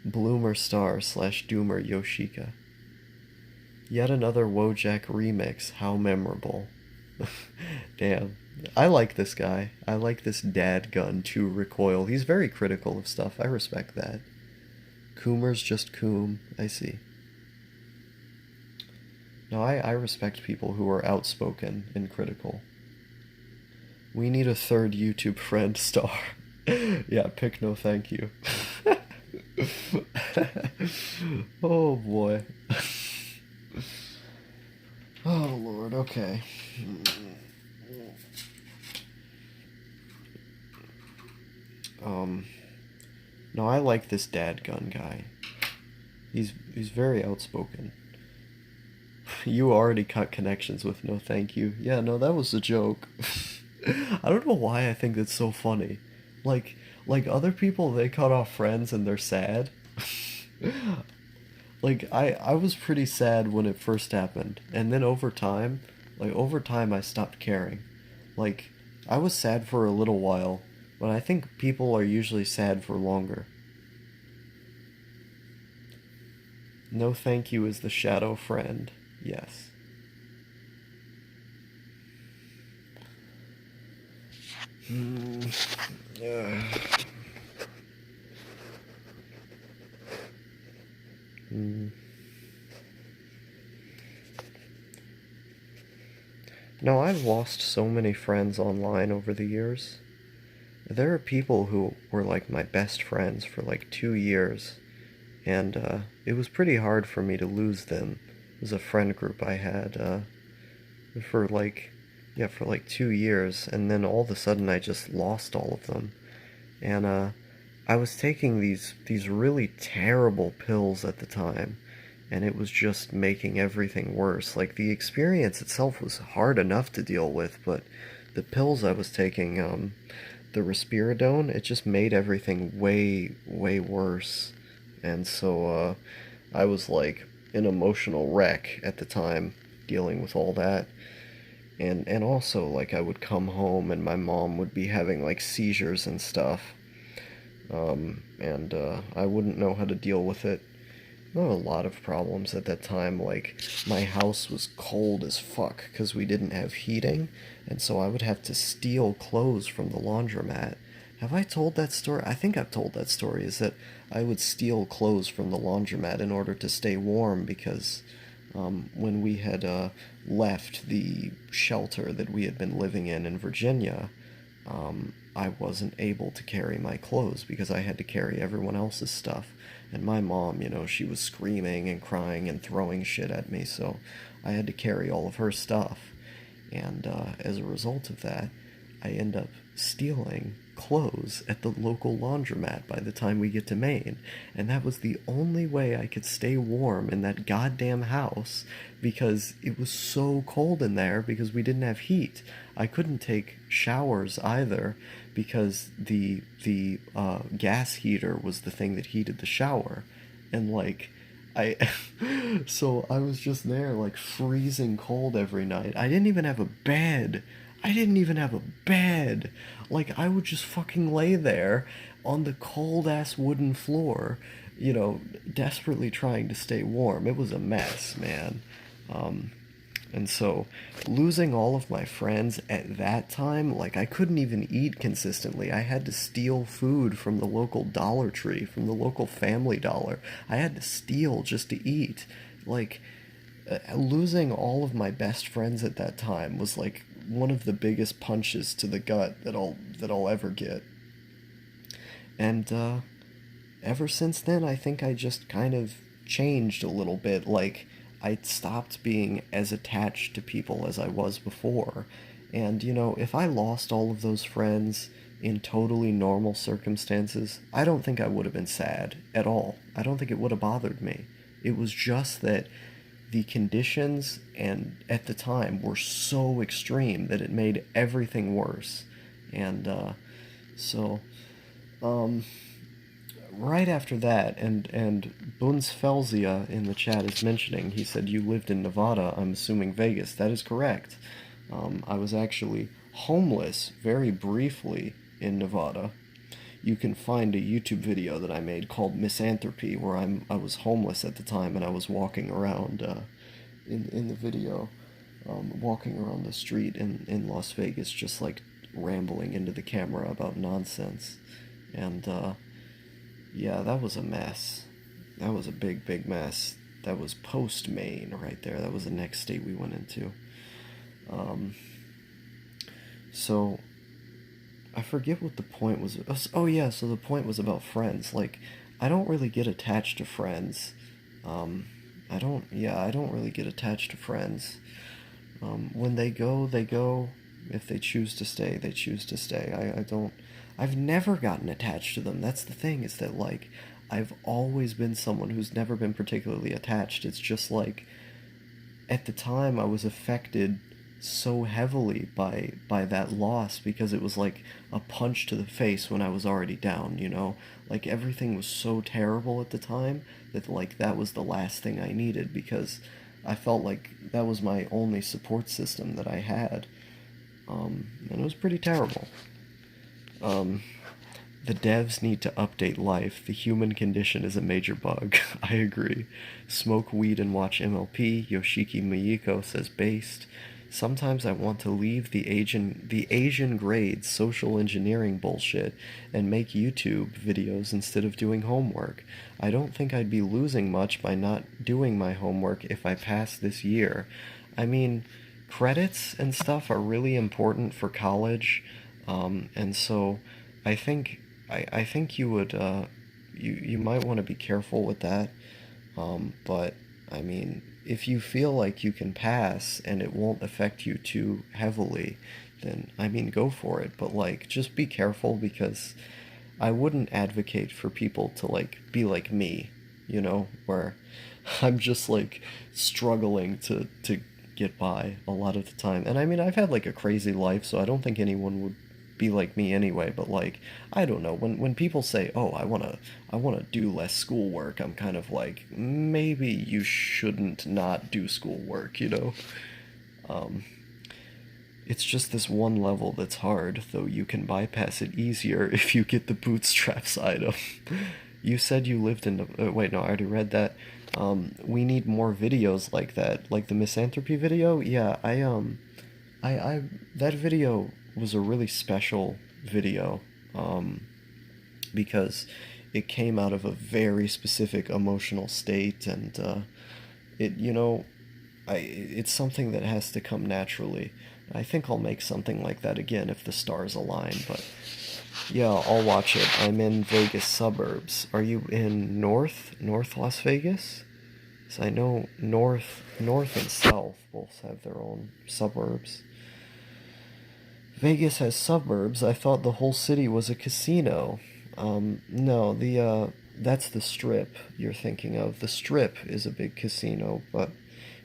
Bloomer Star / Doomer Yoshika. Yet another Wojak remix. How memorable. Damn. I like this guy. I like this dadgun to recoil. He's very critical of stuff. I respect that. Coomer's just Coom. I see. No, I respect people who are outspoken and critical. We need a third YouTube friend star. Yeah, pick no thank you. Oh boy. Oh Lord, okay. No, I like this dadgun guy. He's very outspoken. You already cut connections with no thank you. Yeah, no, that was a joke. I don't know why I think that's so funny. Like other people, they cut off friends and they're sad. Like, I was pretty sad when it first happened. And then over time, I stopped caring. Like, I was sad for a little while, but I think people are usually sad for longer. No thank you is the shadow friend. Yes. No, I've lost so many friends online over the years. There are people who were like my best friends for like 2 years, and it was pretty hard for me to lose them. It was a friend group I had for like, yeah, for like 2 years, and then all of a sudden I just lost all of them. And I was taking these really terrible pills at the time, and it was just making everything worse. Like, the experience itself was hard enough to deal with, but the pills I was taking, the risperidone, it just made everything way, way worse. And so I was like an emotional wreck at the time, dealing with all that. And also, like, I would come home and my mom would be having like seizures and stuff. And I wouldn't know how to deal with it. I had a lot of problems at that time. Like, my house was cold as fuck because we didn't have heating, and so I would have to steal clothes from the laundromat. Have I told that story? I think I've told that story, is that I would steal clothes from the laundromat in order to stay warm because when we had left the shelter that we had been living in Virginia, I wasn't able to carry my clothes because I had to carry everyone else's stuff. And my mom, she was screaming and crying and throwing shit at me, so I had to carry all of her stuff. And as a result of that, I end up stealing clothes at the local laundromat by the time we get to Maine. And that was the only way I could stay warm in that goddamn house because it was so cold in there because we didn't have heat. I couldn't take showers either because the gas heater was the thing that heated the shower. And like, so I was just there like freezing cold every night. I didn't even have a bed. Like, I would just fucking lay there on the cold ass wooden floor you know, desperately trying to stay warm. It was a mess, man. Um, and so losing all of my friends at that time, like I couldn't even eat consistently. I had to steal food from the local Dollar Tree, from the local Family Dollar. I had to steal just to eat. Like losing all of my best friends at that time was like one of the biggest punches to the gut that I'll ever get. And ever since then, I think I just kind of changed a little bit. Like, I stopped being as attached to people as I was before. And, you know, if I lost all of those friends in totally normal circumstances, I don't think I would have been sad at all. I don't think it would have bothered me. It was just that the conditions and at the time were so extreme that it made everything worse. And so um, right after that, and Bunsfelsia in the chat is mentioning, he said you lived in Nevada. I'm assuming Vegas. That is correct. I was actually homeless very briefly in Nevada. You can find a YouTube video that I made called Misanthropy, where I was homeless at the time and I was walking around in the video, walking around the street in Las Vegas, just like rambling into the camera about nonsense. And yeah, that was a mess. That was a big, big mess. That was post Maine right there. That was the next state we went into. Um, so I forget what the point was. Oh yeah, so the point was about friends. Like, I don't really get attached to friends. Um, I don't. Yeah, I don't really get attached to friends. When they go, they go. If they choose to stay, they choose to stay. I don't. I've never gotten attached to them. That's the thing. Is that like, I've always been someone who's never been particularly attached. It's just like at the time I was affected so heavily by that loss because it was like a punch to the face when I was already down, you know? Like everything was so terrible at the time that like that was the last thing I needed because I felt like that was my only support system that I had. And it was pretty terrible. Um, the devs need to update life. The human condition is a major bug. I agree. Smoke weed and watch MLP. Yoshiki Miyiko says based. Sometimes I want to leave the Asian grades social engineering bullshit and make YouTube videos instead of doing homework. I don't think I'd be losing much by not doing my homework if I pass this year. I mean, credits and stuff are really important for college, and so I think I think you would you might want to be careful with that. But I mean, if you feel like you can pass and it won't affect you too heavily, then I mean, go for it. But like, just be careful because I wouldn't advocate for people to like be like me, you know, where I'm just like struggling to get by a lot of the time. And I mean, I've had like a crazy life, so I don't think anyone would be like me anyway, but like I don't know, when people say, "Oh, I want to do less schoolwork," I'm kind of like, maybe you shouldn't not do schoolwork, you know? Um it's just this one level that's hard, though you can bypass it easier if you get the bootstraps item. You said you lived in the. Wait, no, I already read that. We need more videos like that, like the misanthropy video. Yeah, I that video was a really special video, um, because it came out of a very specific emotional state, and it you know it's something that has to come naturally. I think I'll make something like that again if the stars align, but yeah, I'll watch it. I'm in Vegas suburbs. Are you in North Las Vegas? So I know North and South both have their own suburbs. Vegas has suburbs. I thought the whole city was a casino. No, the that's the Strip you're thinking of. The Strip is a big casino, but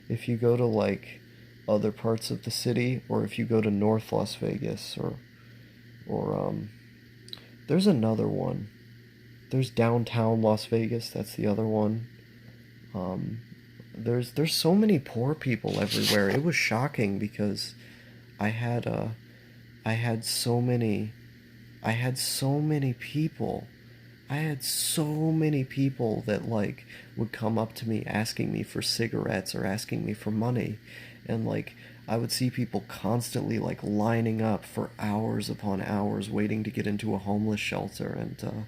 if you go to like other parts of the city, or if you go to North Las Vegas, or there's another one. There's downtown Las Vegas. That's the other one. Um, there's so many poor people everywhere. It was shocking because I had I had so many I had so many people I had so many people that like would come up to me asking me for cigarettes or asking me for money, and like I would see people constantly like lining up for hours upon hours waiting to get into a homeless shelter, and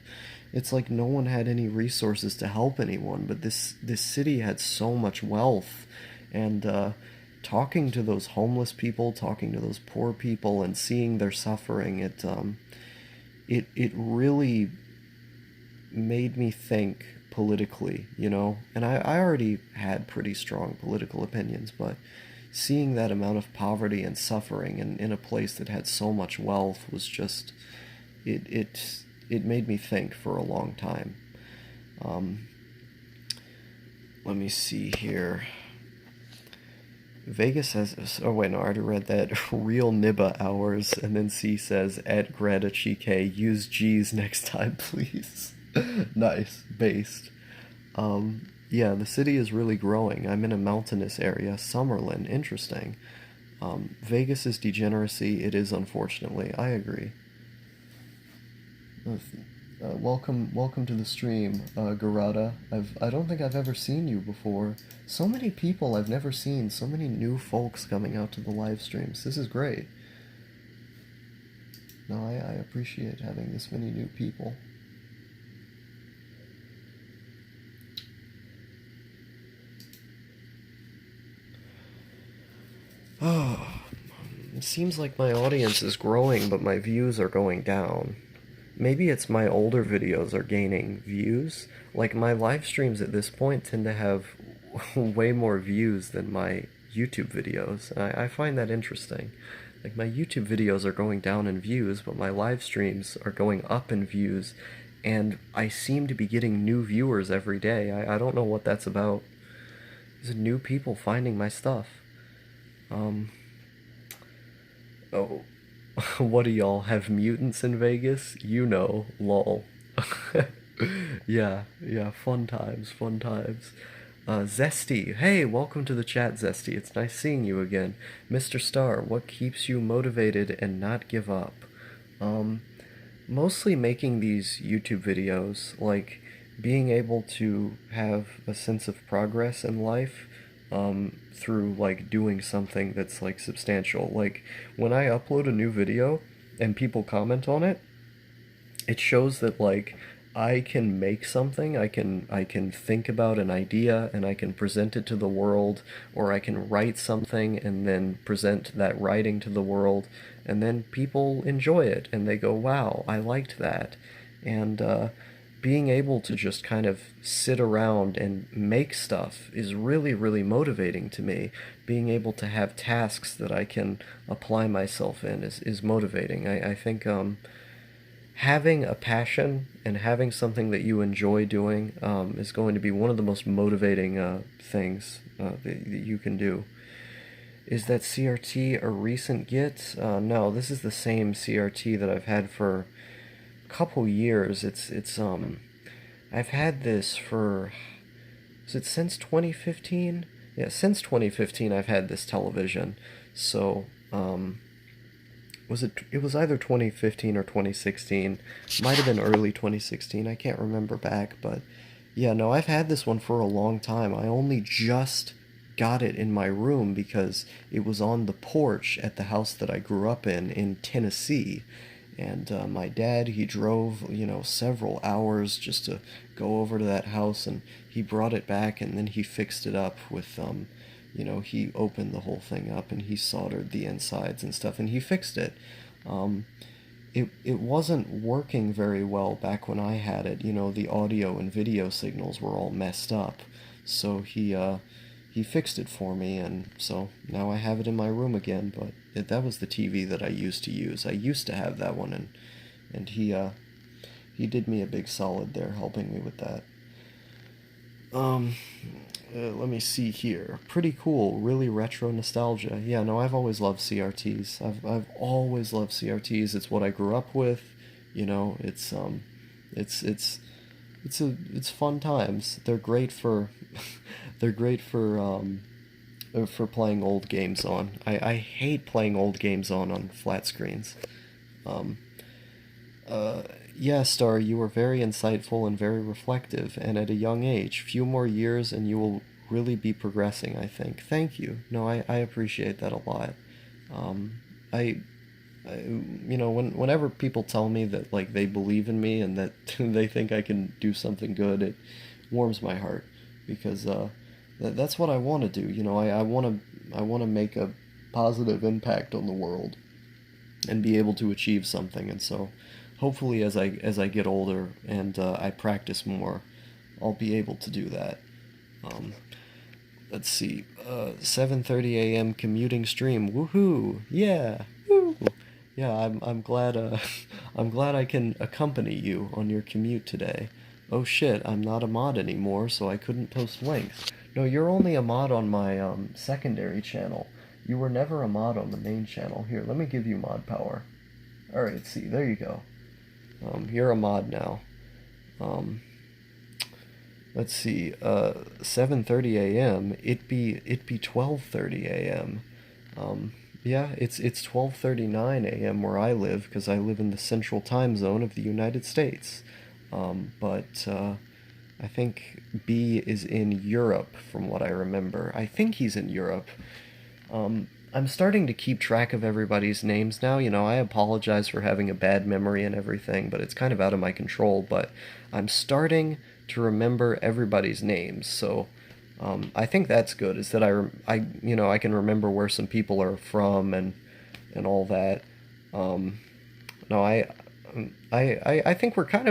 it's like no one had any resources to help anyone, but this city had so much wealth, and talking to those homeless people, talking to those poor people, and seeing their suffering, it really made me think politically, you know? And I already had pretty strong political opinions, but seeing that amount of poverty and suffering in a place that had so much wealth was just, it, it, it made me think for a long time. Um, Let me see here. Vegas has. Oh, wait, no, I already read that. Real Nibba hours. And then C says, at Greta Chike, use G's next time, please. Nice. Based. Yeah, the city is really growing. I'm in a mountainous area. Summerlin. Interesting. Vegas is degeneracy. It is, unfortunately. I agree. Welcome to the stream, Garada. I don't think I've ever seen you before. So many people I've never seen. So many new folks coming out to the live streams. This is great. No, I appreciate having this many new people. Oh, it seems like my audience is growing, but my views are going down. Maybe it's my older videos are gaining views. Like my live streams at this point tend to have way more views than my YouTube videos. And I find that interesting. Like my YouTube videos are going down in views, but my live streams are going up in views. And I seem to be getting new viewers every day. I don't know what that's about. There's new people finding my stuff. Um, oh, what do y'all have mutants in Vegas? You know, lol. Yeah, fun times, fun times. Zesty, hey, welcome to the chat, Zesty. It's nice seeing you again. Mr. Star, what keeps you motivated and not give up? Um, Mostly making these YouTube videos, like being able to have a sense of progress in life through like doing something that's like substantial. Like when I upload a new video and people comment on it, it shows that like I can make something, I can think about an idea and I can present it to the world, or I can write something and then present that writing to the world, and then people enjoy it and they go, "Wow, I liked that." And being able to just kind of sit around and make stuff is really, really motivating to me. Being able to have tasks that I can apply myself in is motivating. I think having a passion and having something that you enjoy doing is going to be one of the most motivating things that you can do. Is that CRT a recent get? No, this is the same CRT that I've had for a couple years. It's I've had this for, is it since 2015? Yeah, since 2015 I've had this television. So it was either 2015 or 2016, might have been early 2016, I can't remember back, but yeah, no, I've had this one for a long time. I only just got it in my room because it was on the porch at the house that I grew up in Tennessee. And my dad, he drove, several hours just to go over to that house, and he brought it back, and then he fixed it up with he opened the whole thing up and he soldered the insides and stuff and he fixed it. Um, it wasn't working very well back when I had it. The audio and video signals were all messed up. So he fixed it for me, and so now I have it in my room again. But that was the TV that I used to use. I used to have that one, and he did me a big solid there, helping me with that. Um, Let me see here. Pretty cool, really retro nostalgia. Yeah, no, I've always loved CRTs. I've always loved CRTs. It's what I grew up with. It's it's fun times. They're great for they're great for playing old games on. I hate playing old games on flat screens. Um, Yeah, Star, you were very insightful and very reflective, and at a young age. Few more years and you will really be progressing, I think. Thank you. No, I appreciate that a lot. Um, I, whenever people tell me that like they believe in me and that they think I can do something good, it warms my heart because that's what I want to do. I want to make a positive impact on the world and be able to achieve something. And so, hopefully, as I get older and I practice more, I'll be able to do that. Um, let's see, 7:30 a.m. commuting stream. Woohoo! Yeah, woo! Yeah, I'm glad. I'm glad I can accompany you on your commute today. Oh shit, I'm not a mod anymore, so I couldn't post links. No, you're only a mod on my secondary channel. You were never a mod on the main channel. Here, let me give you mod power. Alright, see, there you go. You're a mod now. Um, let's see, 7:30 a.m. It be 12:30 a.m. Yeah, it's 12:39 a.m. where I live because I live in the central time zone of the United States. But I think B is in Europe from what I remember. I think he's in Europe. I'm starting to keep track of everybody's names now. I apologize for having a bad memory and everything, but it's kind of out of my control. But I'm starting to remember everybody's names. So I think that's good. Is that I can remember where some people are from and all that. Um, no, I think we're kind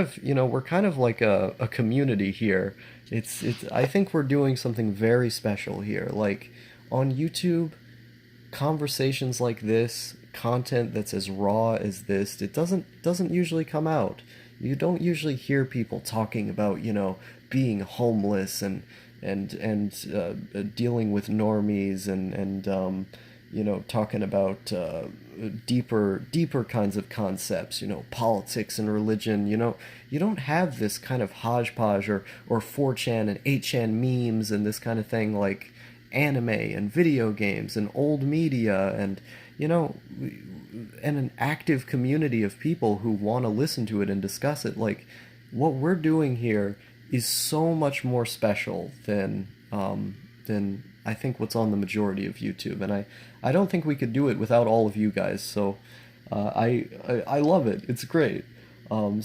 of like a community here. It's I think we're doing something very special here. Like on YouTube, conversations like this, content that's as raw as this, it doesn't usually come out. You don't usually hear people talking about, being homeless and dealing with normies and talking about deeper kinds of concepts, politics and religion. You don't have this kind of hodgepodge or 4chan and 8chan memes and this kind of thing like anime and video games and old media and you know and an active community of people who want to listen to it and discuss it. Like what we're doing here is so much more special than I think what's on the majority of YouTube, and I don't think we could do it without all of you guys. So I love it. It's great. I'm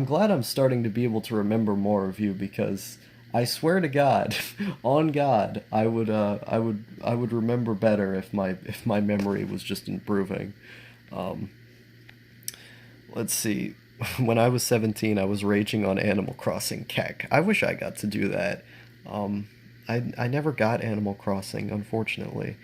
glad I'm starting to be able to remember more of you because I swear to God, on God, I would remember better if my memory was just improving. Um, let's see. When I was 17, I was raging on Animal Crossing Keck. I wish I got to do that. Um, I never got Animal Crossing, unfortunately.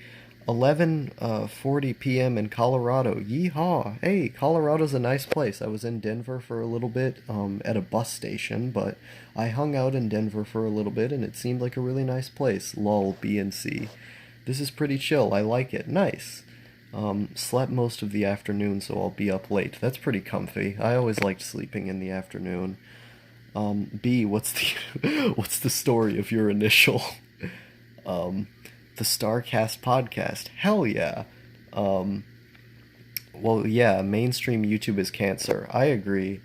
11:40 p.m. in Colorado. Yeehaw! Hey, Colorado's a nice place. I was in Denver for a little bit at a bus station, but I hung out in Denver for a little bit, and it seemed like a really nice place. Lol, B and C. This is pretty chill. I like it. Nice. Slept most of the afternoon, so I'll be up late. That's pretty comfy. I always liked sleeping in the afternoon. B, what's the what's the story of your initial? Um, the Starcast podcast. Hell yeah. Um, well, yeah, mainstream YouTube is cancer. I agree.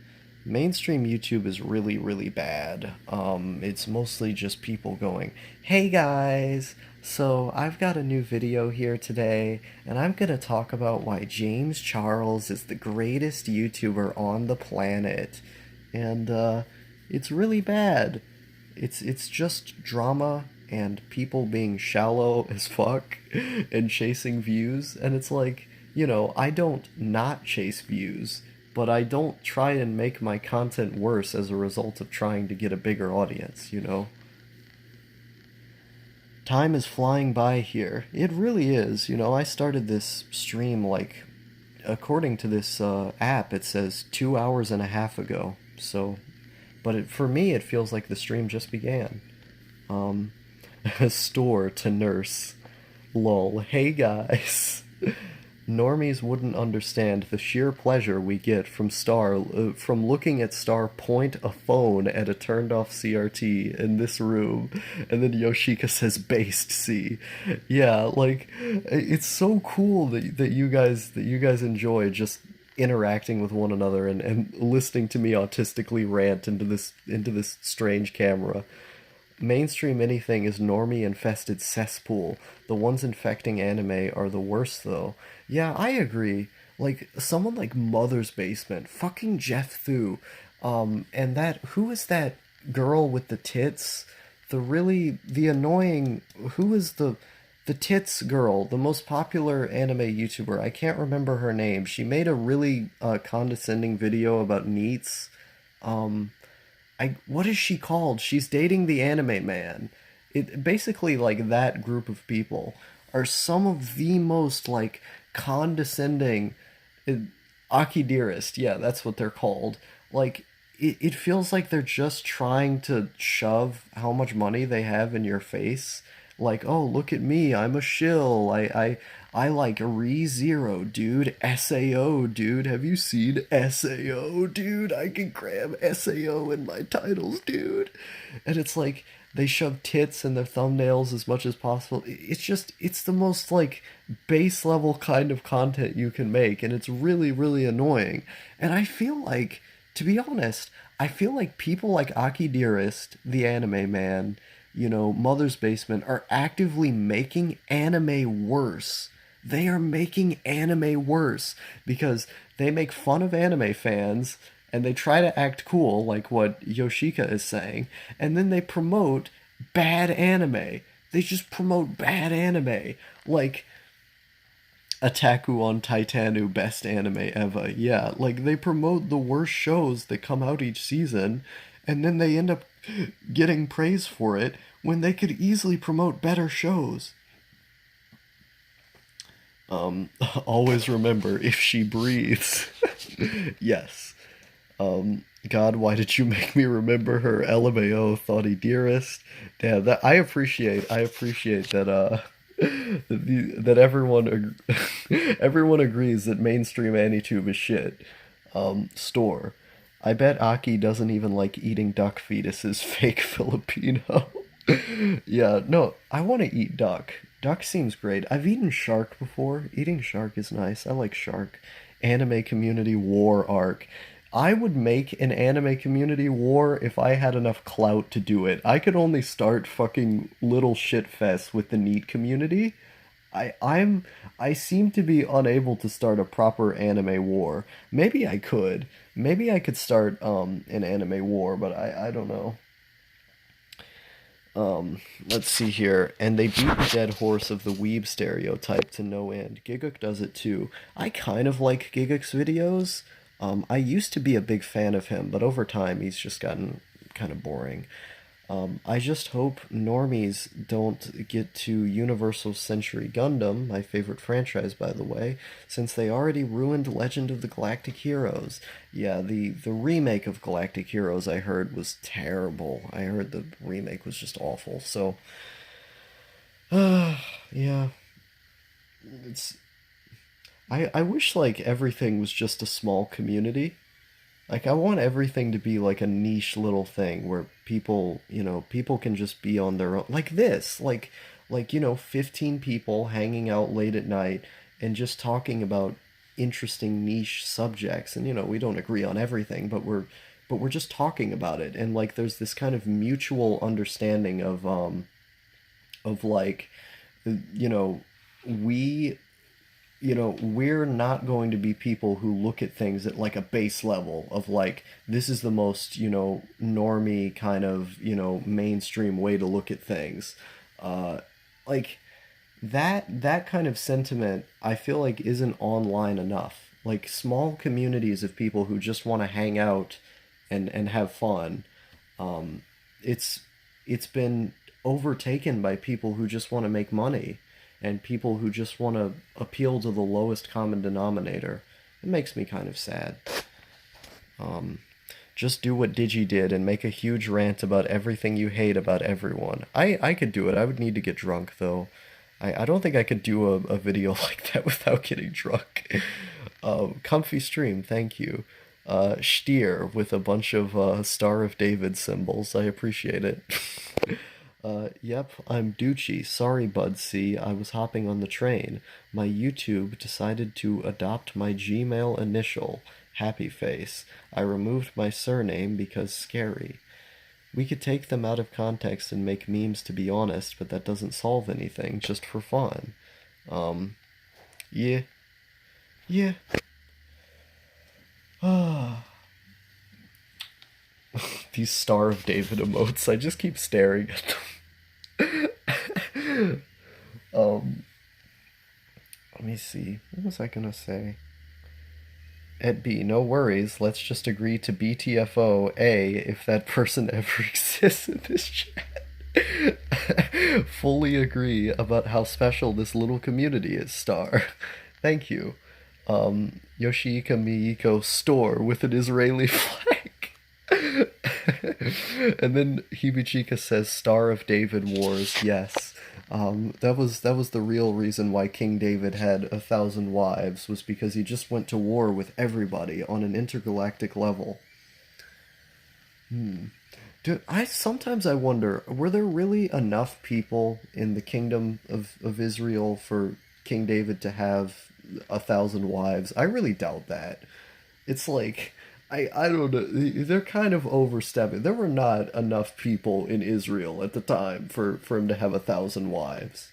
Mainstream YouTube is really, really bad. It's mostly just people going, "Hey guys, so I've got a new video here today, and I'm gonna talk about why James Charles is the greatest YouTuber on the planet." And it's really bad. It's just drama and people being shallow as fuck and chasing views, and it's like, I don't not chase views, but I don't try and make my content worse as a result of trying to get a bigger audience. Time is flying by here. It really is. I started this stream like according to this app it says 2 hours and a half ago. So but for me it feels like the stream just began. Um, a store to nurse. Lol. Hey guys. Normies wouldn't understand the sheer pleasure we get from looking at Star point a phone at a turned off CRT in this room, and then Yoshika says based C. Yeah, like it's so cool that you guys enjoy just interacting with one another and listening to me autistically rant into this strange camera. Mainstream anything is normie infested cesspool. The ones infecting anime are the worst though. Yeah, I agree. Like someone like Mother's Basement, fucking Jeff Thu, and that who is that girl with the tits? The annoying who is the tits girl, the most popular anime YouTuber. I can't remember her name. She made a really condescending video about NEETs. Um, I what is she called? She's dating the anime man. It basically like that group of people are some of the most like condescending uh, Aki Dearest. Yeah, that's what they're called. Like it feels like they're just trying to shove how much money they have in your face. Like, oh, look at me, I'm a shill. I like ReZero, dude. SAO, dude. Have you seen SAO, dude? I can cram SAO in my titles, dude. And it's like they shove tits in their thumbnails as much as possible. It's the most like base level kind of content you can make, and it's really, really annoying. And I feel like, to be honest, I feel like people like Aki Dearest, the anime man, Mother's Basement, are actively making anime worse. They are making anime worse because they make fun of anime fans and they try to act cool, like what Yoshika is saying, and then they promote bad anime. They just promote bad anime. Like, Attack on Titanu best anime ever. Yeah, like they promote the worst shows that come out each season, and then they end up getting praise for it when they could easily promote better shows. Always remember if she breathes. Yes. God, why did you make me remember her? LMAO, thoughty dearest. Yeah, that I appreciate that. That everyone agrees that mainstream AniTube is shit. Store. I bet Aki doesn't even like eating duck fetuses. Fake Filipino. Yeah, no, I want to eat duck. Duck seems great. I've eaten shark before. Eating shark is nice. I like shark. Anime community war arc. I would make an anime community war if I had enough clout to do it. I could only start fucking little shit fest with the NEET community. I seem to be unable to start a proper anime war. Maybe I could. Maybe I could start an anime war, but I don't know. Let's see here. And they beat the dead horse of the weeb stereotype to no end. Giguk does it too. I kind of like Giguk's videos. I used to be a big fan of him, but over time he's just gotten kind of boring. I just hope normies don't get to Universal Century Gundam, my favorite franchise by the way, since they already ruined Legend of the Galactic Heroes. Yeah, the remake of Galactic Heroes I heard was terrible. I heard the remake was just awful. So, yeah, it's I wish like everything was just a small community. Like I want everything to be like a niche little thing where people can just be on their own like this, like 15 people hanging out late at night and just talking about interesting niche subjects and we don't agree on everything, but we're just talking about it and like there's this kind of mutual understanding of like you know we we're not going to be people who look at things at like a base level of like this is the most normie kind of mainstream way to look at things. Like that kind of sentiment I feel like isn't online enough. Like small communities of people who just want to hang out and have fun. It's it's been overtaken by people who just want to make money and people who just want to appeal to the lowest common denominator. It makes me kind of sad. Um, just do what Digi did and make a huge rant about everything you hate about everyone. I could do it. I would need to get drunk, though. I don't think I could do a video like that without getting drunk. Comfy stream, thank you. Stier with a bunch of Star of David symbols. I appreciate it. Yep, I'm Ducci. Sorry, Bud C. I was hopping on the train. My YouTube decided to adopt my Gmail initial, Happy Face. I removed my surname because scary. We could take them out of context and make memes, to be honest, but that doesn't solve anything, just for fun. Um, yeah, yeah. Ah, these Star of David emotes, I just keep staring at them. um, Let me see. What was I gonna say? At B, no worries. Let's just agree to BTFO A if that person ever exists in this chat. Fully agree about how special this little community is, Star. Thank you. Yoshika Miiko store with an Israeli flag. And then Hibichika says Star of David Wars, yes. That was the real reason why King David had 1,000 wives, was because he just went to war with everybody on an intergalactic level. Dude, I wonder, were there really enough people in the kingdom of Israel for King David to have 1,000 wives? I really doubt that. It's like, I don't know. They're kind of overstepping. There were not enough people in Israel at the time for him to have 1,000 wives.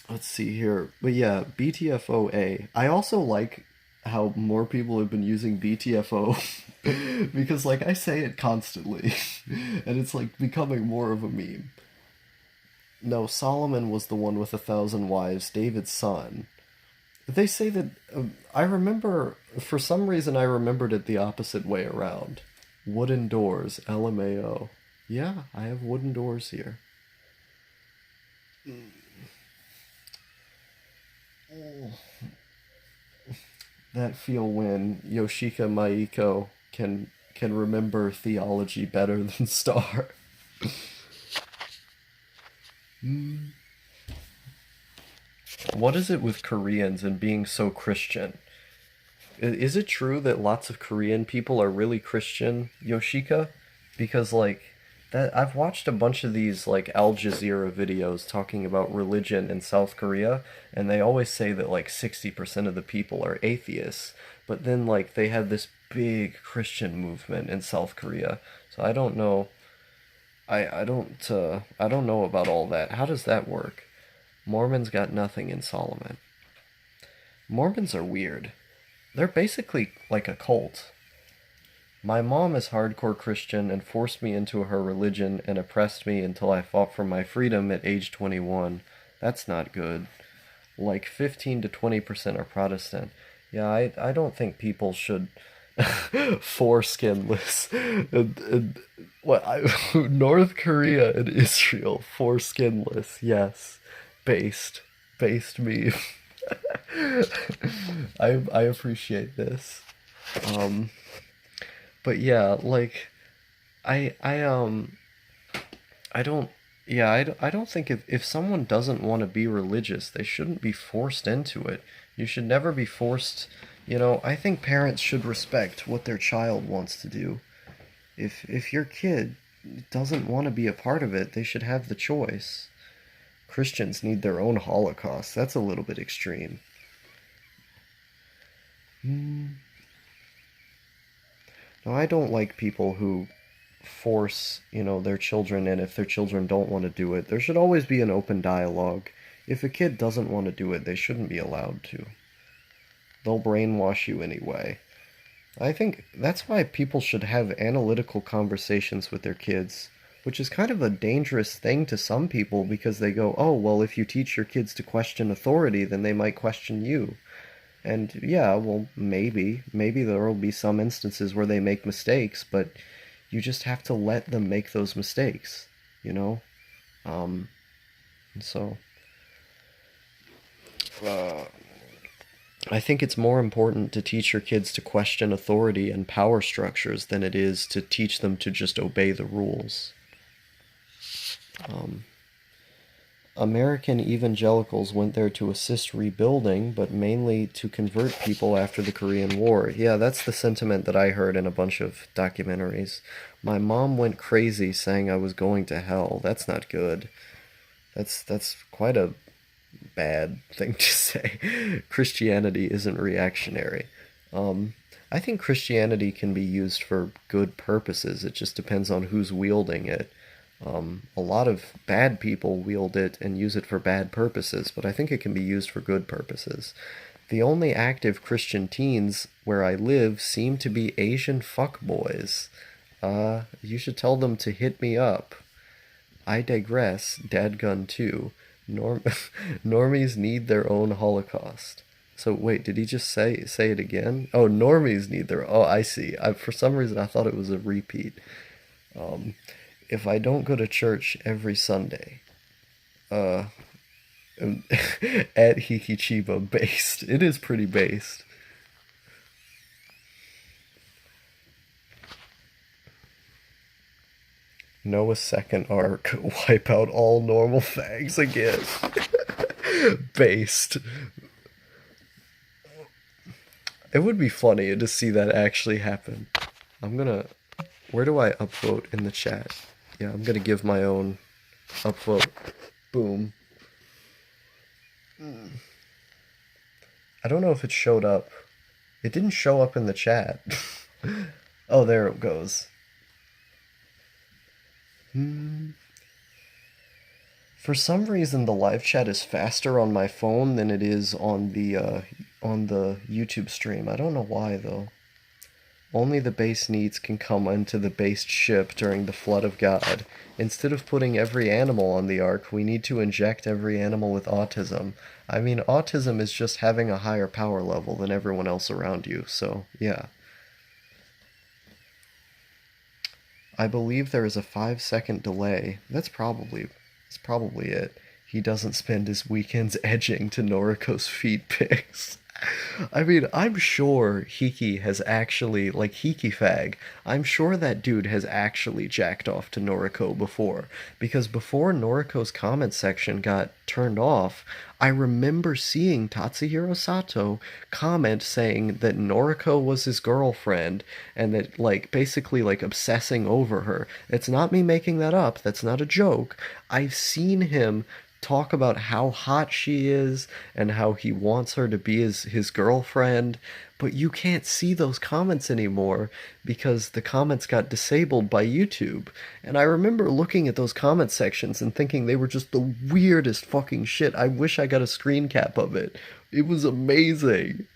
Let's see here. But yeah, BTFOA. I also like how more people have been using BTFO because like I say it constantly and it's like becoming more of a meme. No, Solomon was the one with 1,000 wives, David's son. They say that I remember for some reason I remembered it the opposite way around. Wooden doors, LMAO. Yeah, I have wooden doors here. That feel when Yoshika Maiko can remember theology better than Star. What is it with Koreans and being so Christian? Is it true that lots of Korean people are really Christian, Yoshika? Because like that I've watched a bunch of these like Al Jazeera videos talking about religion in South Korea, and they always say that like 60% of the people are atheists, but then like they have this big Christian movement in South Korea. So I don't know. I don't know about all that. How does that work? Mormons got nothing in Solomon. Mormons are weird. They're basically like a cult. My mom is hardcore Christian and forced me into her religion and oppressed me until I fought for my freedom at age 21. That's not good. Like 15 to 20% are Protestant. Yeah, I don't think people should foreskinless. What North Korea and Israel foreskinless. Yes, based meme. I appreciate this. Um, but yeah, like I I don't yeah, I don't think if someone doesn't want to be religious, they shouldn't be forced into it. You should never be forced, I think parents should respect what their child wants to do. If your kid doesn't want to be a part of it, they should have the choice. Christians need their own Holocaust. That's a little bit extreme. No, I don't like people who force, their children in if their children don't want to do it. There should always be an open dialogue. If a kid doesn't want to do it, they shouldn't be allowed to. They'll brainwash you anyway. I think that's why people should have analytical conversations with their kids, which is kind of a dangerous thing to some people because they go, oh, well, if you teach your kids to question authority, then they might question you. And yeah, well, maybe there will be some instances where they make mistakes, but you just have to let them make those mistakes, you know? And so, uh, I think it's more important to teach your kids to question authority and power structures than it is to teach them to just obey the rules. Um, American evangelicals went there to assist rebuilding, but mainly to convert people after the Korean War. Yeah, that's the sentiment that I heard in a bunch of documentaries. My mom went crazy saying I was going to hell. That's not good. That's quite a bad thing to say. Christianity isn't reactionary. Um, I think Christianity can be used for good purposes. It just depends on who's wielding it. A lot of bad people wield it and use it for bad purposes, but I think it can be used for good purposes. The only active Christian teens where I live seem to be Asian fuckboys. You should tell them to hit me up. I digress, dadgun too. Norm- normies need their own Holocaust. So wait, did he just say it again? Oh, normies need their. Oh, I see. For some reason I thought it was a repeat. Um, if I don't go to church every Sunday, uh, at Hikichiba based. It is pretty based. Noah's second arc. Wipe out all normal fags again. Based. It would be funny to see that actually happen. I'm gonna. Where do I upvote in the chat? Yeah, I'm gonna give my own upvote. Boom. I don't know if it showed up. It didn't show up in the chat. Oh, there it goes. For some reason, the live chat is faster on my phone than it is on the YouTube stream. I don't know why though. Only the base needs can come into the based ship during the flood of God. Instead of putting every animal on the ark, we need to inject every animal with autism. I mean, autism is just having a higher power level than everyone else around you, so yeah. I believe there is a 5-second delay. That's probably it. He doesn't spend his weekends edging to Noriko's feet pics. I mean, I'm sure Hiki has actually, like Hiki Fag, I'm sure that dude has actually jacked off to Noriko before. Because before Noriko's comment section got turned off, I remember seeing Tatsuhiro Sato comment saying that Noriko was his girlfriend and that, like, basically, like, obsessing over her. It's not me making that up, that's not a joke. I've seen him talk about how hot she is and how he wants her to be his girlfriend, but you can't see those comments anymore because the comments got disabled by YouTube. And I remember looking at those comment sections and thinking they were just the weirdest fucking shit. I wish I got a screen cap of it. It was amazing.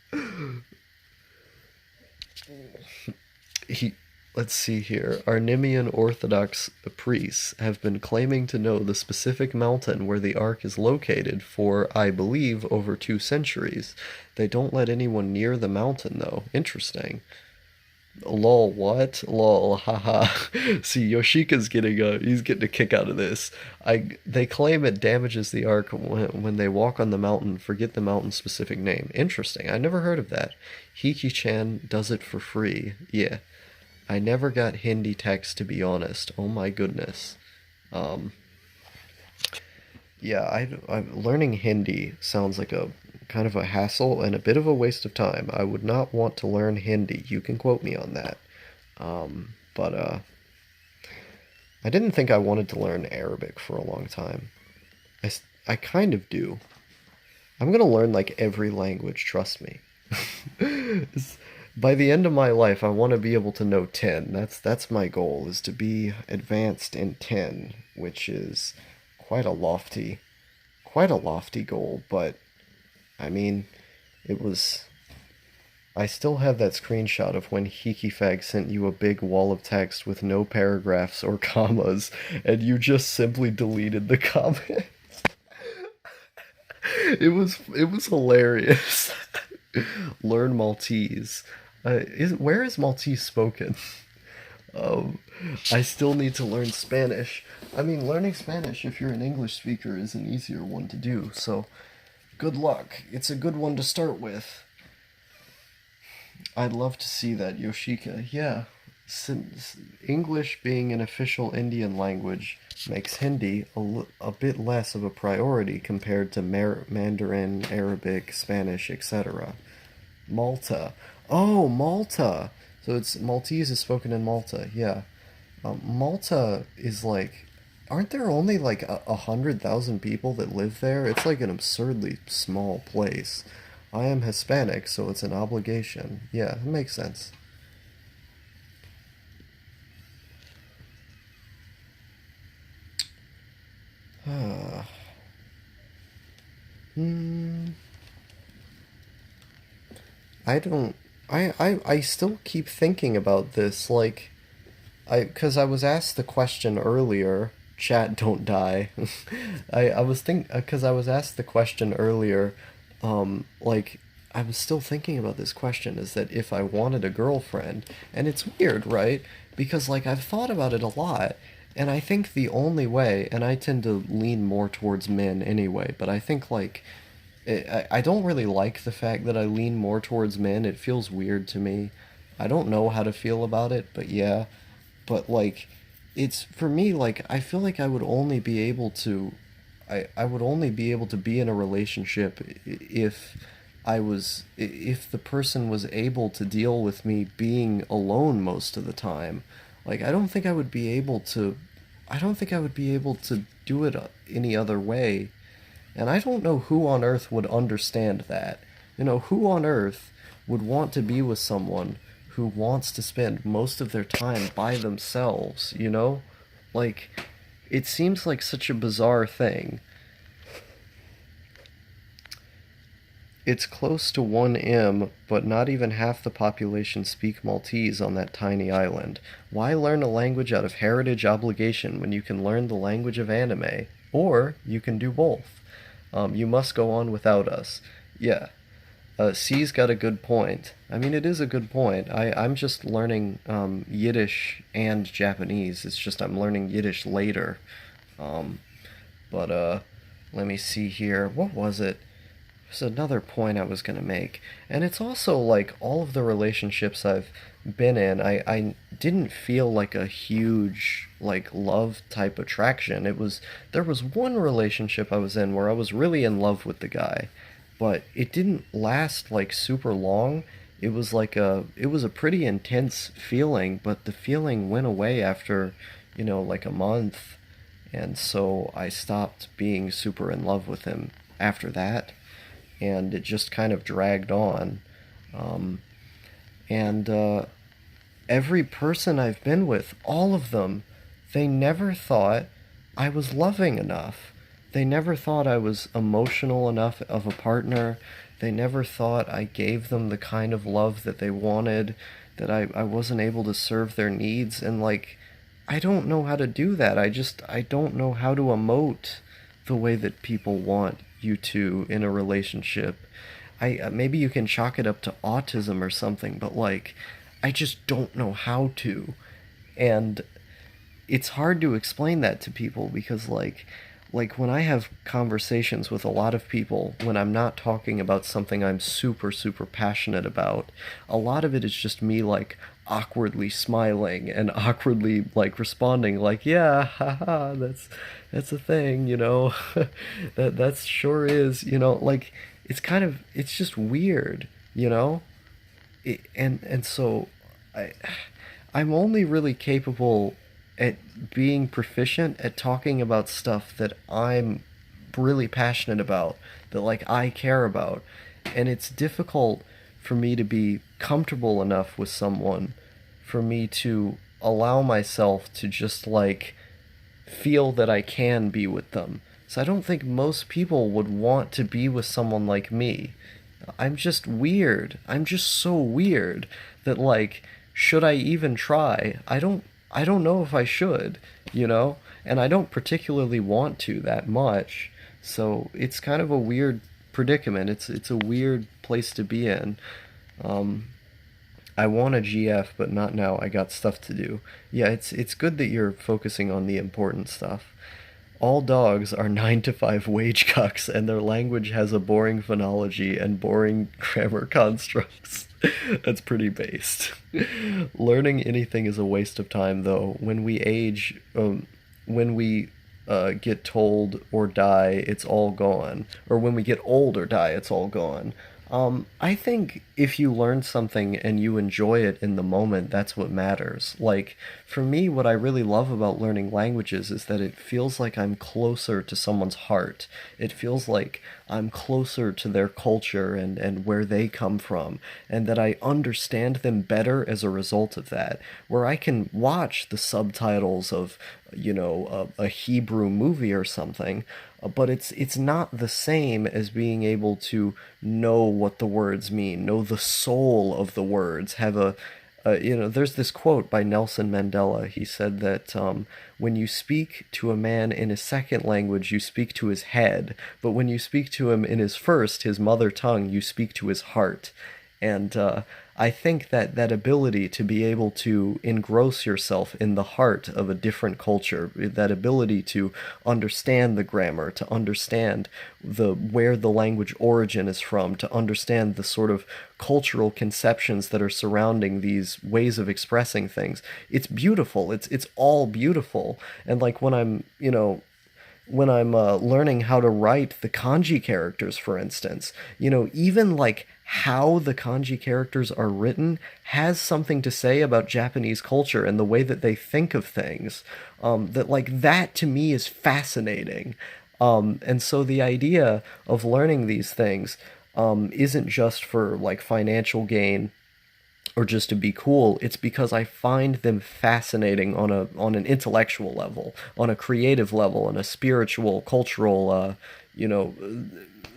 he Let's see here. Arnemian Orthodox priests have been claiming to know the specific mountain where the Ark is located for, I believe, over 2 centuries. They don't let anyone near the mountain, though. Interesting. Lol, what? Lol, haha. See, he's getting a kick out of this. They claim it damages the Ark when they walk on the mountain. Forget the mountain specific name. Interesting. I never heard of that. Hiki-chan does it for free. Yeah. I never got Hindi text, to be honest. Oh my goodness. Um, yeah, learning Hindi sounds like a kind of a hassle and a bit of a waste of time. I would not want to learn Hindi. You can quote me on that. But I didn't think I wanted to learn Arabic for a long time. I kind of do. I'm gonna learn like every language, trust me. By the end of my life, I want to be able to know 10. That's my goal, is to be advanced in 10, which is quite a lofty quite a lofty goal, but I mean, it was I still have that screenshot of when HikiFag sent you a big wall of text with no paragraphs or commas, and you just simply deleted the comment. It was hilarious. Learn Maltese. Where is Maltese spoken? Um, I still need to learn Spanish. I mean, learning Spanish if you're an English speaker is an easier one to do. So, good luck. It's a good one to start with. I'd love to see that, Yoshika. Yeah. Since English being an official Indian language makes Hindi a bit less of a priority compared to Mandarin, Arabic, Spanish, etc. Malta. Oh, Malta! So it's Maltese is spoken in Malta, yeah. Malta is like, aren't there only like 100,000 people that live there? It's like an absurdly small place. I am Hispanic, so it's an obligation. Yeah, it makes sense. Hmm. I don't. I still keep thinking about this. Like, because I was asked the question earlier. Chat, don't die. I was because I was asked the question earlier. Like, I was still thinking about this question. Is that if I wanted a girlfriend, and it's weird, right? Because like I've thought about it a lot, and I think the only way, and I tend to lean more towards men anyway, but I think like I don't really like the fact that I lean more towards men. It feels weird to me. I don't know how to feel about it, but yeah. But like, it's for me, like, I feel like I would only be able to. I would only be able to be in a relationship if if the person was able to deal with me being alone most of the time. Like, I don't think I would be able to. I don't think I would be able to do it any other way, and I don't know who on earth would understand that. Who on earth would want to be with someone who wants to spend most of their time by themselves? Like, it seems like such a bizarre thing. It's close to 1M, but not even half the population speak Maltese on that tiny island. Why learn a language out of heritage obligation when you can learn the language of anime? Or you can do both. You must go on without us. Yeah, C's got a good point. I mean, it is a good point. I'm just learning Yiddish and Japanese. It's just I'm learning Yiddish later. Um, but let me see here. What was it? There's another point I was going to make. And it's also like all of the relationships I've been in, I didn't feel like a huge like love type attraction. There was one relationship I was in where I was really in love with the guy, but it didn't last like super long. It was a pretty intense feeling, but the feeling went away after, like a month. And so I stopped being super in love with him after that, and it just kind of dragged on. Um, and every person I've been with, all of them, they never thought I was loving enough. They never thought I was emotional enough of a partner. They never thought I gave them the kind of love that they wanted, that I wasn't able to serve their needs. And like, I don't know how to do that. I don't know how to emote the way that people want you to in a relationship. I maybe you can chalk it up to autism or something, but like I just don't know how to. And it's hard to explain that to people because like when I have conversations with a lot of people when I'm not talking about something I'm super super passionate about, a lot of it is just me like awkwardly smiling and awkwardly like responding like yeah haha that's a thing. That sure is. Like it's just weird. And so I I'm only really capable at being proficient at talking about stuff that I'm really passionate about, that like I care about. And it's difficult for me to be comfortable enough with someone for me to allow myself to just like feel that I can be with them. So I don't think most people would want to be with someone like me. I'm just weird. I'm just so weird that like should I even try? I don't know if I should. And I don't particularly want to that much. So it's kind of a weird predicament. It's a weird place to be in. Um I want a GF, but not now. I got stuff to do. Yeah, it's good that you're focusing on the important stuff. All dogs are 9 to 5 wage cucks, and their language has a boring phonology and boring grammar constructs. That's pretty based. Learning anything is a waste of time, though. When we age, when we get told or die, it's all gone. Or when we get old or die, it's all gone. I think if you learn something and you enjoy it in the moment, that's what matters. Like, for me, what I really love about learning languages is that it feels like I'm closer to someone's heart. It feels like I'm closer to their culture and where they come from, and that I understand them better as a result of that. Where I can watch the subtitles of, a Hebrew movie or something, but it's not the same as being able to know what the words mean, know the soul of the words, have there's this quote by Nelson Mandela. He said that when you speak to a man in his second language, you speak to his head, but when you speak to him in his first, his mother tongue, you speak to his heart. And I think that that ability to be able to engross yourself in the heart of a different culture, that ability to understand the grammar, to understand the where the language origin is from, to understand the sort of cultural conceptions that are surrounding these ways of expressing things. It's beautiful. It's all beautiful. And like when I'm learning how to write the kanji characters, for instance, even like how the kanji characters are written has something to say about Japanese culture and the way that they think of things. That to me is fascinating. And so the idea of learning these things isn't just for like financial gain or just to be cool. It's because I find them fascinating on an intellectual level, on a creative level, on a spiritual, cultural, you know,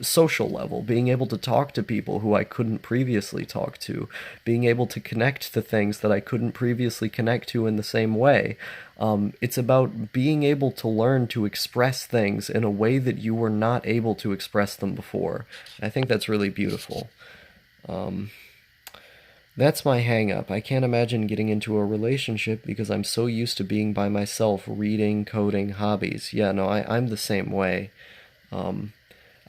social level. Being able to talk to people who I couldn't previously talk to, being able to connect to things that I couldn't previously connect to in the same way. It's about being able to learn to express things in a way that you were not able to express them before. I think that's really beautiful. That's my hang up. I can't imagine getting into a relationship because I'm so used to being by myself, reading, coding, hobbies. Yeah, no, I'm the same way. Um,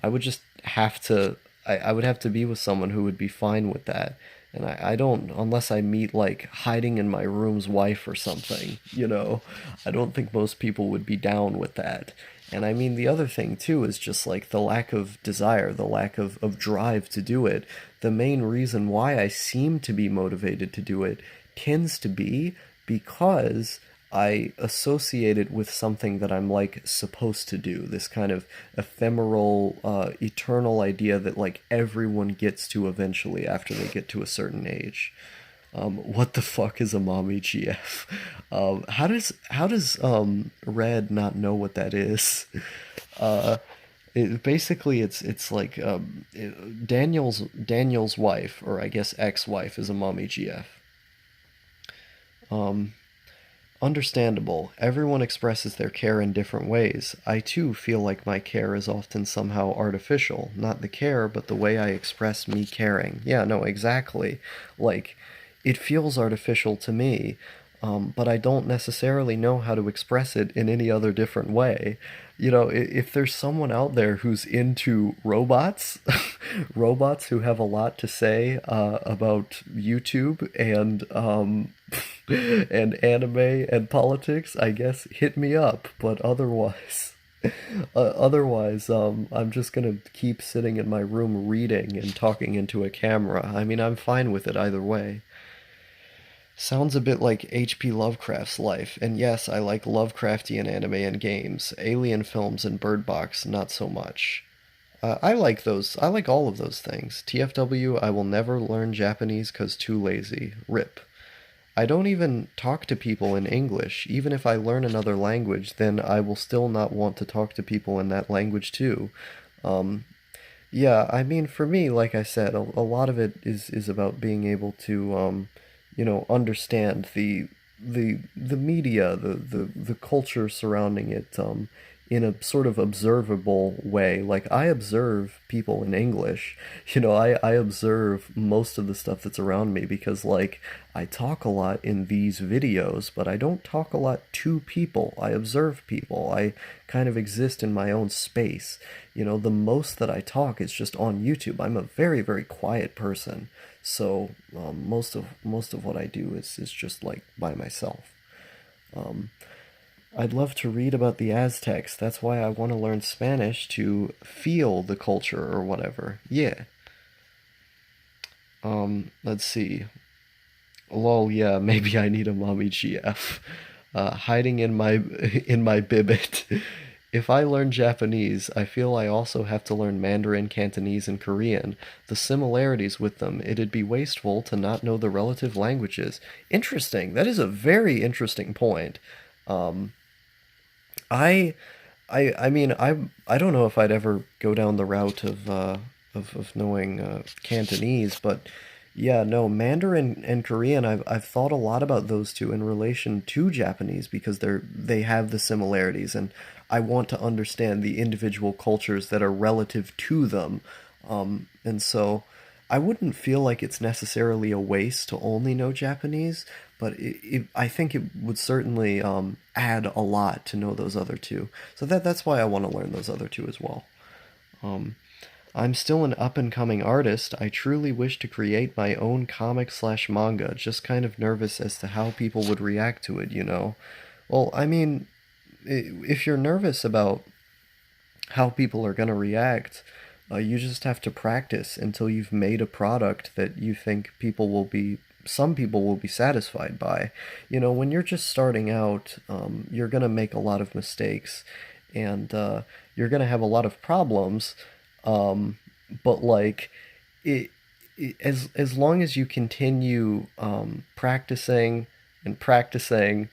I would just have to, I would have to be with someone who would be fine with that. And I don't, unless I meet like hiding in my room's wife or something. I don't think most people would be down with that. And I mean, the other thing too is just like the lack of desire, the lack of drive to do it. The main reason why I seem to be motivated to do it tends to be because I associate it with something that I'm like supposed to do. This kind of ephemeral, eternal idea that like everyone gets to eventually after they get to a certain age. What the fuck is a mommy GF? How does Red not know what that is? Uh, basically it's like Daniel's wife, or I guess ex-wife, is a mommy GF. Um, Understandable. Everyone expresses their care in different ways. I too feel like my care is often somehow artificial. Not the care, but the way I express me caring. Yeah, no, exactly. Like, it feels artificial to me, but I don't necessarily know how to express it in any other different way. If there's someone out there who's into robots, robots who have a lot to say about YouTube and anime and politics, I guess hit me up. But otherwise, I'm just gonna keep sitting in my room reading and talking into a camera. I mean, I'm fine with it either way. Sounds a bit like H.P. Lovecraft's life, and yes, I like Lovecraftian anime and games. Alien films and Bird Box, not so much. I like those. I like all of those things. TFW, I will never learn Japanese 'cause too lazy. RIP. I don't even talk to people in English. Even if I learn another language, then I will still not want to talk to people in that language too. Um, yeah, I mean, for me, like I said, a lot of it is about being able to, understand the media, the culture surrounding it, in a sort of observable way. Like I observe people in English. I observe most of the stuff that's around me because like I talk a lot in these videos, but I don't talk a lot to people. I observe people. I kind of exist in my own space. The most that I talk is just on YouTube. I'm a very, very quiet person. So most of what I do is just like by myself. Um, I'd love to read about the Aztecs. That's why I want to learn Spanish to feel the culture or whatever. Yeah. Let's see. Lol, yeah, maybe I need a mommy GF. Hiding in my in my bibbit. If I learn Japanese, I feel I also have to learn Mandarin, Cantonese, and Korean. The similarities with them, it'd be wasteful to not know the relative languages. Interesting. That is a very interesting point. Um, I, I mean, I don't know if I'd ever go down the route of knowing Cantonese, but yeah, no, Mandarin and Korean. I've thought a lot about those two in relation to Japanese because they have the similarities, and I want to understand the individual cultures that are relative to them, and so. I wouldn't feel like it's necessarily a waste to only know Japanese, but I think it would certainly add a lot to know those other two. So that's why I want to learn those other two as well. Um, I'm still an up and coming artist. I truly wish to create my own comic slash manga. Just kind of nervous as to how people would react to it. Well, I mean, if you're nervous about how people are going to react, you just have to practice until you've made a product that you think some people will be satisfied by. When you're just starting out, you're going to make a lot of mistakes and you're going to have a lot of problems. Um, but like, it, as long as you continue practicing and practicing,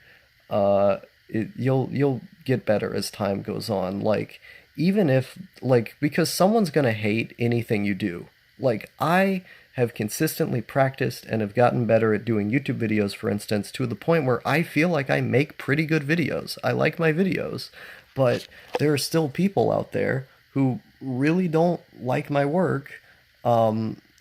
you'll get better as time goes on. Like even if like because someone's gonna hate anything you do. Like I have consistently practiced and have gotten better at doing YouTube videos, for instance, to the point where I feel like I make pretty good videos. I like my videos, but there are still people out there who really don't like my work,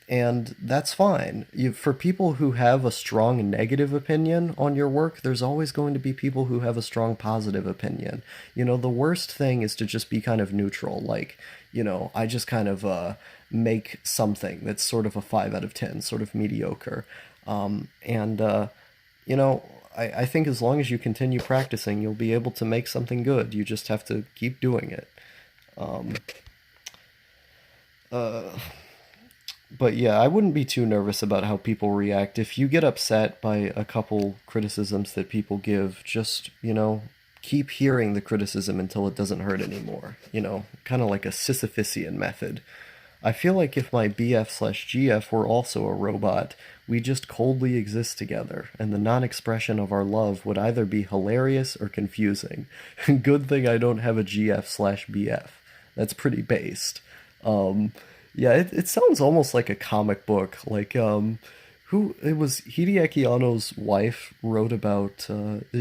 and that's fine. For people who have a strong negative opinion on your work, there's always going to be people who have a strong positive opinion. The worst thing is to just be kind of neutral. Like, I just kind of make something that's sort of a 5 out of 10, sort of mediocre. And you know, I think as long as you continue practicing, you'll be able to make something good. You just have to keep doing it. Um, uh, But yeah, I wouldn't be too nervous about how people react. If you get upset by a couple criticisms that people give, just, keep hearing the criticism until it doesn't hurt anymore. Kind of like a Sisyphusian method. I feel like if my BF/GF were also a robot, we just coldly exist together, and the non expression of our love would either be hilarious or confusing. Good thing I don't have a GF/BF. That's pretty based. Um, yeah, it sounds almost like a comic book. Like, who it was Hideaki Anno's wife wrote about.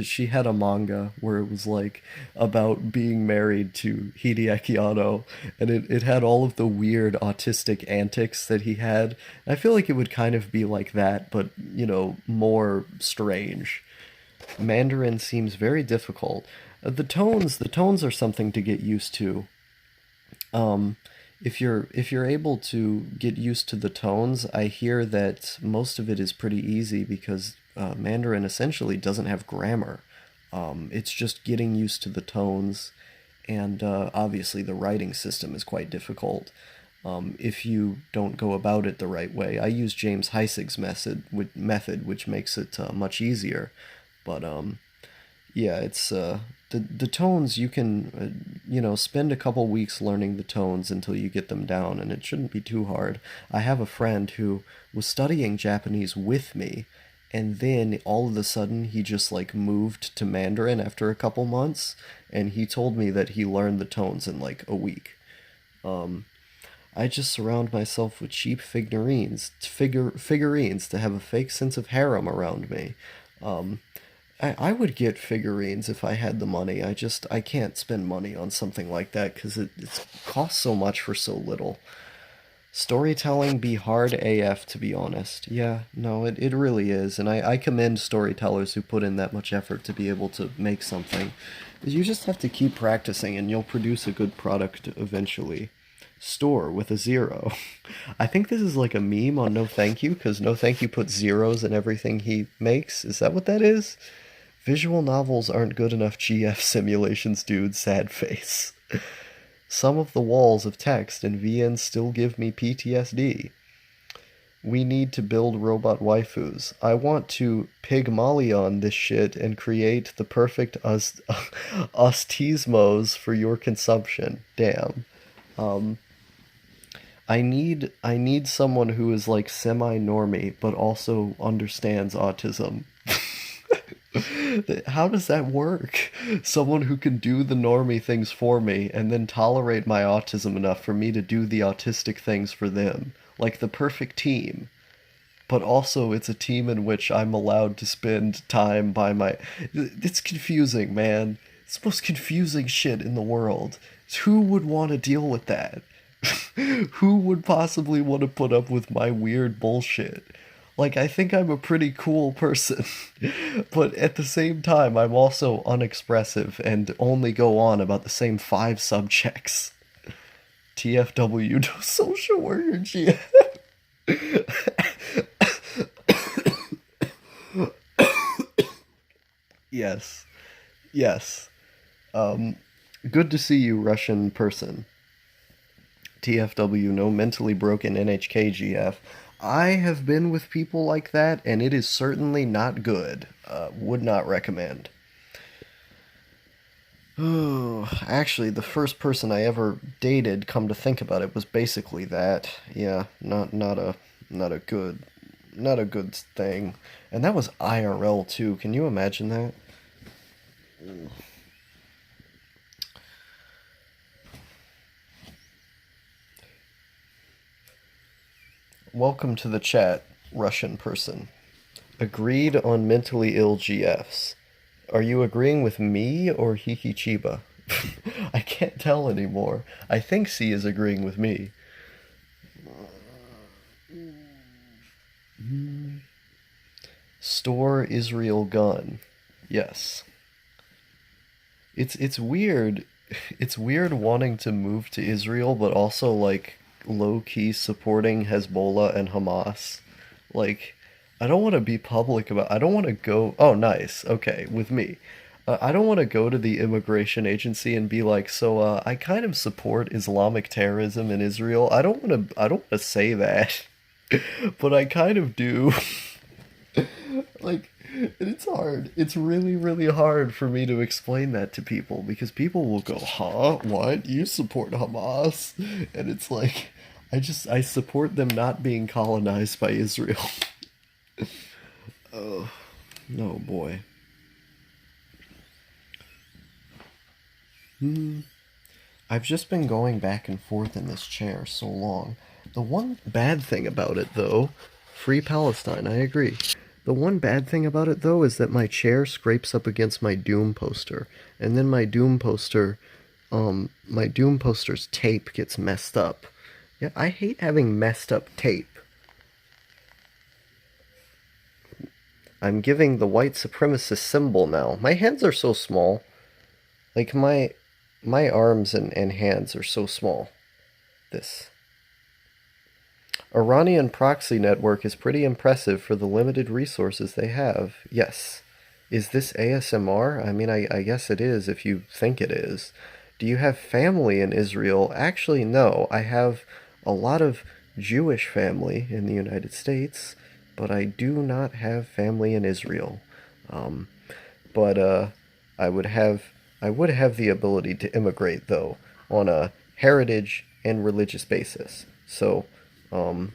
She had a manga where it was like about being married to Hideaki Anno, and it had all of the weird autistic antics that he had. I feel like it would kind of be like that, but more strange. Mandarin seems very difficult. The tones are something to get used to. Um, if you're able to get used to the tones, I hear that most of it is pretty easy because Mandarin essentially doesn't have grammar. It's just getting used to the tones, and obviously the writing system is quite difficult if you don't go about it the right way. I use James Heisig's method, which makes it much easier. But yeah, it's the tones you can spend a couple weeks learning the tones until you get them down, and it shouldn't be too hard. I have a friend who was studying Japanese with me, and then all of a sudden he just like moved to Mandarin after a couple months, and he told me that he learned the tones in like a week. Um, I just surround myself with cheap figurines to have a fake sense of harem around me. Um, I would get figurines if I had the money. I can't spend money on something like that because it costs so much for so little. Storytelling be hard AF, to be honest. Yeah, no, it really is. And I commend storytellers who put in that much effort to be able to make something. You just have to keep practicing and you'll produce a good product eventually. Store with a zero. I think this is like a meme on No Thank You, because No Thank You puts zeros in everything he makes. Is that what that is? Visual novels aren't good enough GF simulations, dude. Sad face. Some of the walls of text in VN still give me PTSD. We need to build robot waifus. I want to Pygmalion this shit and create the perfect Ostismos for your consumption. Damn. Um, I need someone who is like semi-normie but also understands autism. How does that work? Someone who can do the normie things for me and then tolerate my autism enough for me to do the autistic things for them. Like the perfect team. But also it's a team in which I'm allowed to spend time by my... It's confusing, man. It's the most confusing shit in the world. Who would want to deal with that? Who would possibly want to put up with my weird bullshit? Like, I think I'm a pretty cool person, but at the same time, I'm also unexpressive and only go on about the same 5 subjects. TFW, no social worker, GF. Yes, yes. Um, Good to see you, Russian person. TFW, no mentally broken NHK GF. I have been with people like that, and it is certainly not good. Would not recommend. Oh, actually, the first person I ever dated, come to think about it, was basically that. Yeah, not a good thing. And that was IRL too. Can you imagine that? Welcome to the chat, Russian person. Agreed on mentally ill GFs. Are you agreeing with me or Hiki Chiba? I can't tell anymore. I think C is agreeing with me. Store Israel gun. Yes. It's weird. It's weird wanting to move to Israel, but also like low key supporting Hezbollah and Hamas. Like, I don't want to be public about. I don't want to go. Oh, nice. Okay, with me. I don't want to go to the immigration agency and be like, so I kind of support Islamic terrorism in Israel. I don't want to. I don't want to say that, but I kind of do. Like, it's hard. It's really, really hard for me to explain that to people because people will go, huh? What? You support Hamas? And it's like, I support them not being colonized by Israel. Oh, no, boy. I've just been going back and forth in this chair so long. The one bad thing about it, though, free Palestine, I agree. The one bad thing about it, though, is that my chair scrapes up against my Doom poster, and then my Doom poster's tape gets messed up. Yeah, I hate having messed up tape. I'm giving the white supremacist symbol now. My hands are so small. Like, my arms and hands are so small. This. Iranian proxy network is pretty impressive for the limited resources they have. Yes. Is this ASMR? I mean, I guess it is if you think it is. Do you have family in Israel? Actually, no. I have a lot of Jewish family in the United States, but I do not have family in Israel. Um, but I would have I would have the ability to immigrate though on a heritage and religious basis. So um,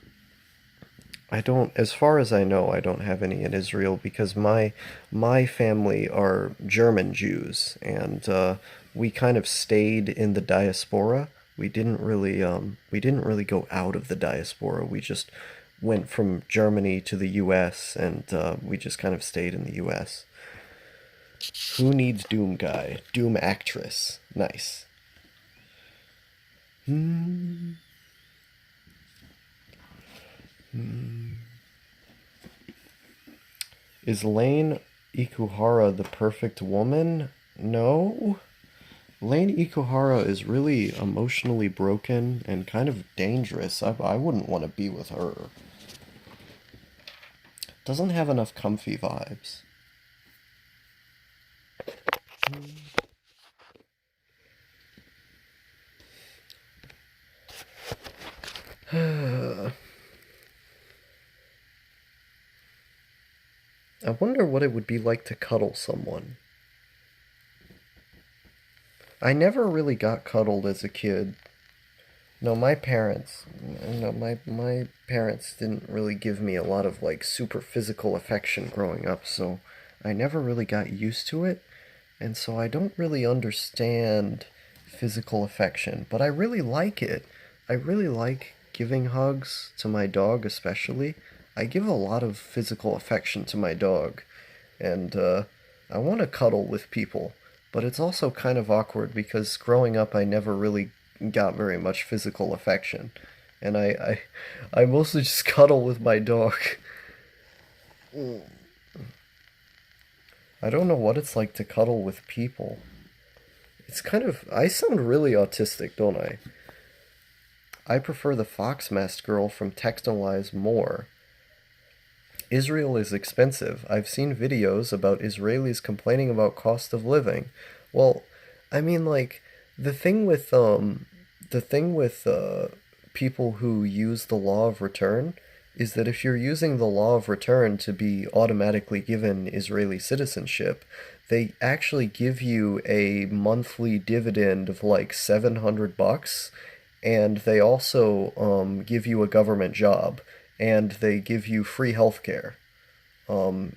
I don't, as far as I know, I don't have any in Israel because my family are German Jews, and we kind of stayed in the diaspora. We didn't really go out of the diaspora. We just went from Germany to the U.S. and we just kind of stayed in the U.S. Who needs Doom guy? Doom actress. Nice. Hmm. Is Lane Ikuhara the perfect woman? No. Lane Ikuhara is really emotionally broken and kind of dangerous. I wouldn't want to be with her. Doesn't have enough comfy vibes. I wonder what it would be like to cuddle someone. I never really got cuddled as a kid. No, my parents, no, my parents didn't really give me a lot of like super physical affection growing up, so I never really got used to it, and so I don't really understand physical affection, but I really like it. I really like giving hugs to my dog, especially. I give a lot of physical affection to my dog, and I want to cuddle with people, but it's also kind of awkward because growing up I never really got very much physical affection, and I mostly just cuddle with my dog. I don't know what it's like to cuddle with people. It's kind of I sound really autistic, don't I? I prefer the fox masked girl from Textiles more. Israel is expensive. I've seen videos about Israelis complaining about cost of living. Well, I mean like the thing with people who use the law of return is that if you're using the law of return to be automatically given Israeli citizenship, they actually give you a monthly dividend of like $700, and they also give you a government job, and they give you free healthcare,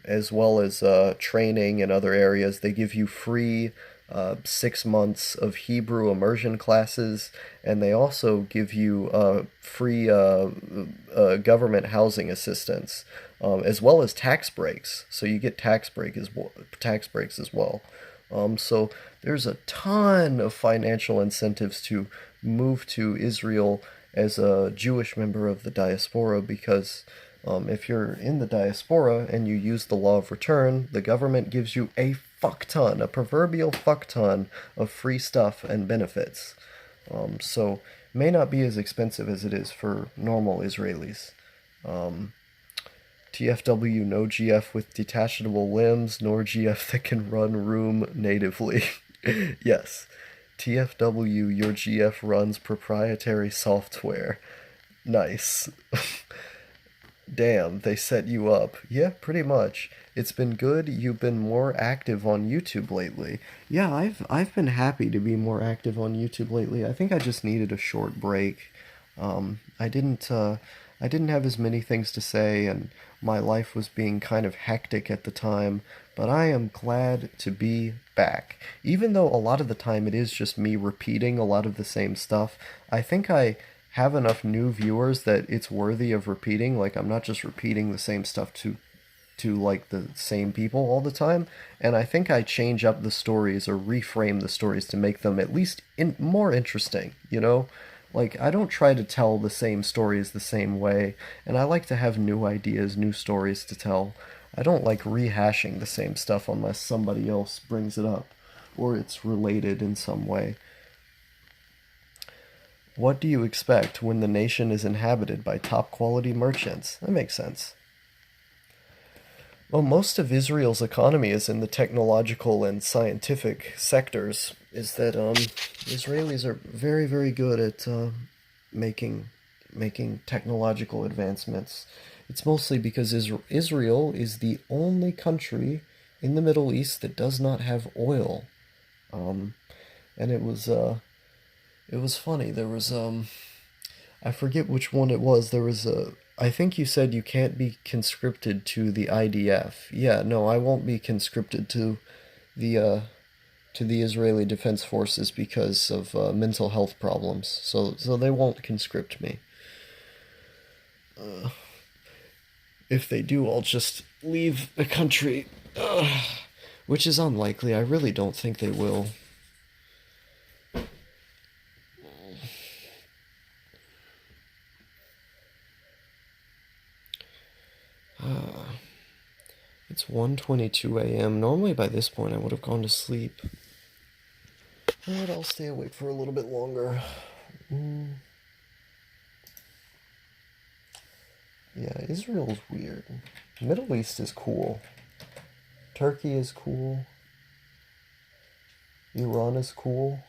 as well as training in other areas. They give you free 6 months of Hebrew immersion classes, and they also give you free government housing assistance, as well as tax breaks. So you get tax breaks as well. So there's a ton of financial incentives to move to Israel as a Jewish member of the diaspora because if you're in the diaspora and you use the law of return, the government gives you a fuck ton, a proverbial fuck ton of free stuff and benefits. So may not be as expensive as it is for normal Israelis. TFW no GF with detachable limbs, nor GF that can run room natively. Yes. TFW, your GF runs proprietary software. Nice. Damn, they set you up. Yeah, pretty much. It's been good. You've been more active on YouTube lately. Yeah, I've been happy to be more active on YouTube lately. I think I just needed a short break. I didn't have as many things to say, and my life was being kind of hectic at the time. But I am glad to be back. Even though a lot of the time it is just me repeating a lot of the same stuff, I think I have enough new viewers that it's worthy of repeating. Like I'm not just repeating the same stuff to like the same people all the time, and I think I change up the stories or reframe the stories to make them at least more interesting, you know? Like I don't try to tell the same stories the same way, and I like to have new ideas, new stories to tell. I don't like rehashing the same stuff unless somebody else brings it up or it's related in some way. What do you expect when the nation is inhabited by top quality merchants? That makes sense. Well, most of Israel's economy is in the technological and scientific sectors. Is that Israelis are very, very good at making making technological advancements. It's mostly because Israel is the only country in the Middle East that does not have oil. Um, and it was funny. There was I forget which one it was. There was a I think you said you can't be conscripted to the IDF. Yeah, no, I won't be conscripted the to the Israeli Defense Forces because of mental health problems. So they won't conscript me. If they do, I'll just leave the country. Ugh. which is unlikely. I really don't think they will. It's 1:22 a.m. Normally by this point I would have gone to sleep. But I'll stay awake for a little bit longer. Yeah, Israel's weird. Middle East is cool. Turkey is cool. Iran is cool.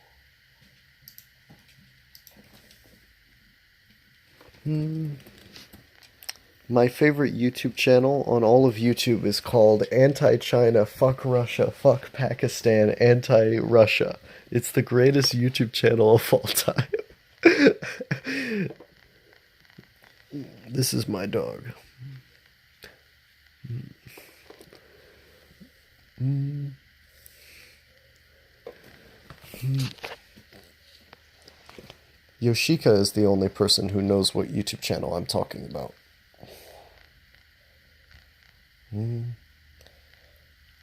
My favorite YouTube channel on all of YouTube is called Anti-China, Fuck Russia, Fuck Pakistan, Anti-Russia. It's the greatest YouTube channel of all time. This is my dog. Yoshika is the only person who knows what YouTube channel I'm talking about.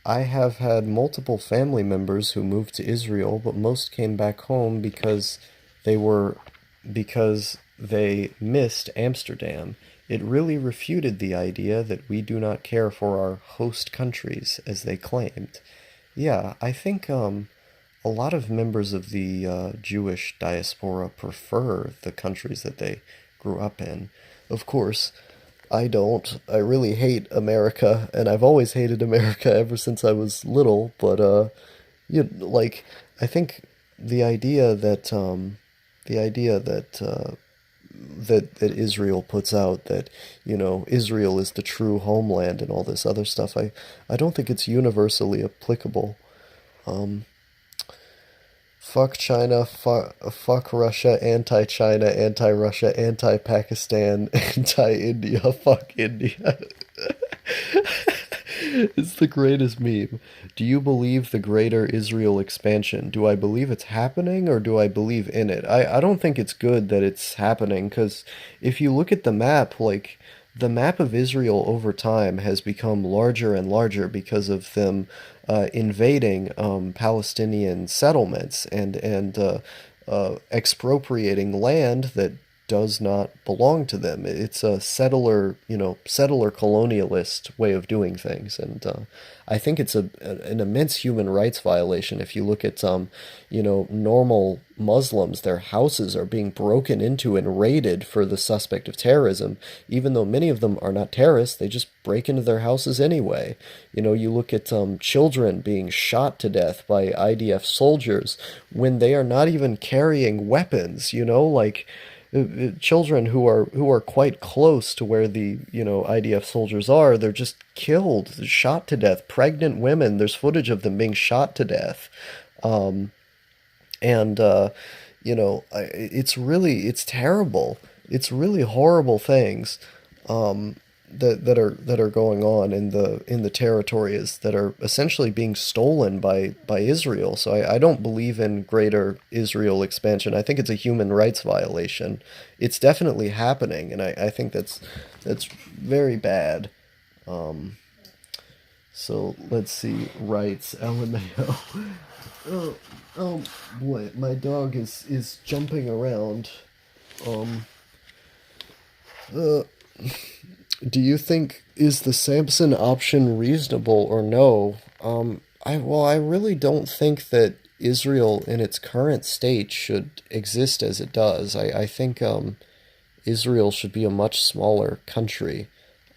I have had multiple family members who moved to Israel, but most came back home because they missed Amsterdam. It really refuted the idea that we do not care for our host countries, as they claimed. Yeah, I think a lot of members of the Jewish diaspora prefer the countries that they grew up in. Of course, I don't. I really hate America, and I've always hated America ever since I was little. But like, I think the idea that that Israel puts out, that Israel is the true homeland and all this other stuff, I don't think it's universally applicable. Fuck China, fuck Russia, anti-China, anti-Russia, anti-Pakistan, anti-India, fuck India. It's the greatest meme. Do you believe the greater Israel expansion? Do I believe it's happening or do I believe in it? I don't think it's good that it's happening, because if you look at the map, like, the map of Israel over time has become larger and larger because of them invading Palestinian settlements and expropriating land that does not belong to them. It's a settler colonialist way of doing things, and I think it's an immense human rights violation. If you look at normal Muslims, their houses are being broken into and raided for the suspect of terrorism, even though many of them are not terrorists. They just break into their houses anyway. You look at children being shot to death by IDF soldiers when they are not even carrying weapons. Like, children who are quite close to where the IDF soldiers are, they're just killed, shot to death. Pregnant women, there's footage of them being shot to death. And it's terrible. It's really horrible things that are going on in the territories that are essentially being stolen by Israel. So I don't believe in greater Israel expansion. I think it's a human rights violation. It's definitely happening, and I think that's very bad. So let's see, rights, LMAO. Oh boy, my dog is jumping around. Do you think, is the Samson option reasonable or no? I really don't think that Israel in its current state should exist as it does. I think Israel should be a much smaller country.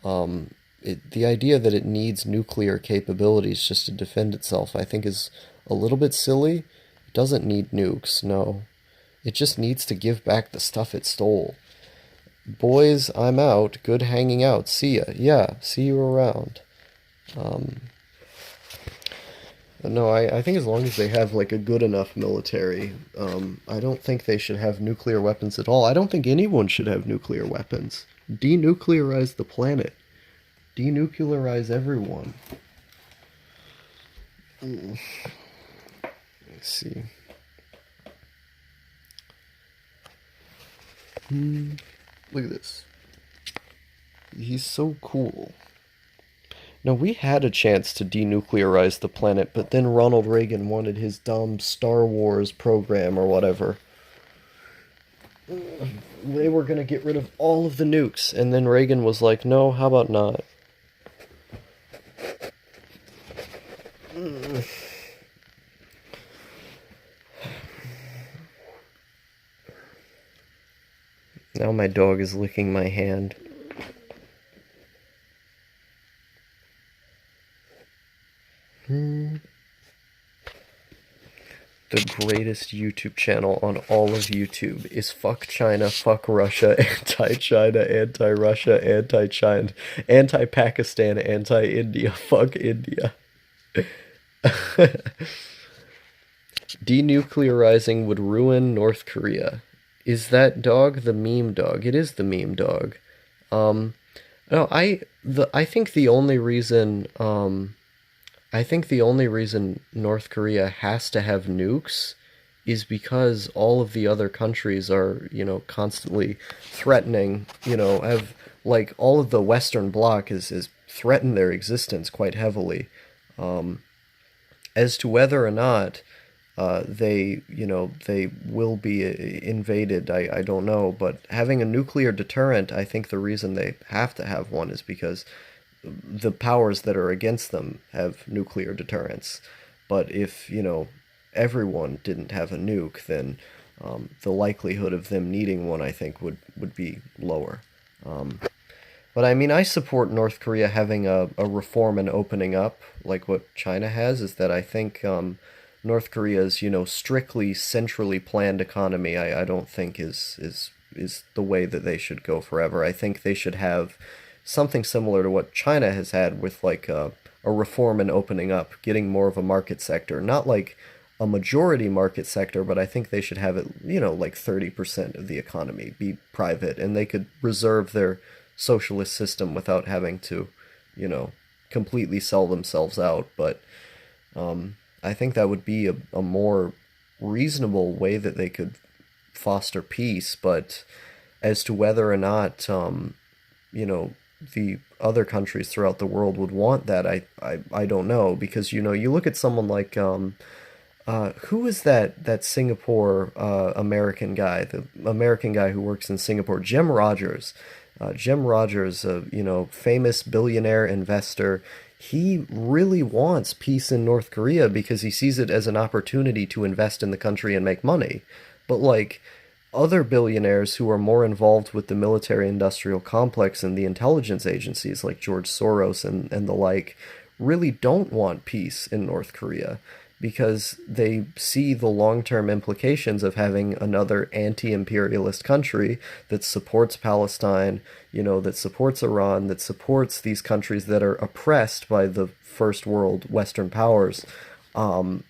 The idea that it needs nuclear capabilities just to defend itself, I think, is a little bit silly. It doesn't need nukes, no. It just needs to give back the stuff it stole. Boys, I'm out. Good hanging out. See ya. Yeah, see you around. No, I think as long as they have like a good enough military, I don't think they should have nuclear weapons at all. I don't think anyone should have nuclear weapons. Denuclearize the planet. Denuclearize everyone. Let's see. Look at this. He's so cool. No, we had a chance to denuclearize the planet, but then Ronald Reagan wanted his dumb Star Wars program or whatever. They were going to get rid of all of the nukes, and then Reagan was like, no, how about not? Now my dog is licking my hand. The greatest YouTube channel on all of YouTube is Fuck China, Fuck Russia, Anti-China, Anti-Russia, Anti-China, Anti-Pakistan, Anti-India, Fuck India. Denuclearizing would ruin North Korea. Is that dog the meme dog? It is the meme dog. No, I think the only reason I think the only reason North Korea has to have nukes is because all of the other countries are, constantly threatening, have like all of the Western Bloc is threatened their existence quite heavily. As to whether or not they will be invaded, I don't know. But having a nuclear deterrent, I think the reason they have to have one is because the powers that are against them have nuclear deterrence. But if, everyone didn't have a nuke, then the likelihood of them needing one, I think, would be lower. But I mean, I support North Korea having a reform and opening up, like what China has, is that I think North Korea's, strictly centrally planned economy, I don't think is the way that they should go forever. I think they should have something similar to what China has had with like a reform and opening up, getting more of a market sector. Not like a majority market sector, but I think they should have it, like 30% of the economy be private, and they could reserve their socialist system without having to, completely sell themselves out. But I think that would be a more reasonable way that they could foster peace. But as to whether or not, the other countries throughout the world would want that, I don't know. Because, you look at someone like, who is that Singapore American guy, the American guy who works in Singapore, Jim Rogers. Jim Rogers, famous billionaire investor. He really wants peace in North Korea because he sees it as an opportunity to invest in the country and make money. But like other billionaires who are more involved with the military-industrial complex and the intelligence agencies like George Soros and the like really don't want peace in North Korea because they see the long-term implications of having another anti-imperialist country that supports Palestine, that supports Iran, that supports these countries that are oppressed by the first world Western powers.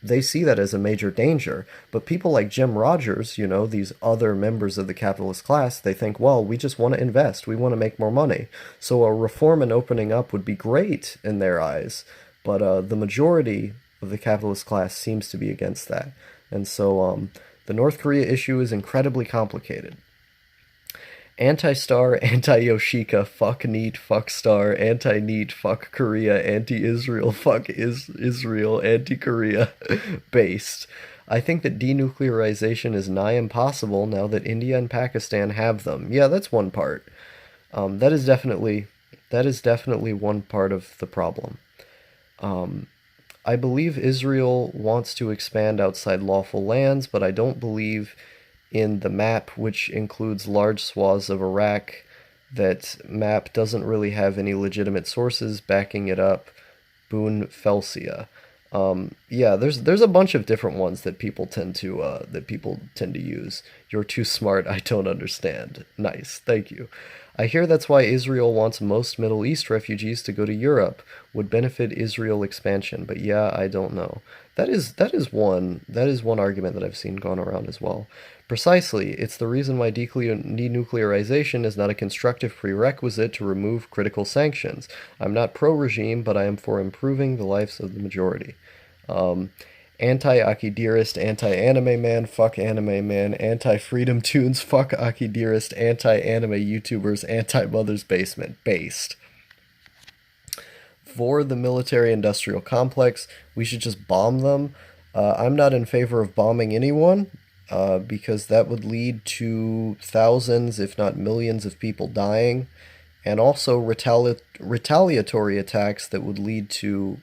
They see that as a major danger. But people like Jim Rogers, these other members of the capitalist class, they think, well, we just want to invest. We want to make more money. So a reform and opening up would be great in their eyes. But the majority of the capitalist class seems to be against that. And so the North Korea issue is incredibly complicated. Anti-Star, anti-Yoshika, fuck NEET, fuck Star, anti-NEET, fuck Korea, anti-Israel, fuck Israel, anti-Korea based. I think that denuclearization is nigh impossible now that India and Pakistan have them. Yeah, that's one part. That is definitely one part of the problem. I believe Israel wants to expand outside lawful lands, but I don't believe in the map, which includes large swaths of Iraq. That map doesn't really have any legitimate sources backing it up. Boone Felsia. Yeah, there's a bunch of different ones that people tend to use. You're too smart. I don't understand. Nice, thank you. I hear that's why Israel wants most Middle East refugees to go to Europe. Would benefit Israel expansion, but yeah, I don't know. That is one argument that I've seen gone around as well. Precisely, it's the reason why denuclearization is not a constructive prerequisite to remove critical sanctions. I'm not pro-regime, but I am for improving the lives of the majority. Anti-Aki anti-anime man, fuck anime man, anti-freedom tunes, fuck Aki anti-anime YouTubers, anti-mother's basement, based. for the military-industrial complex. We should just bomb them. I'm not in favor of bombing anyone, because that would lead to thousands, if not millions, of people dying, and also retaliatory attacks that would lead to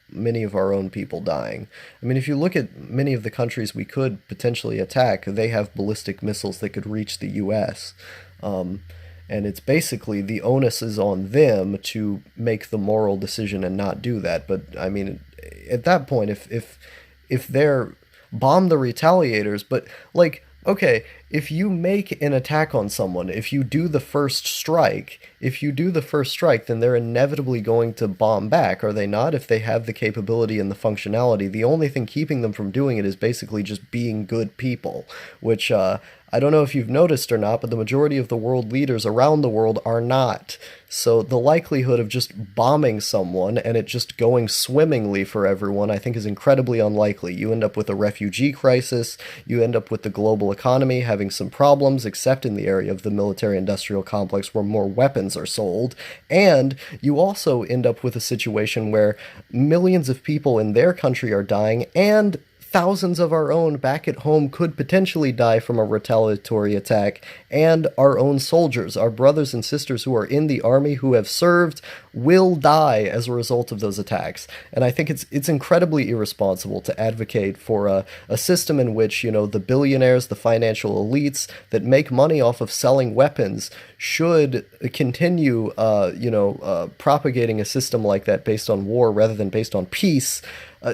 many of our own people dying. I mean, if you look at many of the countries we could potentially attack, they have ballistic missiles that could reach the U.S. And it's basically the onus is on them to make the moral decision and not do that. But I mean, at that point, if they're bomb the retaliators, but like, okay, if you make an attack on someone, if you do the first strike, then they're inevitably going to bomb back, are they not? If they have the capability and the functionality, the only thing keeping them from doing it is basically just being good people, which I don't know if you've noticed or not, but the majority of the world leaders around the world are not. So the likelihood of just bombing someone and it just going swimmingly for everyone, I think, is incredibly unlikely. You end up with a refugee crisis, you end up with the global economy having some problems, except in the area of the military-industrial complex where more weapons are sold, and you also end up with a situation where millions of people in their country are dying, and thousands of our own back at home could potentially die from a retaliatory attack, and our own soldiers, our brothers and sisters who are in the army who have served, will die as a result of those attacks. And I think it's incredibly irresponsible to advocate for a system in which, you know, the billionaires, the financial elites that make money off of selling weapons should continue, propagating a system like that based on war rather than based on peace.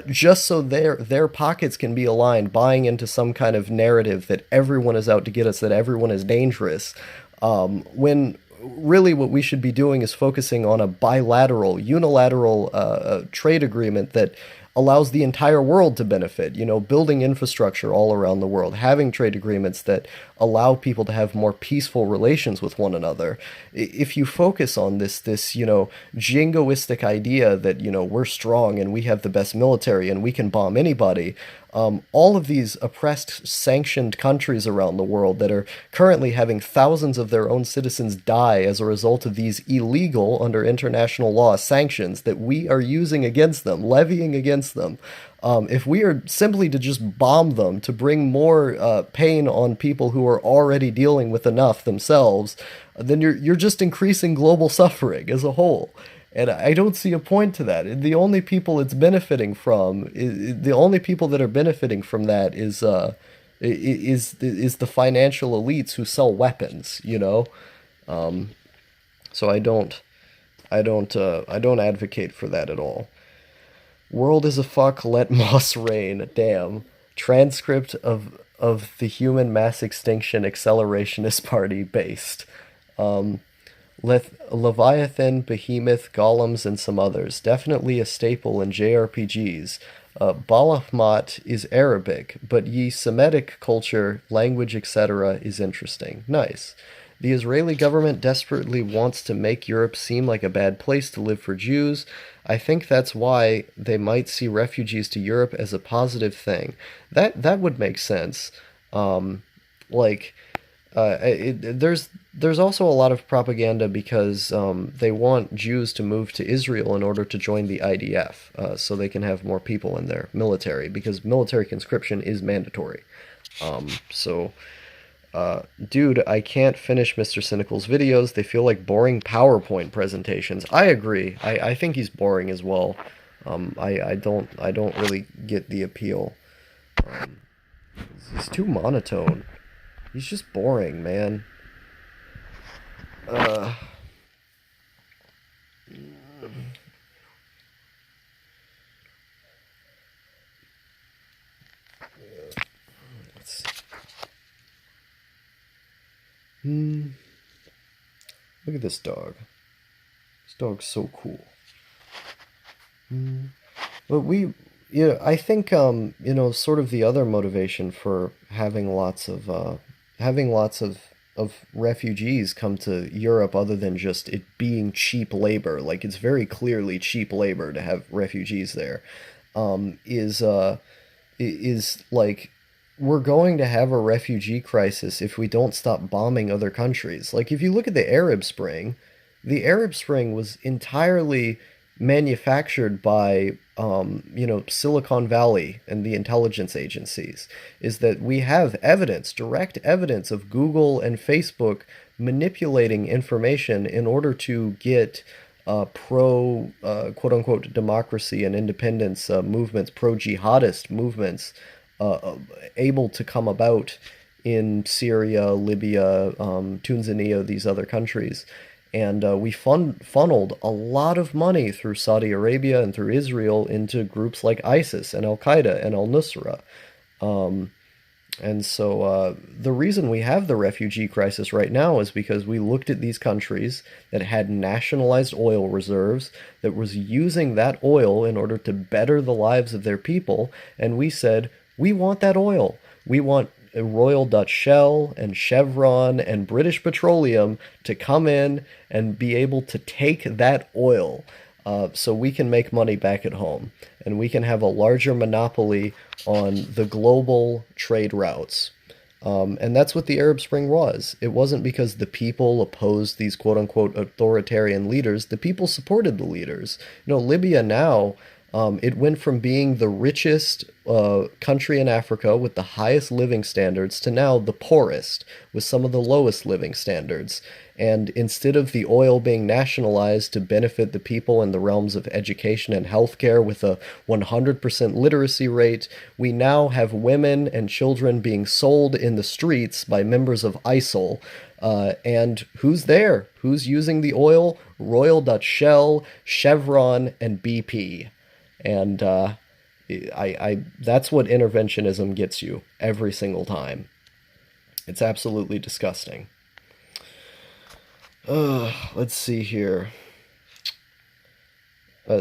Just so their pockets can be aligned, buying into some kind of narrative that everyone is out to get us, that everyone is dangerous, when really what we should be doing is focusing on a bilateral, unilateral trade agreement that allows the entire world to benefit, you know, building infrastructure all around the world, having trade agreements that allow people to have more peaceful relations with one another. If you focus on this, jingoistic idea that, you know, we're strong and we have the best military and we can bomb anybody, all of these oppressed, sanctioned countries around the world that are currently having thousands of their own citizens die as a result of these illegal, under international law, sanctions that we are using against them, levying against them. If we are simply to just bomb them to bring more pain on people who are already dealing with enough themselves, then you're just increasing global suffering as a whole. And I don't see a point to that. The only people it's benefiting from, the only people that are benefiting from that is the financial elites who sell weapons, you know. So I don't advocate for that at all. World is a fuck, let moss rain. Damn. Transcript of the Human Mass Extinction Accelerationist Party based. Leviathan, Behemoth, Golems, and some others. Definitely a staple in JRPGs. Balahmat is Arabic, but ye Semitic culture, language, etc. is interesting. Nice. The Israeli government desperately wants to make Europe seem like a bad place to live for Jews. I think that's why they might see refugees to Europe as a positive thing. That would make sense. There's also a lot of propaganda because they want Jews to move to Israel in order to join the IDF, so they can have more people in their military, because military conscription is mandatory. Dude, I can't finish Mr. Cynical's videos. They feel like boring PowerPoint presentations. I agree. I think he's boring as well. I don't really get the appeal. He's too monotone. He's just boring, man. Look at this dog. This dog's so cool. But I think, sort of the other motivation for having lots of refugees come to Europe, other than just it being cheap labor, like it's very clearly cheap labor to have refugees there, is like, we're going to have a refugee crisis if we don't stop bombing other countries. Like, if you look at the Arab Spring was entirely manufactured by Silicon Valley and the intelligence agencies, is that we have evidence, direct evidence of Google and Facebook manipulating information in order to get pro quote unquote democracy and independence movements, pro jihadist movements, able to come about in Syria, Libya, Tunisia, these other countries. And we funneled a lot of money through Saudi Arabia and through Israel into groups like ISIS and Al Qaeda and Al Nusra. And so the reason we have the refugee crisis right now is because we looked at these countries that had nationalized oil reserves, that was using that oil in order to better the lives of their people, and we said, we want that oil. We want Royal Dutch Shell and Chevron and British Petroleum to come in and be able to take that oil so we can make money back at home and we can have a larger monopoly on the global trade routes. And that's what the Arab Spring was. It wasn't because the people opposed these quote-unquote authoritarian leaders. The people supported the leaders. Libya now, it went from being the richest country in Africa with the highest living standards to now the poorest with some of the lowest living standards. And instead of the oil being nationalized to benefit the people in the realms of education and healthcare with a 100% literacy rate, we now have women and children being sold in the streets by members of ISIL. And who's there? Who's using the oil? Royal Dutch Shell, Chevron, and BP. And that's what interventionism gets you every single time. It's absolutely disgusting. Let's see here.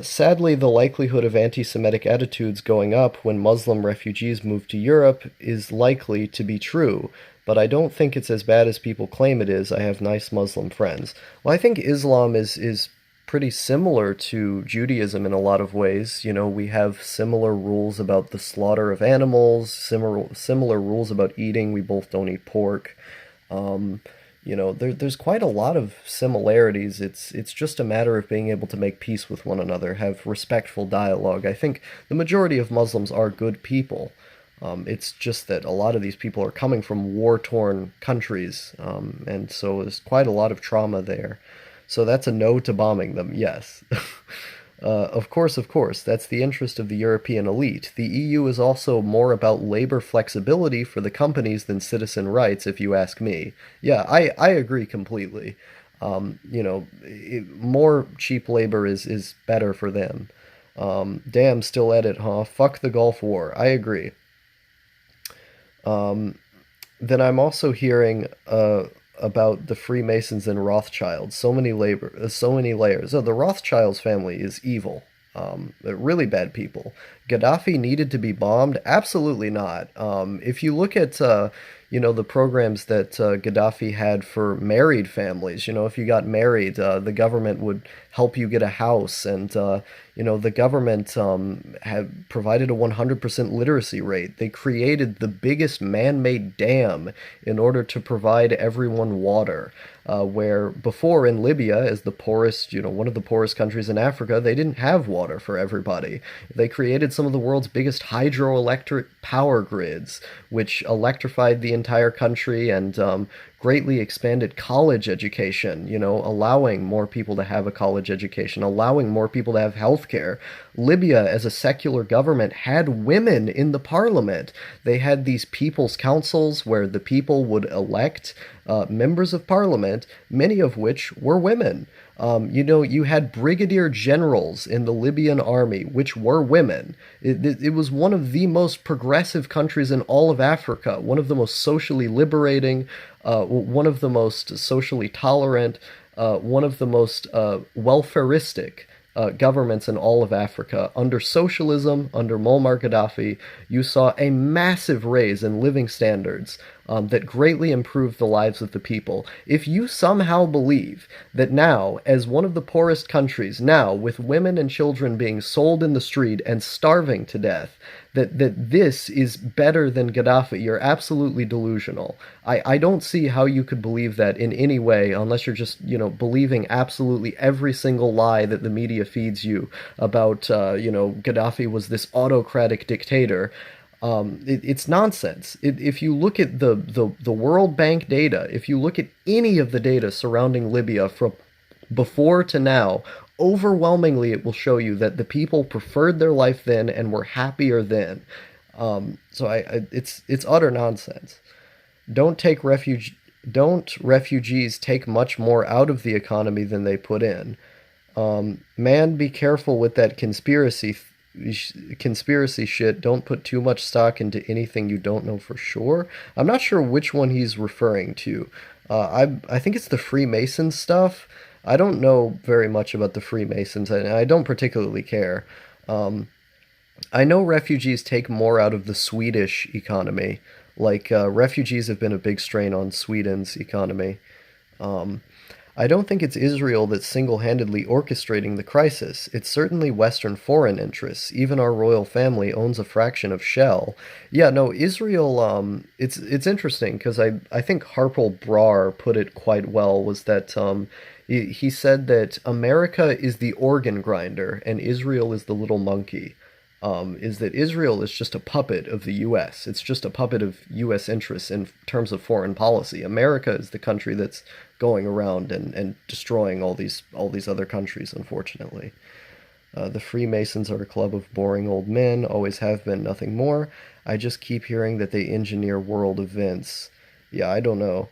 Sadly, the likelihood of anti-Semitic attitudes going up when Muslim refugees move to Europe is likely to be true, but I don't think it's as bad as people claim it is. I have nice Muslim friends. Well, I think Islam is pretty similar to Judaism in a lot of ways. We have similar rules about the slaughter of animals, similar rules about eating. We both don't eat pork. There's quite a lot of similarities. It's just a matter of being able to make peace with one another, have respectful dialogue. I think the majority of Muslims are good people. It's just that a lot of these people are coming from war-torn countries, and so there's quite a lot of trauma there. So that's a no to bombing them, yes. Of course, that's the interest of the European elite. The EU is also more about labor flexibility for the companies than citizen rights, if you ask me. Yeah, I agree completely. More cheap labor is better for them. Damn, still at it, huh? Fuck the Gulf War. I agree. Then I'm also hearing about the Freemasons and Rothschilds. So many layers. Oh, the Rothschilds family is evil. They're really bad people. Gaddafi needed to be bombed? Absolutely not. If you look at the programs that Gaddafi had for married families, if you got married, the government would help you get a house, and the government had provided a 100% literacy rate. They created the biggest man-made dam in order to provide everyone water. Where before in Libya, as the poorest, one of the poorest countries in Africa, they didn't have water for everybody. They created some of the world's biggest hydroelectric power grids, which electrified the entire country and greatly expanded college education, allowing more people to have a college education, allowing more people to have health care. Libya, as a secular government, had women in the parliament. They had these people's councils where the people would elect members of parliament, many of which were women. You had brigadier generals in the Libyan army, which were women. It was one of the most progressive countries in all of Africa, one of the most socially liberating, one of the most socially tolerant, one of the most welfaristic governments in all of Africa. Under socialism, under Muammar Gaddafi, you saw a massive raise in living standards that greatly improved the lives of the people. If you somehow believe that now, as one of the poorest countries, now with women and children being sold in the street and starving to death, that this is better than Gaddafi, you're absolutely delusional. I don't see how you could believe that in any way unless you're just, believing absolutely every single lie that the media feeds you about, Gaddafi was this autocratic dictator. It's nonsense. If you look at the World Bank data, if you look at any of the data surrounding Libya from before to now, overwhelmingly it will show you that the people preferred their life then and were happier then. It's utter nonsense. Don't take refuge. Don't refugees take much more out of the economy than they put in? Man, be careful with that conspiracy shit. Don't put too much stock into anything you don't know for sure. I'm not sure which one he's referring to. I think it's the Freemason stuff. I don't know very much about the Freemasons, and I don't particularly care. I know refugees take more out of the Swedish economy. Like, refugees have been a big strain on Sweden's economy. I don't think it's Israel that's single-handedly orchestrating the crisis. It's certainly Western foreign interests. Even our royal family owns a fraction of Shell. Yeah, no, Israel, it's interesting because I think Harpal Brar put it quite well, was that he said that America is the organ grinder and Israel is the little monkey. Is that Israel is just a puppet of the U.S. It's just a puppet of U.S. interests in terms of foreign policy. America is the country that's going around and destroying all these other countries, unfortunately. The Freemasons are a club of boring old men, always have been, nothing more. I just keep hearing that they engineer world events. Yeah, I don't know.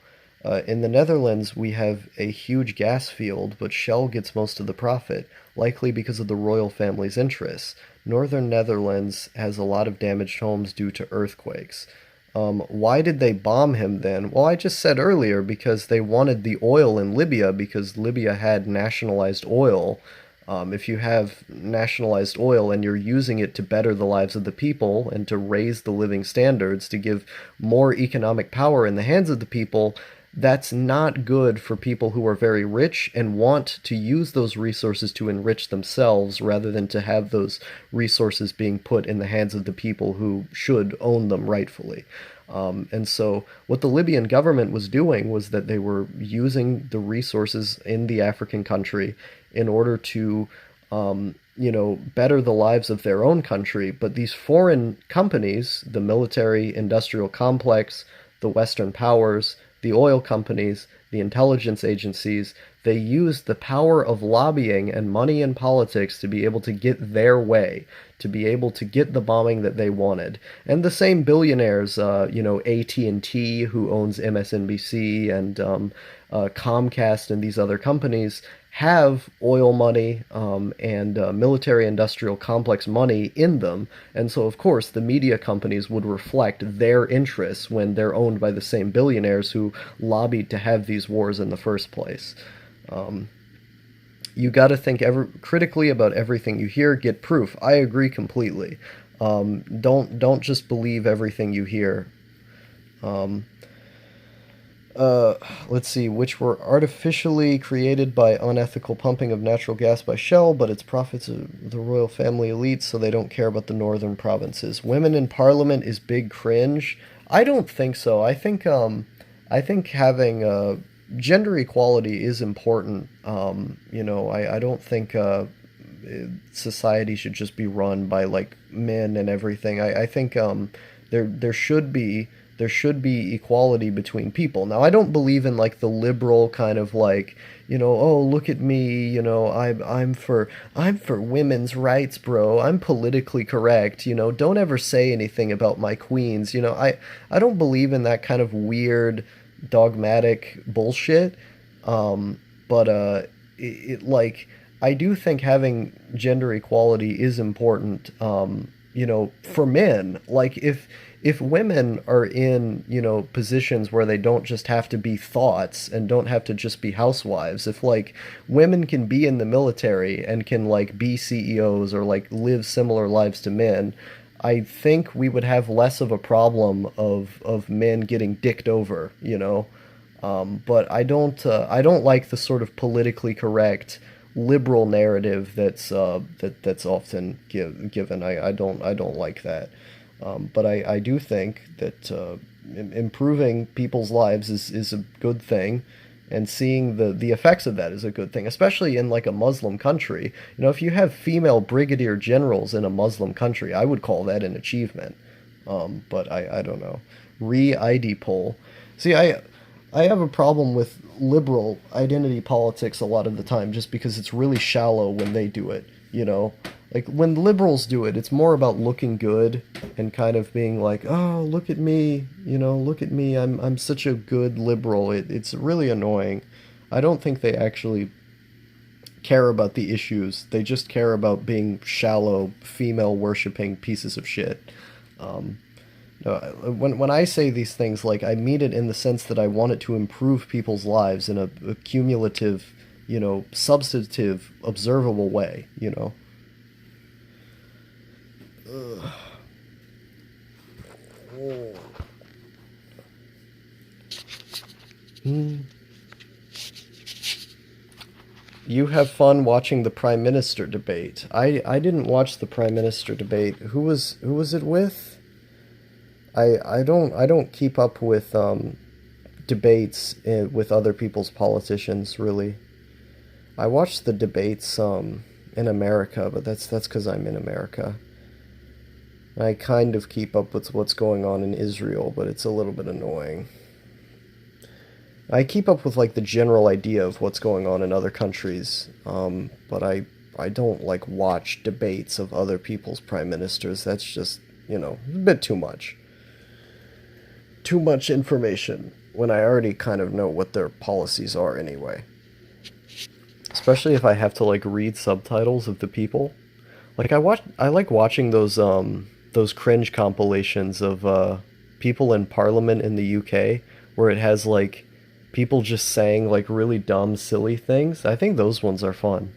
In the Netherlands, we have a huge gas field, but Shell gets most of the profit, likely because of the royal family's interests. Northern Netherlands has a lot of damaged homes due to earthquakes. Why did they bomb him then? Well, I just said earlier, because they wanted the oil in Libya, because Libya had nationalized oil. If you have nationalized oil and you're using it to better the lives of the people and to raise the living standards, to give more economic power in the hands of the people, that's not good for people who are very rich and want to use those resources to enrich themselves rather than to have those resources being put in the hands of the people who should own them rightfully. And so what the Libyan government was doing was that they were using the resources in the African country in order to better the lives of their own country. But these foreign companies, the military industrial complex, the Western powers, the oil companies, the intelligence agencies, they used the power of lobbying and money in politics to be able to get their way, to be able to get the bombing that they wanted. And the same billionaires, AT&T, who owns MSNBC, and Comcast and these other companies, have oil money and military-industrial complex money in them. And so, of course, the media companies would reflect their interests when they're owned by the same billionaires who lobbied to have these wars in the first place. You got to think critically about everything you hear. Get proof. I agree completely. Don't just believe everything you hear. Let's see, which were artificially created by unethical pumping of natural gas by Shell, but its profits of the royal family elites, so they don't care about the northern provinces. Women in parliament is big cringe. I don't think so. I think having gender equality is important. I don't think society should just be run by like men and everything. I think there should be equality between people. Now, I don't believe in like the liberal kind of like, oh, look at me, I'm for women's rights, bro. I'm politically correct, don't ever say anything about my queens. I don't believe in that kind of weird dogmatic bullshit. But I do think having gender equality is important, for men. Like if women are in, positions where they don't just have to be thoughts and don't have to just be housewives, if like women can be in the military and can like be CEOs or like live similar lives to men, I think we would have less of a problem of men getting dicked over, you know. But I don't like the sort of politically correct liberal narrative that's often given. I don't like that. But I do think that improving people's lives is a good thing, and seeing the effects of that is a good thing, especially in like a Muslim country. You know, if you have female brigadier generals in a Muslim country, I would call that an achievement. But I don't know. Re-ID poll. See, I have a problem with liberal identity politics a lot of the time just because it's really shallow when they do it, you know? Like when liberals do it, it's more about looking good and kind of being like, "Oh, look at me, you know, look at me. I'm such a good liberal." It's really annoying. I don't think they actually care about the issues. They just care about being shallow, female worshipping pieces of shit. Um, no, when I say these things, like I mean it in the sense that I want it to improve people's lives in a cumulative, you know, substantive, observable way. You know. You have fun watching the Prime Minister debate. I didn't watch the Prime Minister debate. Who was it with? I don't keep up with debates with other people's politicians really. I watched the debates in America, but that's because I'm in America. I kind of keep up with what's going on in Israel, but it's a little bit annoying. I keep up with like the general idea of what's going on in other countries, but I don't like watch debates of other people's prime ministers. That's just, you know, a bit too much. Too much information when I already kind of know what their policies are anyway. Especially if I have to like read subtitles of the people. Like I like watching those cringe compilations of people in Parliament in the UK where it has like people just saying like really dumb, silly things. I think those ones are fun.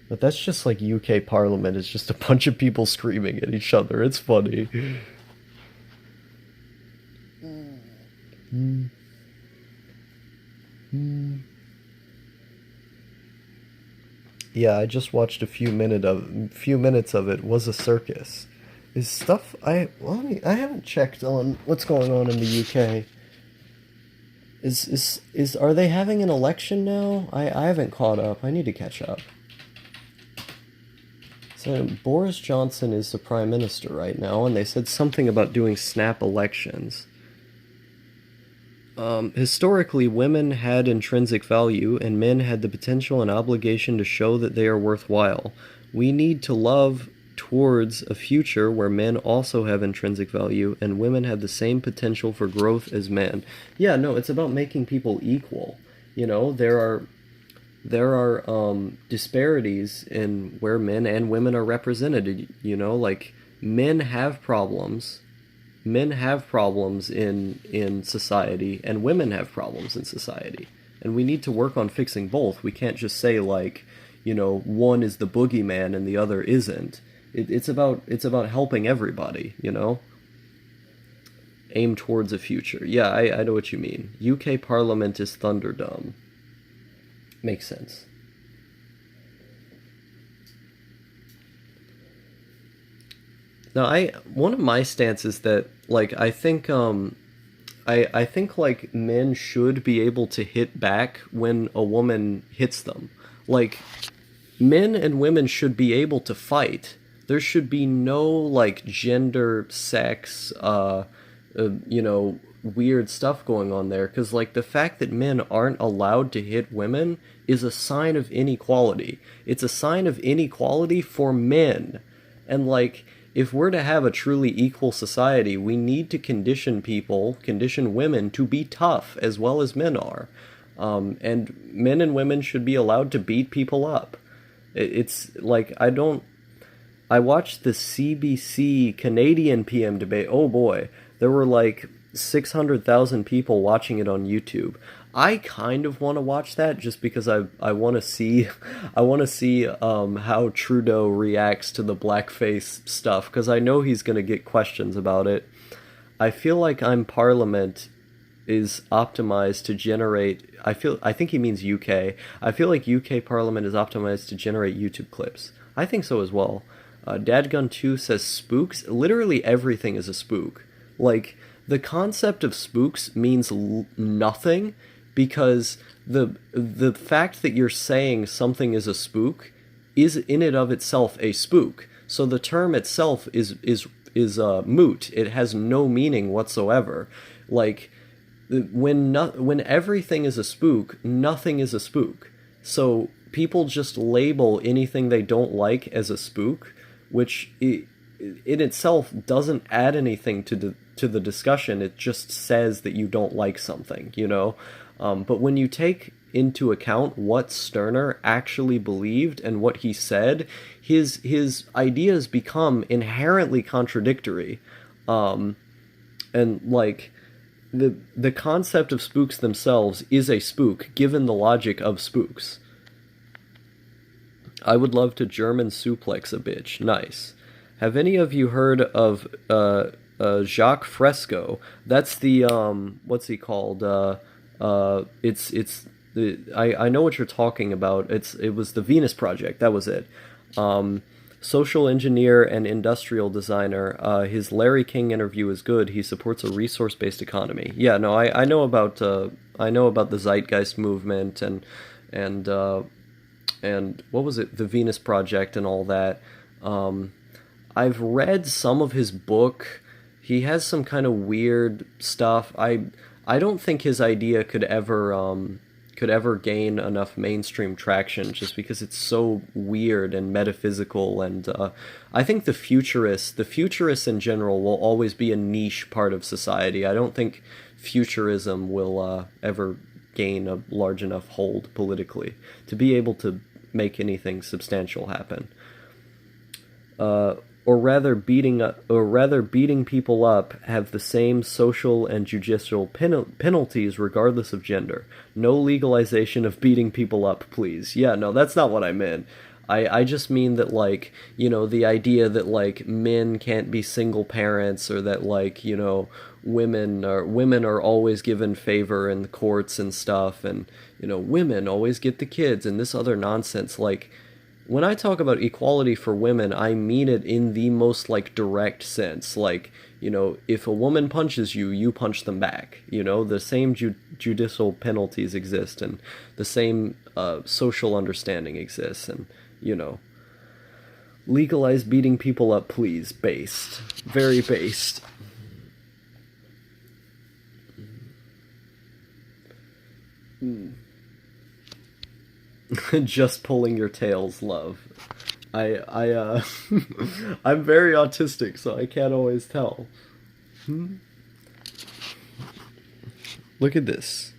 But that's just like UK Parliament. It's just a bunch of people screaming at each other. It's funny. Yeah, I just watched few minutes of it. Was a circus. Is stuff I haven't checked on what's going on in the UK. Is are they having an election now? I haven't caught up. I need to catch up. So Boris Johnson is the prime minister right now, and they said something about doing snap elections. Historically, women had intrinsic value, and men had the potential and obligation to show that they are worthwhile. We need to love towards a future where men also have intrinsic value, and women have the same potential for growth as men. Yeah, no, it's about making people equal. You know, there are disparities in where men and women are represented. You know, like men have problems in society, and women have problems in society, and we need to work on fixing both. We can't just say like, you know, one is the boogeyman and the other isn't. It's about helping everybody, you know. Aim towards a future. Yeah, I know what you mean. UK Parliament is Thunderdome. Makes sense. Now, one of my stances that like I think like men should be able to hit back when a woman hits them. Like men and women should be able to fight. There should be no like gender, sex, you know, weird stuff going on there, because like the fact that men aren't allowed to hit women is a sign of inequality. It's a sign of inequality for men. And like if we're to have a truly equal society, we need to condition women to be tough as well as men are. And men and women should be allowed to beat people up. It's like I watched the CBC Canadian PM debate. Oh boy, there were like 600,000 people watching it on YouTube. I kind of want to watch that just because I want to see I want to see how Trudeau reacts to the blackface stuff because I know he's going to get questions about it. I feel like I'm Parliament is optimized to generate I think he means UK. I feel like UK Parliament is optimized to generate YouTube clips. I think so as well. Dadgun2 says spooks. Literally everything is a spook. Like, the concept of spooks means nothing because the fact that you're saying something is a spook is in and of itself a spook. So the term itself is moot. It has no meaning whatsoever. Like, when everything is a spook, nothing is a spook. So people just label anything they don't like as a spook, which in itself doesn't add anything to the discussion. It just says that you don't like something, you know? But when you take into account what Stirner actually believed and what he said, his ideas become inherently contradictory. And like the concept of spooks themselves is a spook given the logic of spooks. I would love to German suplex a bitch. Nice. Have any of you heard of Jacques Fresco? That's the what's he called? I know what you're talking about. It was the Venus Project. That was it. Social engineer and industrial designer. His Larry King interview is good. He supports a resource-based economy. Yeah, no, I know about the Zeitgeist movement and what was it? The Venus Project and all that. I've read some of his book. He has some kind of weird stuff. I don't think his idea could ever gain enough mainstream traction just because it's so weird and metaphysical, and I think the futurists in general will always be a niche part of society. I don't think futurism will ever gain a large enough hold politically to be able to make anything substantial happen. Or rather beating people up have the same social and judicial penalties regardless of gender. No legalization of beating people up, please. Yeah, no, that's not what I meant. I just mean that, like, you know, the idea that, like, men can't be single parents, or that, like, you know, women are always given favor in the courts and stuff, and, you know, women always get the kids and this other nonsense. Like, when I talk about equality for women, I mean it in the most, like, direct sense. Like, you know, if a woman punches you, you punch them back. You know, the same judicial penalties exist, and the same social understanding exists, and, you know, legalize beating people up, please. Based. Very based. Just pulling your tails, love. I'm very autistic, so I can't always tell. Look at this.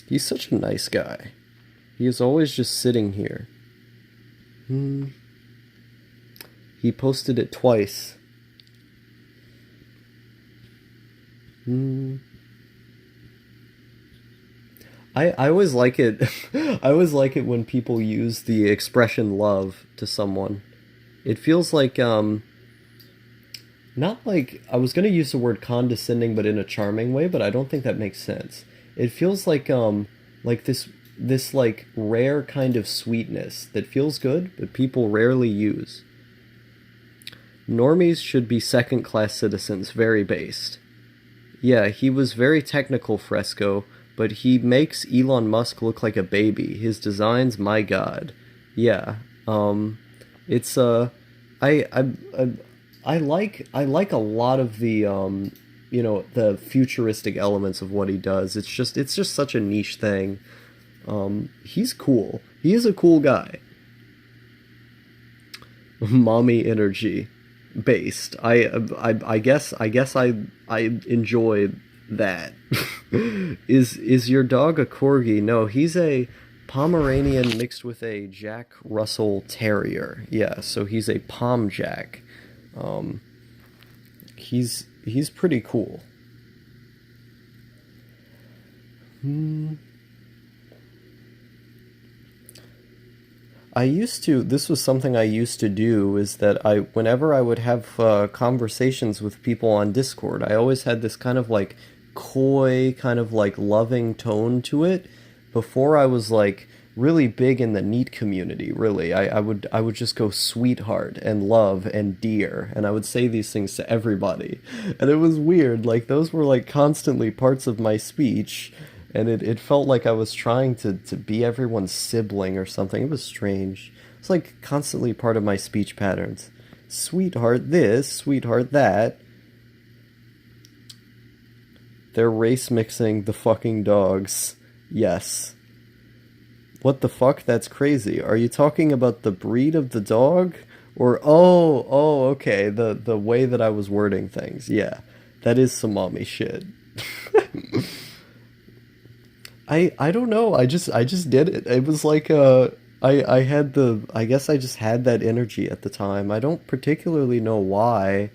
He's such a nice guy. He is always just sitting here. He posted it twice. I always like it. I always like it when people use the expression love to someone. It feels like not like, I was gonna use the word condescending, but in a charming way, but I don't think that makes sense. It feels like this like rare kind of sweetness that feels good, but people rarely use. Normies should be second-class citizens, very based. Yeah, he was very technical, Fresco, but he makes Elon Musk look like a baby. His designs, my god. Yeah. It's I like a lot of the you know, the futuristic elements of what he does. It's just such a niche thing. He's cool. He is a cool guy. Mommy energy based. I guess I enjoy that. Is your dog a corgi? No, he's a Pomeranian mixed with a Jack Russell Terrier. Yeah, so he's a Pom Jack. he's pretty cool. This was something I used to do, is that whenever I would have conversations with people on Discord, I always had this kind of like coy, kind of like loving tone to it. Before I was like really big in the neat community, really. I would just go sweetheart and love and dear, and I would say these things to everybody. And it was weird, like those were like constantly parts of my speech, and it felt like I was trying to be everyone's sibling or something. It was strange. It's like constantly part of my speech patterns. Sweetheart this, sweetheart that. They're race mixing the fucking dogs. Yes. What the fuck? That's crazy. Are you talking about the breed of the dog? Or okay, the way that I was wording things. Yeah. That is some mommy shit. I don't know. I just did it. It was like I had the I guess I just had that energy at the time. I don't particularly know why.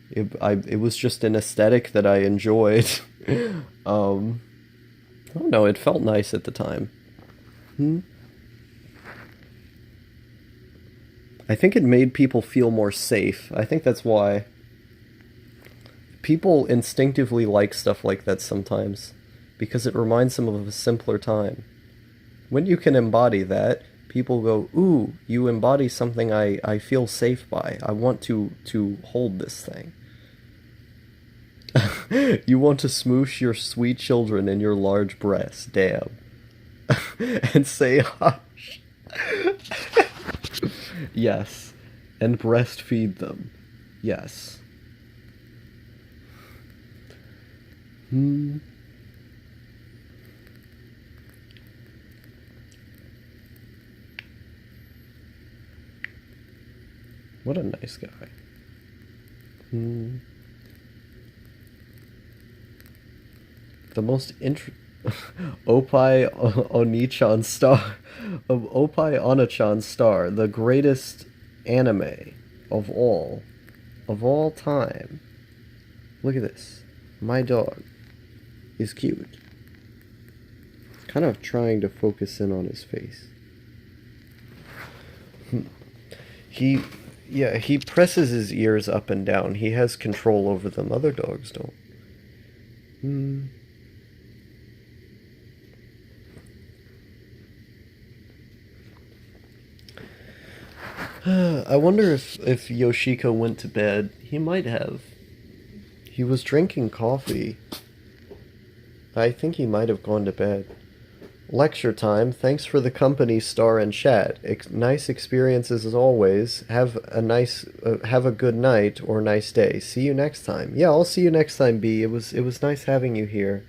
It was just an aesthetic that I enjoyed. um I don't know, it felt nice at the time. Hmm? I think it made people feel more safe. I think that's why. People instinctively like stuff like that sometimes, because it reminds them of a simpler time. When you can embody that, people go, ooh, you embody something I feel safe by. I want to hold this thing. You want to smoosh your sweet children in your large breasts, damn. And say hush. Yes. And breastfeed them. Yes. Hmm. What a nice guy. Hmm. The most Opie Onichan star of Opie Onachan star, the greatest anime of all time. Look at this. My dog is cute. Kind of trying to focus in on his face. He, yeah, he presses his ears up and down. He has control over them. Other dogs don't. Hmm. I wonder if Yoshiko went to bed. He might have. He was drinking coffee. I think he might have gone to bed. Lecture time. Thanks for the company, star and chat. Nice experiences as always. Have a good night or nice day. See you next time. Yeah, I'll see you next time, B. It was nice having you here.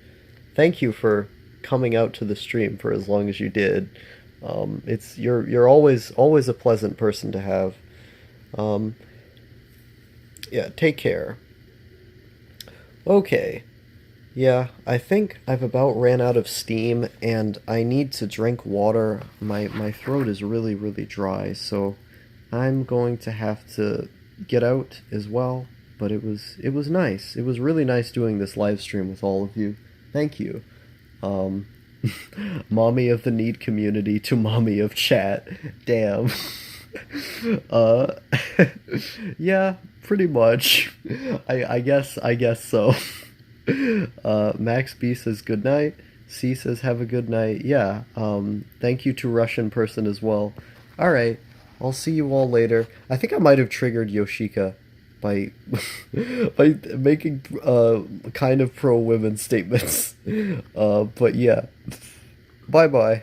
Thank you for coming out to the stream for as long as you did. You're always a pleasant person to have. Um, yeah, take care. Okay. Yeah, I think I've about ran out of steam and I need to drink water. My throat is really, really dry, so I'm going to have to get out as well. But it was nice. It was really nice doing this live stream with all of you. Thank you. Um, Mommy of the Need community to mommy of chat. Damn. uh, yeah, pretty much. I guess so. Max B says good night. C says have a good night. Yeah. Thank you to Russian person as well. All right. I'll see you all later. I think I might have triggered Yoshika by by making kind of pro women statements. But yeah. Bye bye.